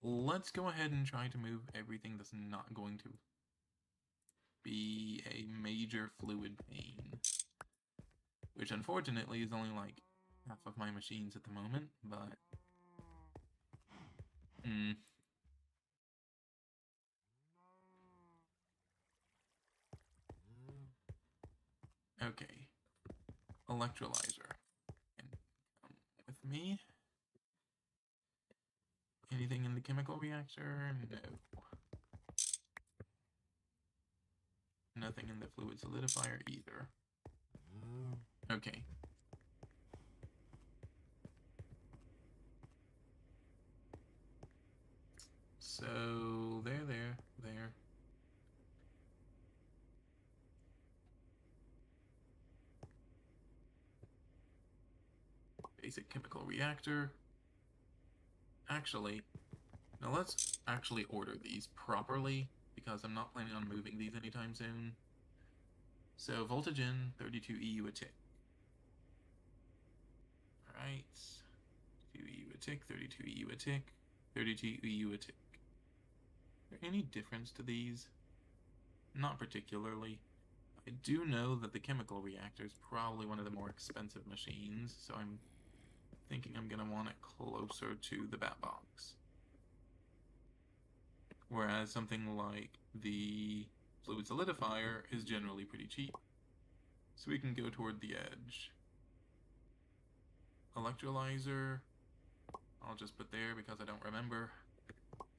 A: let's go ahead and try to move everything that's not going to be a major fluid pain. Which, unfortunately, is only, like, half of my machines at the moment, but... Okay. Electrolyzer. And come with me. Anything in the chemical reactor? No. Nothing in the fluid solidifier either. Okay. So, there. Basic chemical reactor. Actually, now let's actually order these properly, because I'm not planning on moving these anytime soon. So, voltage in, 32 EU a tick. Alright. 2 EU a tick, 32 EU a tick, 32 EU a tick. Is there any difference to these? Not particularly. I do know that the chemical reactor is probably one of the more expensive machines, so I'm thinking I'm going to want it closer to the bat box. Whereas something like the fluid solidifier is generally pretty cheap. So we can go toward the edge. Electrolyzer, I'll just put there because I don't remember.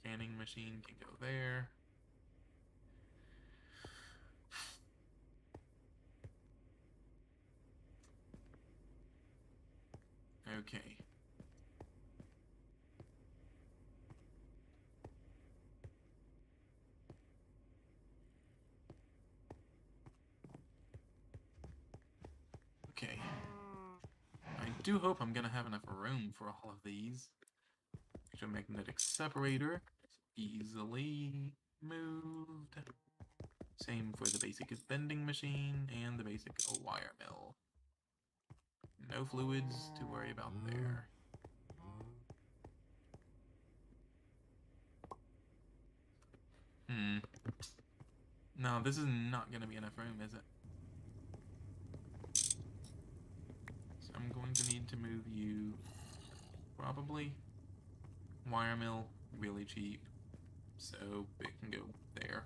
A: Canning machine can go there. Okay. Okay. I do hope I'm gonna have enough room for all of these. Electromagnetic separator. Easily moved. Same for the basic bending machine and the basic wire mill. No fluids to worry about there. No, this is not going to be enough room, is it? So I'm going to need to move you, probably. Wire mill, really cheap, so it can go there.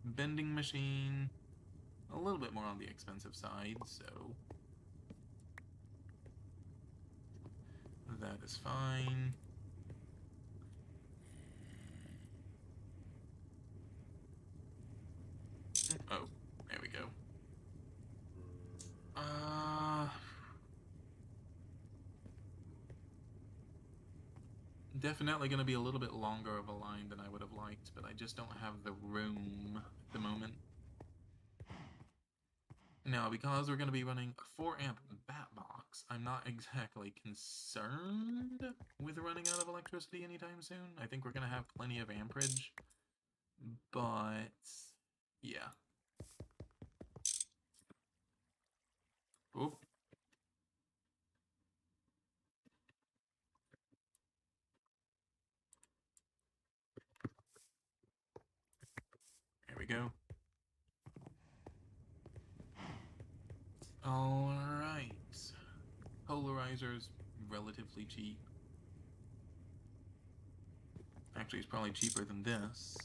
A: Bending machine, a little bit more on the expensive side, so that is fine. Oh, there we go. Definitely going to be a little bit longer of a line than I would have liked, but I just don't have the room at the moment. Now, because we're going to be running a 4 amp bat box, I'm not exactly concerned with running out of electricity anytime soon. I think we're going to have plenty of amperage, but yeah. Oh. There we go. Alright. Polarizer's relatively cheap. Actually, it's probably cheaper than this.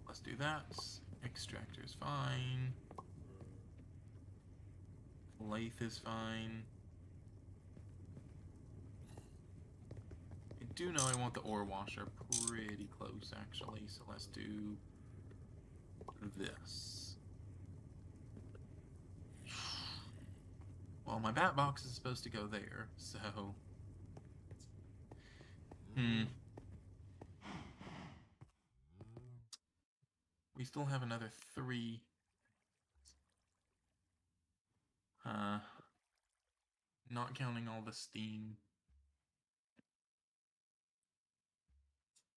A: Let's do that. Extractor's fine. Lathe is fine. I do know I want the ore washer pretty close, actually, so let's do this. Well, my bat box is supposed to go there, so... We still have another 3. Not counting all the steam.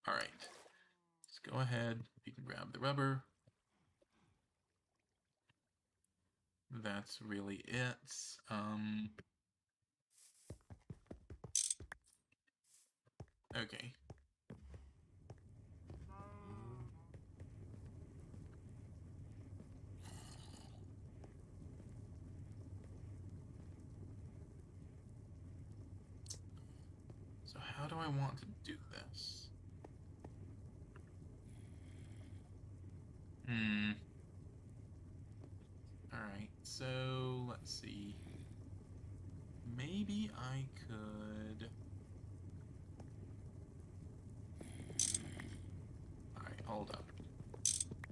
A: Alright. Let's go ahead. You can grab the rubber. That's really it. Okay. So how do I want to do this? Alright, so let's see. Maybe I could... Alright, hold up.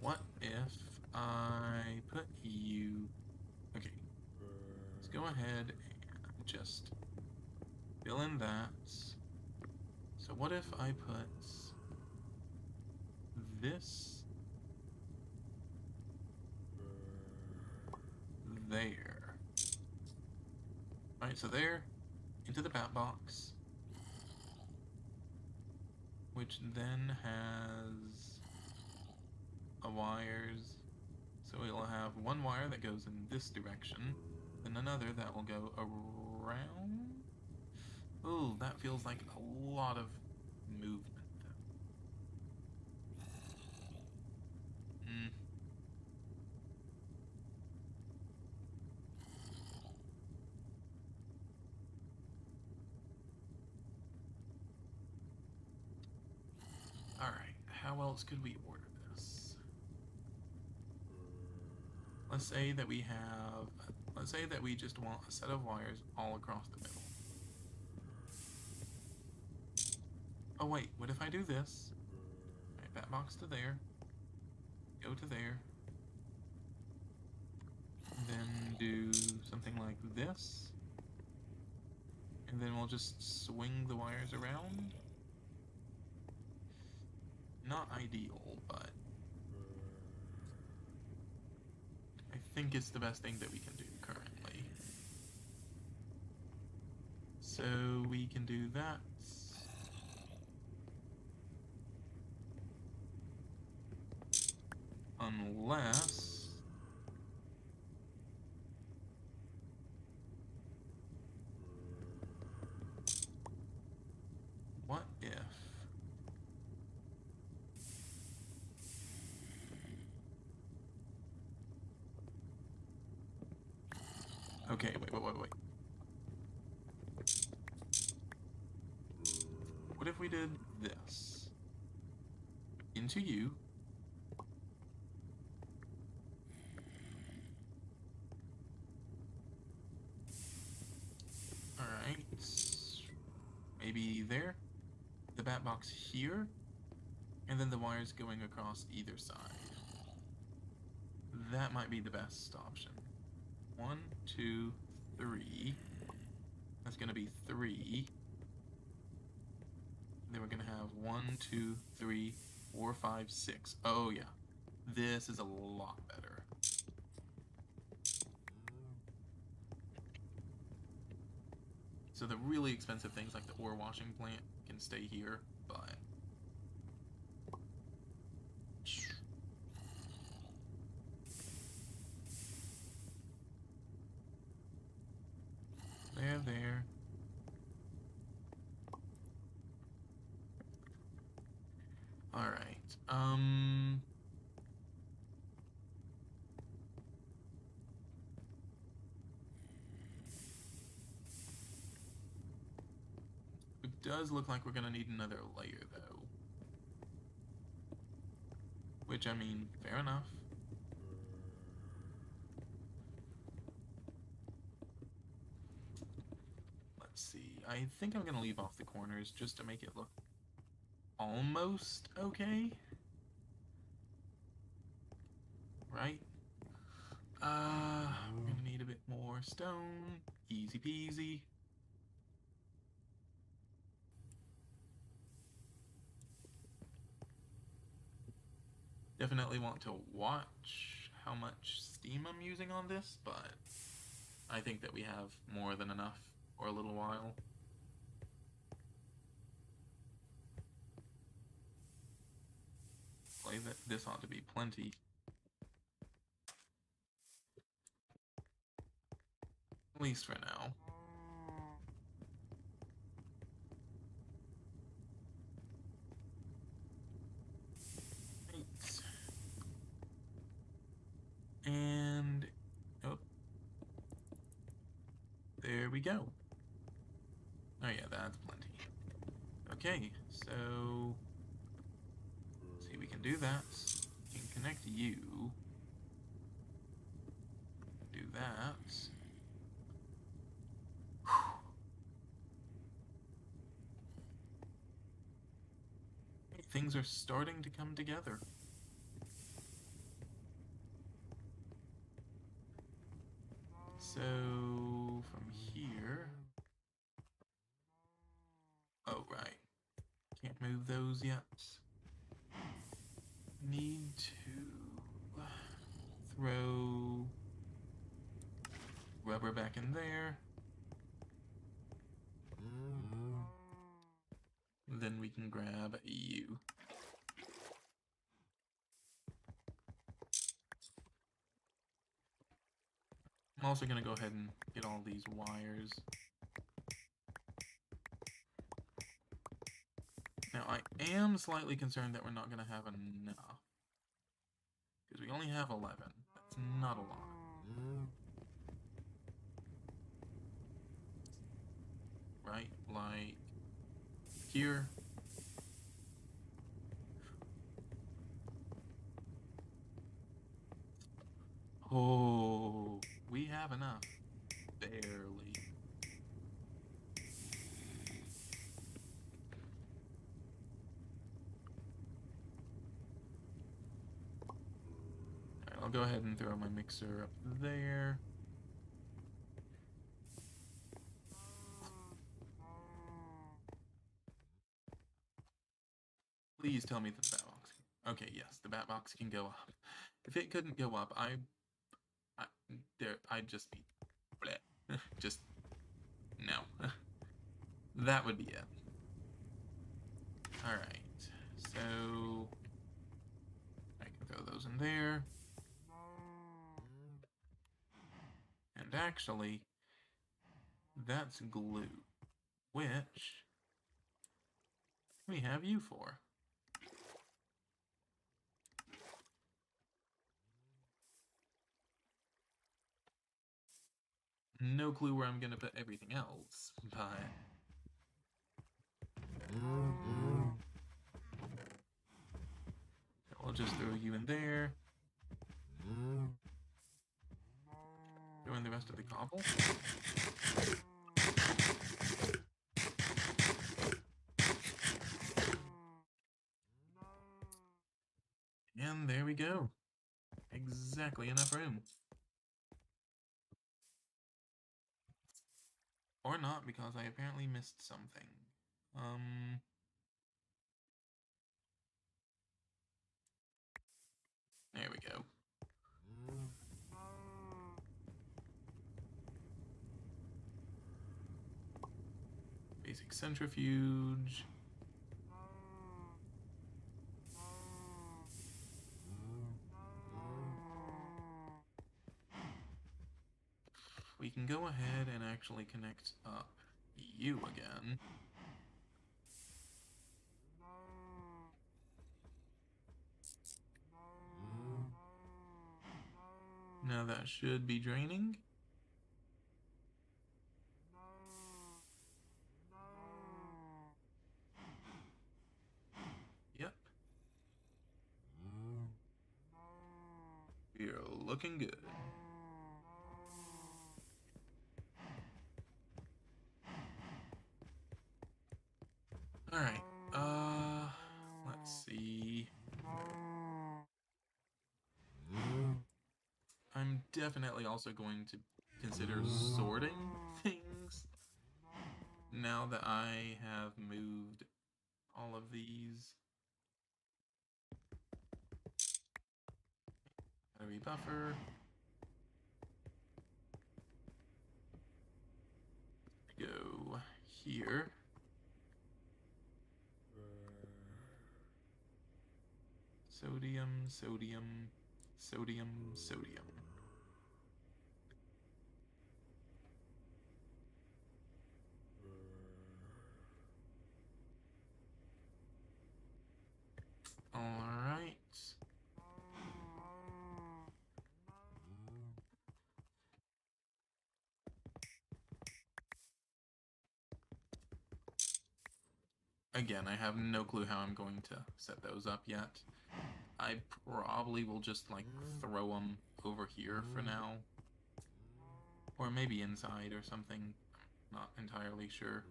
A: What if I put you... Okay, let's go ahead and just fill in that. So what if I put this there? Alright, so there, into the bat box, which then has a wires. So it'll have one wire that goes in this direction, then another that will go around. Oh, that feels like a lot of movement, though. Alright, how else could we order this? Let's say that we just want a set of wires all across the middle. Oh wait, what if I do this? Alright, that box to there. Go to there. Then do something like this. And then we'll just swing the wires around. Not ideal, but I think it's the best thing that we can do currently. So we can do that. Unless... What if... Okay, wait. What if we did this? Into you. Alright. Maybe there. The bat box here. And then the wires going across either side. That might be the best option. 1, 2, 3. That's gonna be 3. Then we're gonna have 1, 2, 3, 4, 5, 6. Oh yeah. This is a lot better. So the really expensive things like the ore washing plant can stay here, but... There. Alright, it does look like we're gonna need another layer, though. Which, I mean, fair enough. Let's see. I think I'm gonna leave off the corners just to make it look almost okay. Right? We're gonna need a bit more stone. Easy peasy. Definitely want to watch how much steam I'm using on this, but I think that we have more than enough for a little while. This ought to be plenty. At least for now. Thanks. And... oh. There we go. Oh yeah, that's plenty. Okay, so... see, we can do that. We can connect you. Do that. Things are starting to come together. So, from here... oh, right. Can't move those yet. Need to throw rubber back in there. Then we can grab you. I'm also going to go ahead and get all these wires I am slightly concerned that we're not going to have enough. Because we only have 11. That's not a lot. Right? Like here. Oh, we have enough. Barely. Alright, I'll go ahead and throw my mixer up there. Please tell me that the bat box can... Okay, yes, the bat box can go up. If it couldn't go up, I'd just be... bleh. Just... no. That would be it. Alright, so... I can throw those in there. And actually, that's glue. Which... we have you for. No clue where I'm gonna put everything else, but... I'll just throw you in there. Throw in the rest of the cobble. And there we go. Exactly enough room. Or not, because I apparently missed something. There we go. Basic centrifuge. We can go ahead and actually connect up you again. Now that should be draining. Yep. We're looking good. Alright, let's see. I'm definitely also going to consider sorting things now that I have moved all of these. Battery buffer. Go here. Sodium, sodium, sodium, sodium. Alright. Again, I have no clue how I'm going to set those up yet. I probably will just, like, throw them over here for now. Or maybe inside or something. Not entirely sure.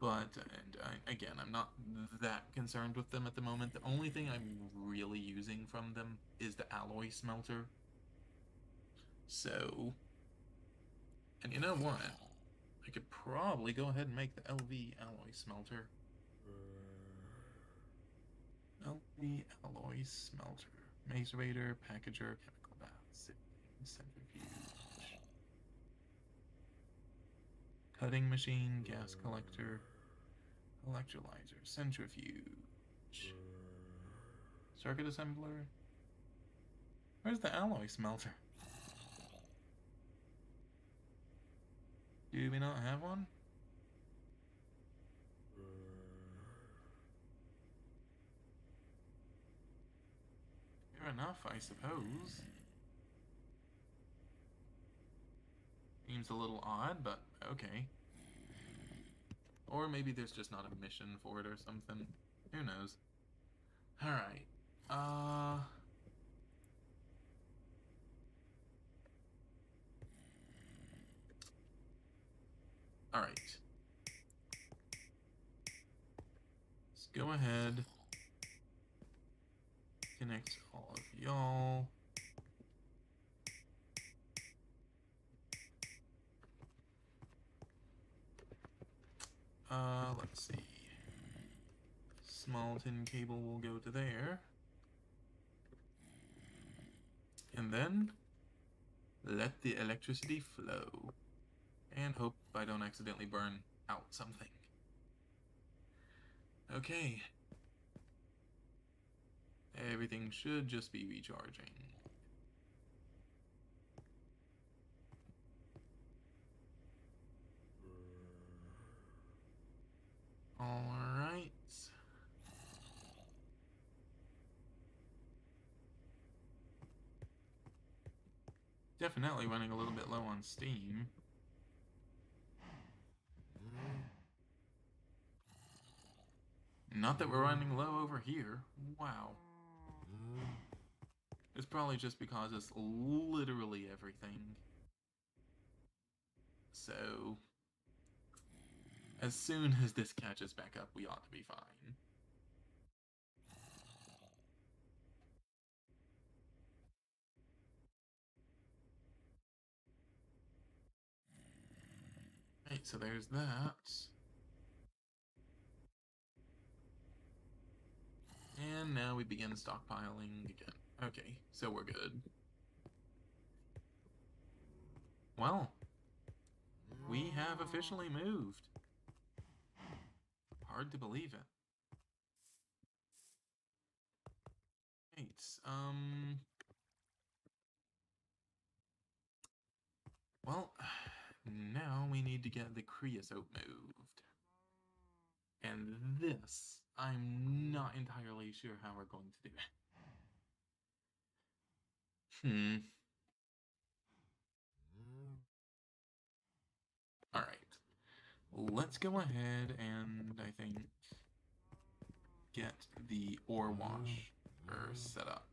A: But, again, I'm not that concerned with them at the moment. The only thing I'm really using from them is the alloy smelter. So... and you know what? I could probably go ahead and make the LV alloy smelter. LV alloy smelter. Macerator, packager, chemical bath, centrifuge. Cutting machine, gas collector, electrolyzer, centrifuge. Circuit assembler. Where's the alloy smelter? Do we not have one? enough, I suppose. Seems a little odd, but okay. Or maybe there's just not a mission for it or something. Who knows? Alright. Alright. Let's go ahead. Connect all of y'all. Let's see. Small tin cable will go to there. And then let the electricity flow. And hope I don't accidentally burn out something. Okay. Everything should just be recharging. Alright. Definitely running a little bit low on steam. Not that we're running low over here. Wow. It's probably just because it's literally everything. So, as soon as this catches back up, we ought to be fine. Right, so there's that. And now we begin stockpiling again. Okay, so we're good. Well, we have officially moved. Hard to believe it. Right, well, now we need to get the creosote moved. And this, I'm not entirely sure how we're going to do it. Alright. Let's go ahead and, I think, get the ore wash set up.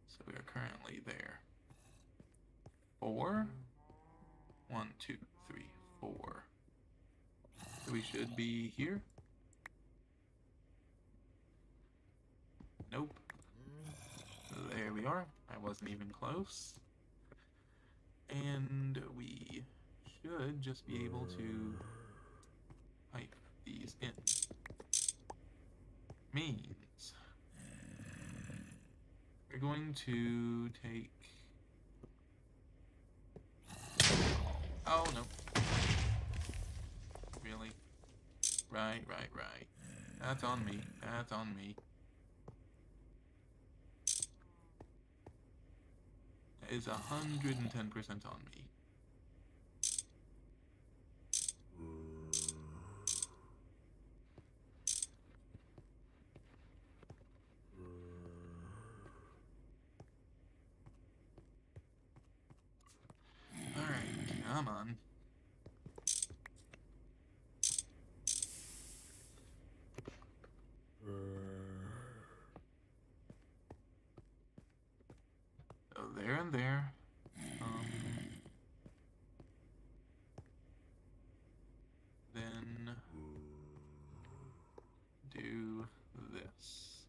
A: So we are currently there. 4. 1, 2, 3, 4. So we should be here. Nope. There we are. I wasn't even close. And we should just be able to pipe these in. Means we're going to take... Oh, no. Really? Right. That's on me. That's on me. That is 110% on me. Alright, come on. So there and there. Then do this.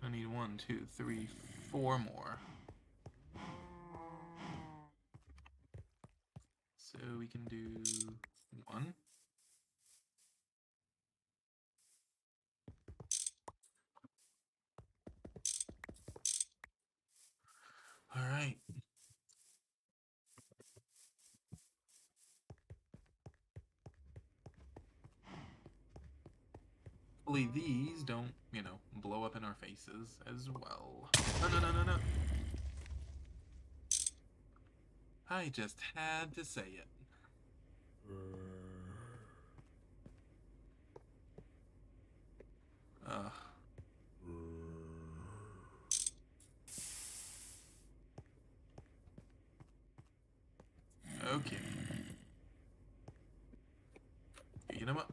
A: I need 1, 2, 3, 4 more. So we can do 1. Alright. Hopefully these don't, blow up in our faces as well. No. I just had to say it. Okay. You know what?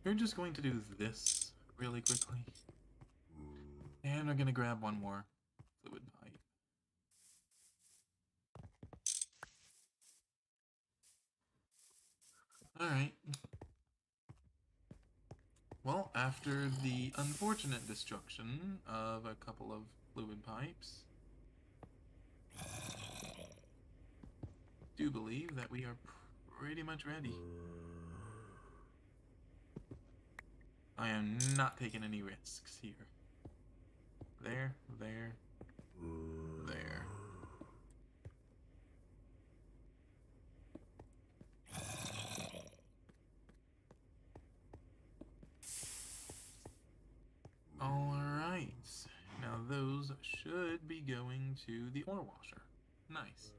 A: We're just going to do this really quickly. And we're gonna grab one more fluid pipe. Alright. Well, after the unfortunate destruction of a couple of fluid pipes, I do believe that we are pretty much ready. I am not taking any risks here. There. Alright. Now those should be going to the ore washer. Nice.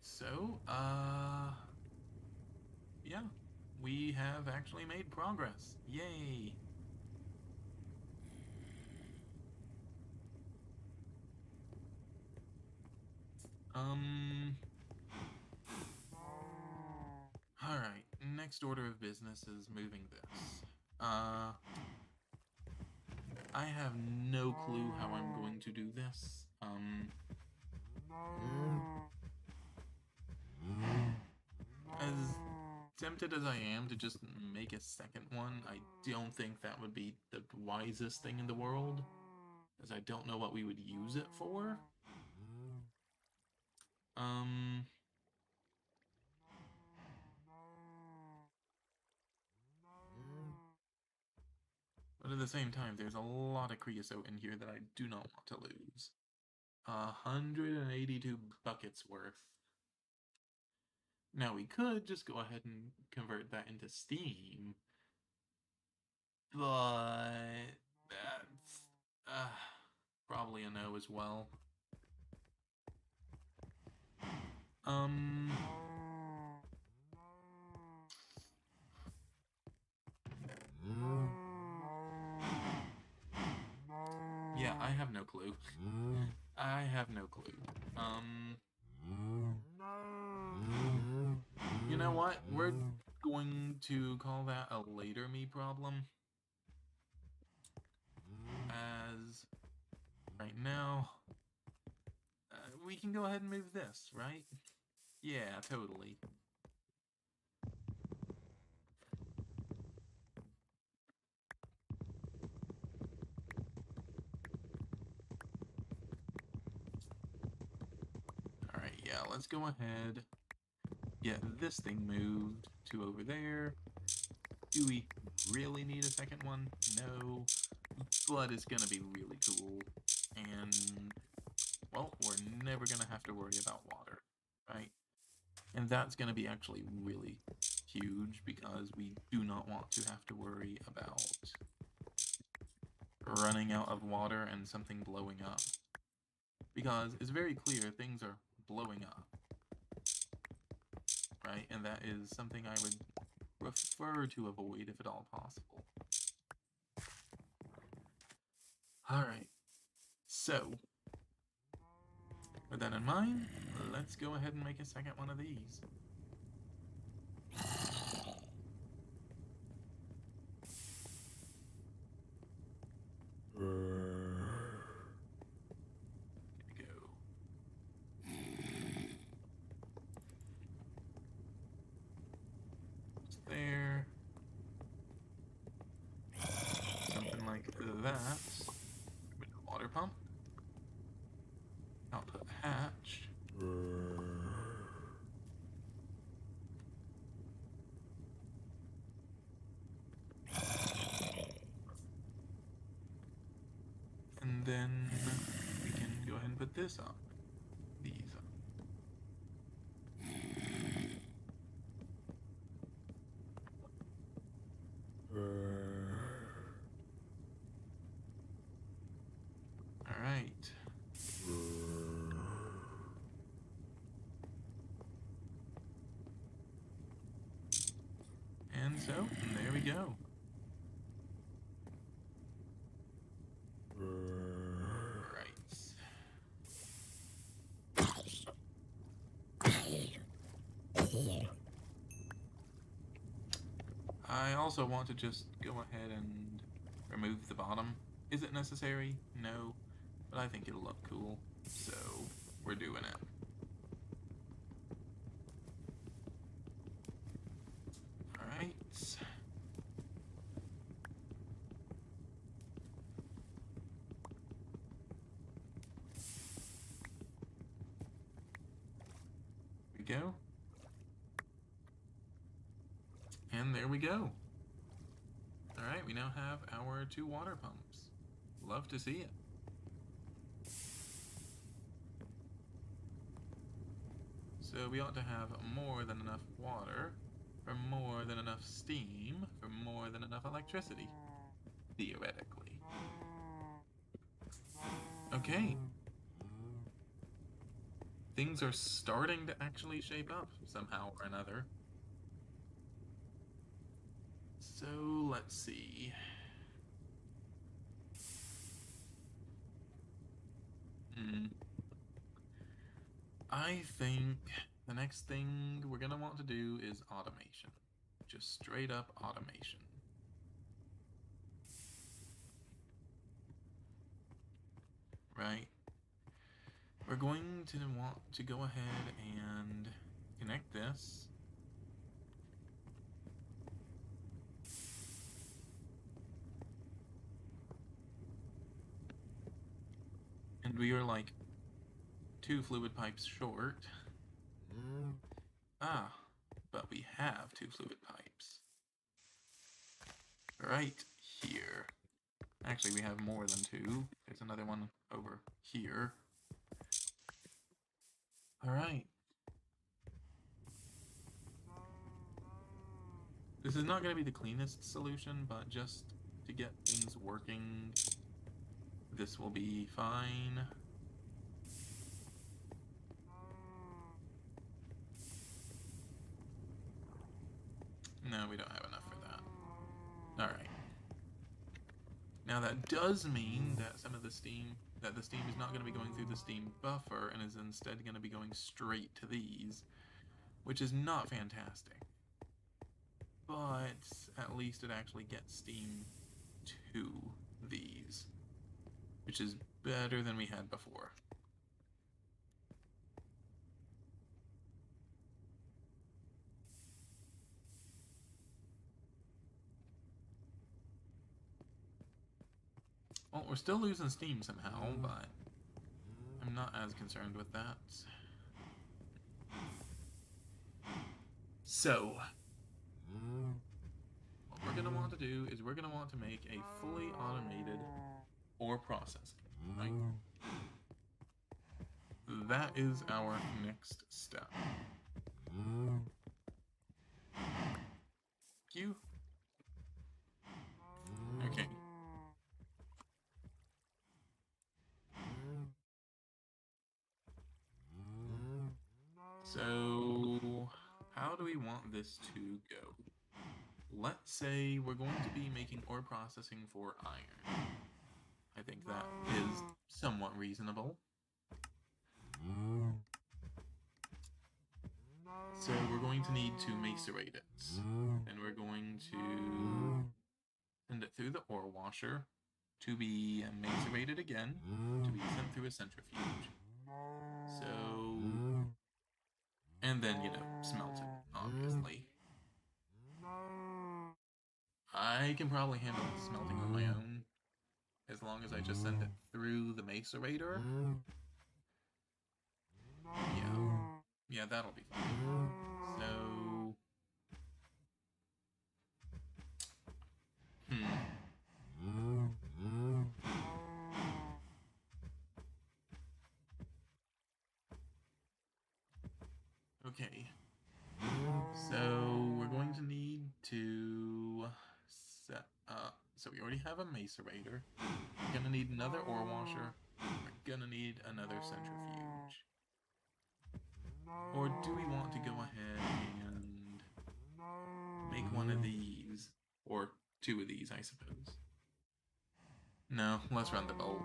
A: So, yeah. We have actually made progress. Yay! Alright, next order of business is moving this. I have no clue how I'm going to do this. As tempted as I am to just make a second one, I don't think that would be the wisest thing in the world, as I don't know what we would use it for. But at the same time, there's a lot of creosote in here that I do not want to lose. 182 buckets worth. Now we could just go ahead and convert that into steam, but that's probably a no as well. Yeah, I have no clue. I have no clue. You know what? We're going to call that a later me problem. As right now, we can go ahead and move this, right? Yeah, totally. Alright, yeah, let's go ahead. Get this thing moved to over there. Do we really need a second one? No. But it's gonna be really cool. And, well, we're never gonna have to worry about water, right? And that's gonna be actually really huge because we do not want to have to worry about running out of water and something blowing up. Because it's very clear things are blowing up. Right? And that is something I would prefer to avoid if at all possible. Alright. So, with that in mind, let's go ahead and make a second one of these. There. Something like that. With a water pump. Output hatch. And then we can go ahead and put this up. These up. Alright. So, there we go. I also want to just go ahead and remove the bottom. Is it necessary? No, but I think it'll look cool, so we're doing it. Alright. Here we go. And there we go. Alright, we now have our 2 water pumps. Love to see it. So we ought to have more than enough water, for more than enough steam, for more than enough electricity. Theoretically. Okay. Things are starting to actually shape up somehow or another. So, let's see. I think the next thing we're going to want to do is automation. Just straight up automation. Right? We're going to want to go ahead and connect this. And we are like 2 fluid pipes short. Ah, but we have 2 fluid pipes. Right here. Actually, we have more than 2. There's another one over here. Alright. This is not going to be the cleanest solution, but just to get things working, this will be fine. No, we don't have enough for that. Alright. Now that does mean that the steam is not going to be going through the steam buffer and is instead going to be going straight to these, which is not fantastic. But at least it actually gets steam to these, which is better than we had before. Well, we're still losing steam somehow, but I'm not as concerned with that. So, what we're going to want to do is we're going to want to make a fully automated ore processing, right? That is our next step. You? Okay. So, how do we want this to go? Let's say we're going to be making ore processing for iron. I think that is somewhat reasonable. So we're going to need to macerate it. And we're going to send it through the ore washer to be macerated again, to be sent through a centrifuge. So, and then, smelted, obviously. I can probably handle the smelting on my own, as long as I just send it through the macerator. Yeah, that'll be fine. So, okay. So, we're going to need to set up. So, we already have a macerator. We're going to need another ore washer. We're going to need another centrifuge. Or do we want to go ahead and make one of these? Or 2 of these, I suppose. No, let's run the bulk.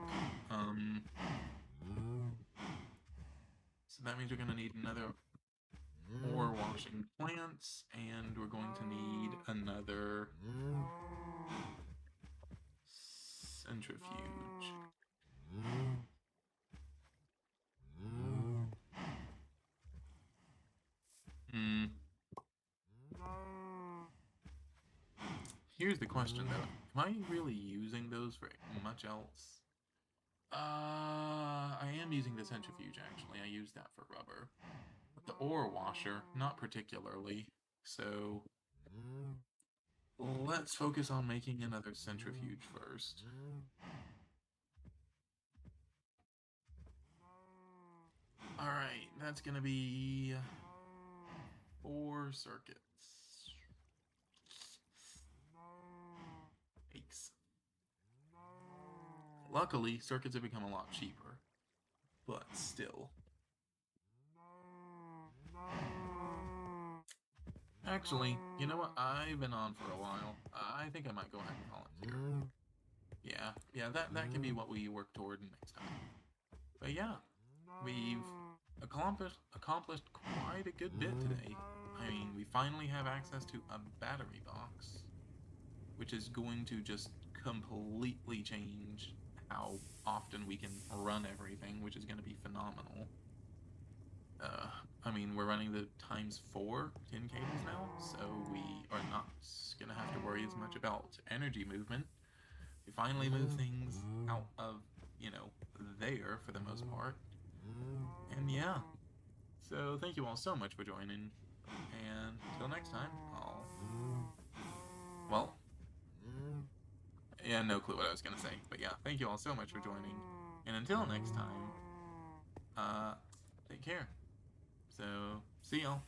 A: So that means we're going to need another ore washing plants, and we're going to need another centrifuge. Here's the question though. Am I really using those for much else? I am using the centrifuge actually. I use that for rubber. But the ore washer, not particularly. So let's focus on making another centrifuge first. Alright, that's gonna be 4 circuits. Yikes. Luckily, circuits have become a lot cheaper. But still. Actually, you know what? I've been on for a while. I think I might go ahead and volunteer. Yeah, that can be what we work toward next time. But yeah, we've accomplished quite a good bit today. I mean, we finally have access to a battery box, which is going to just completely change how often we can run everything, which is going to be phenomenal. I mean, we're running the ×4 tin cables now, so we are not going to have to worry as much about energy movement. We finally move things out of, there for the most part. And yeah, so thank you all so much for joining, and until next time, well, yeah, no clue what I was going to say, but yeah, thank you all so much for joining, and until next time, take care. So, see y'all.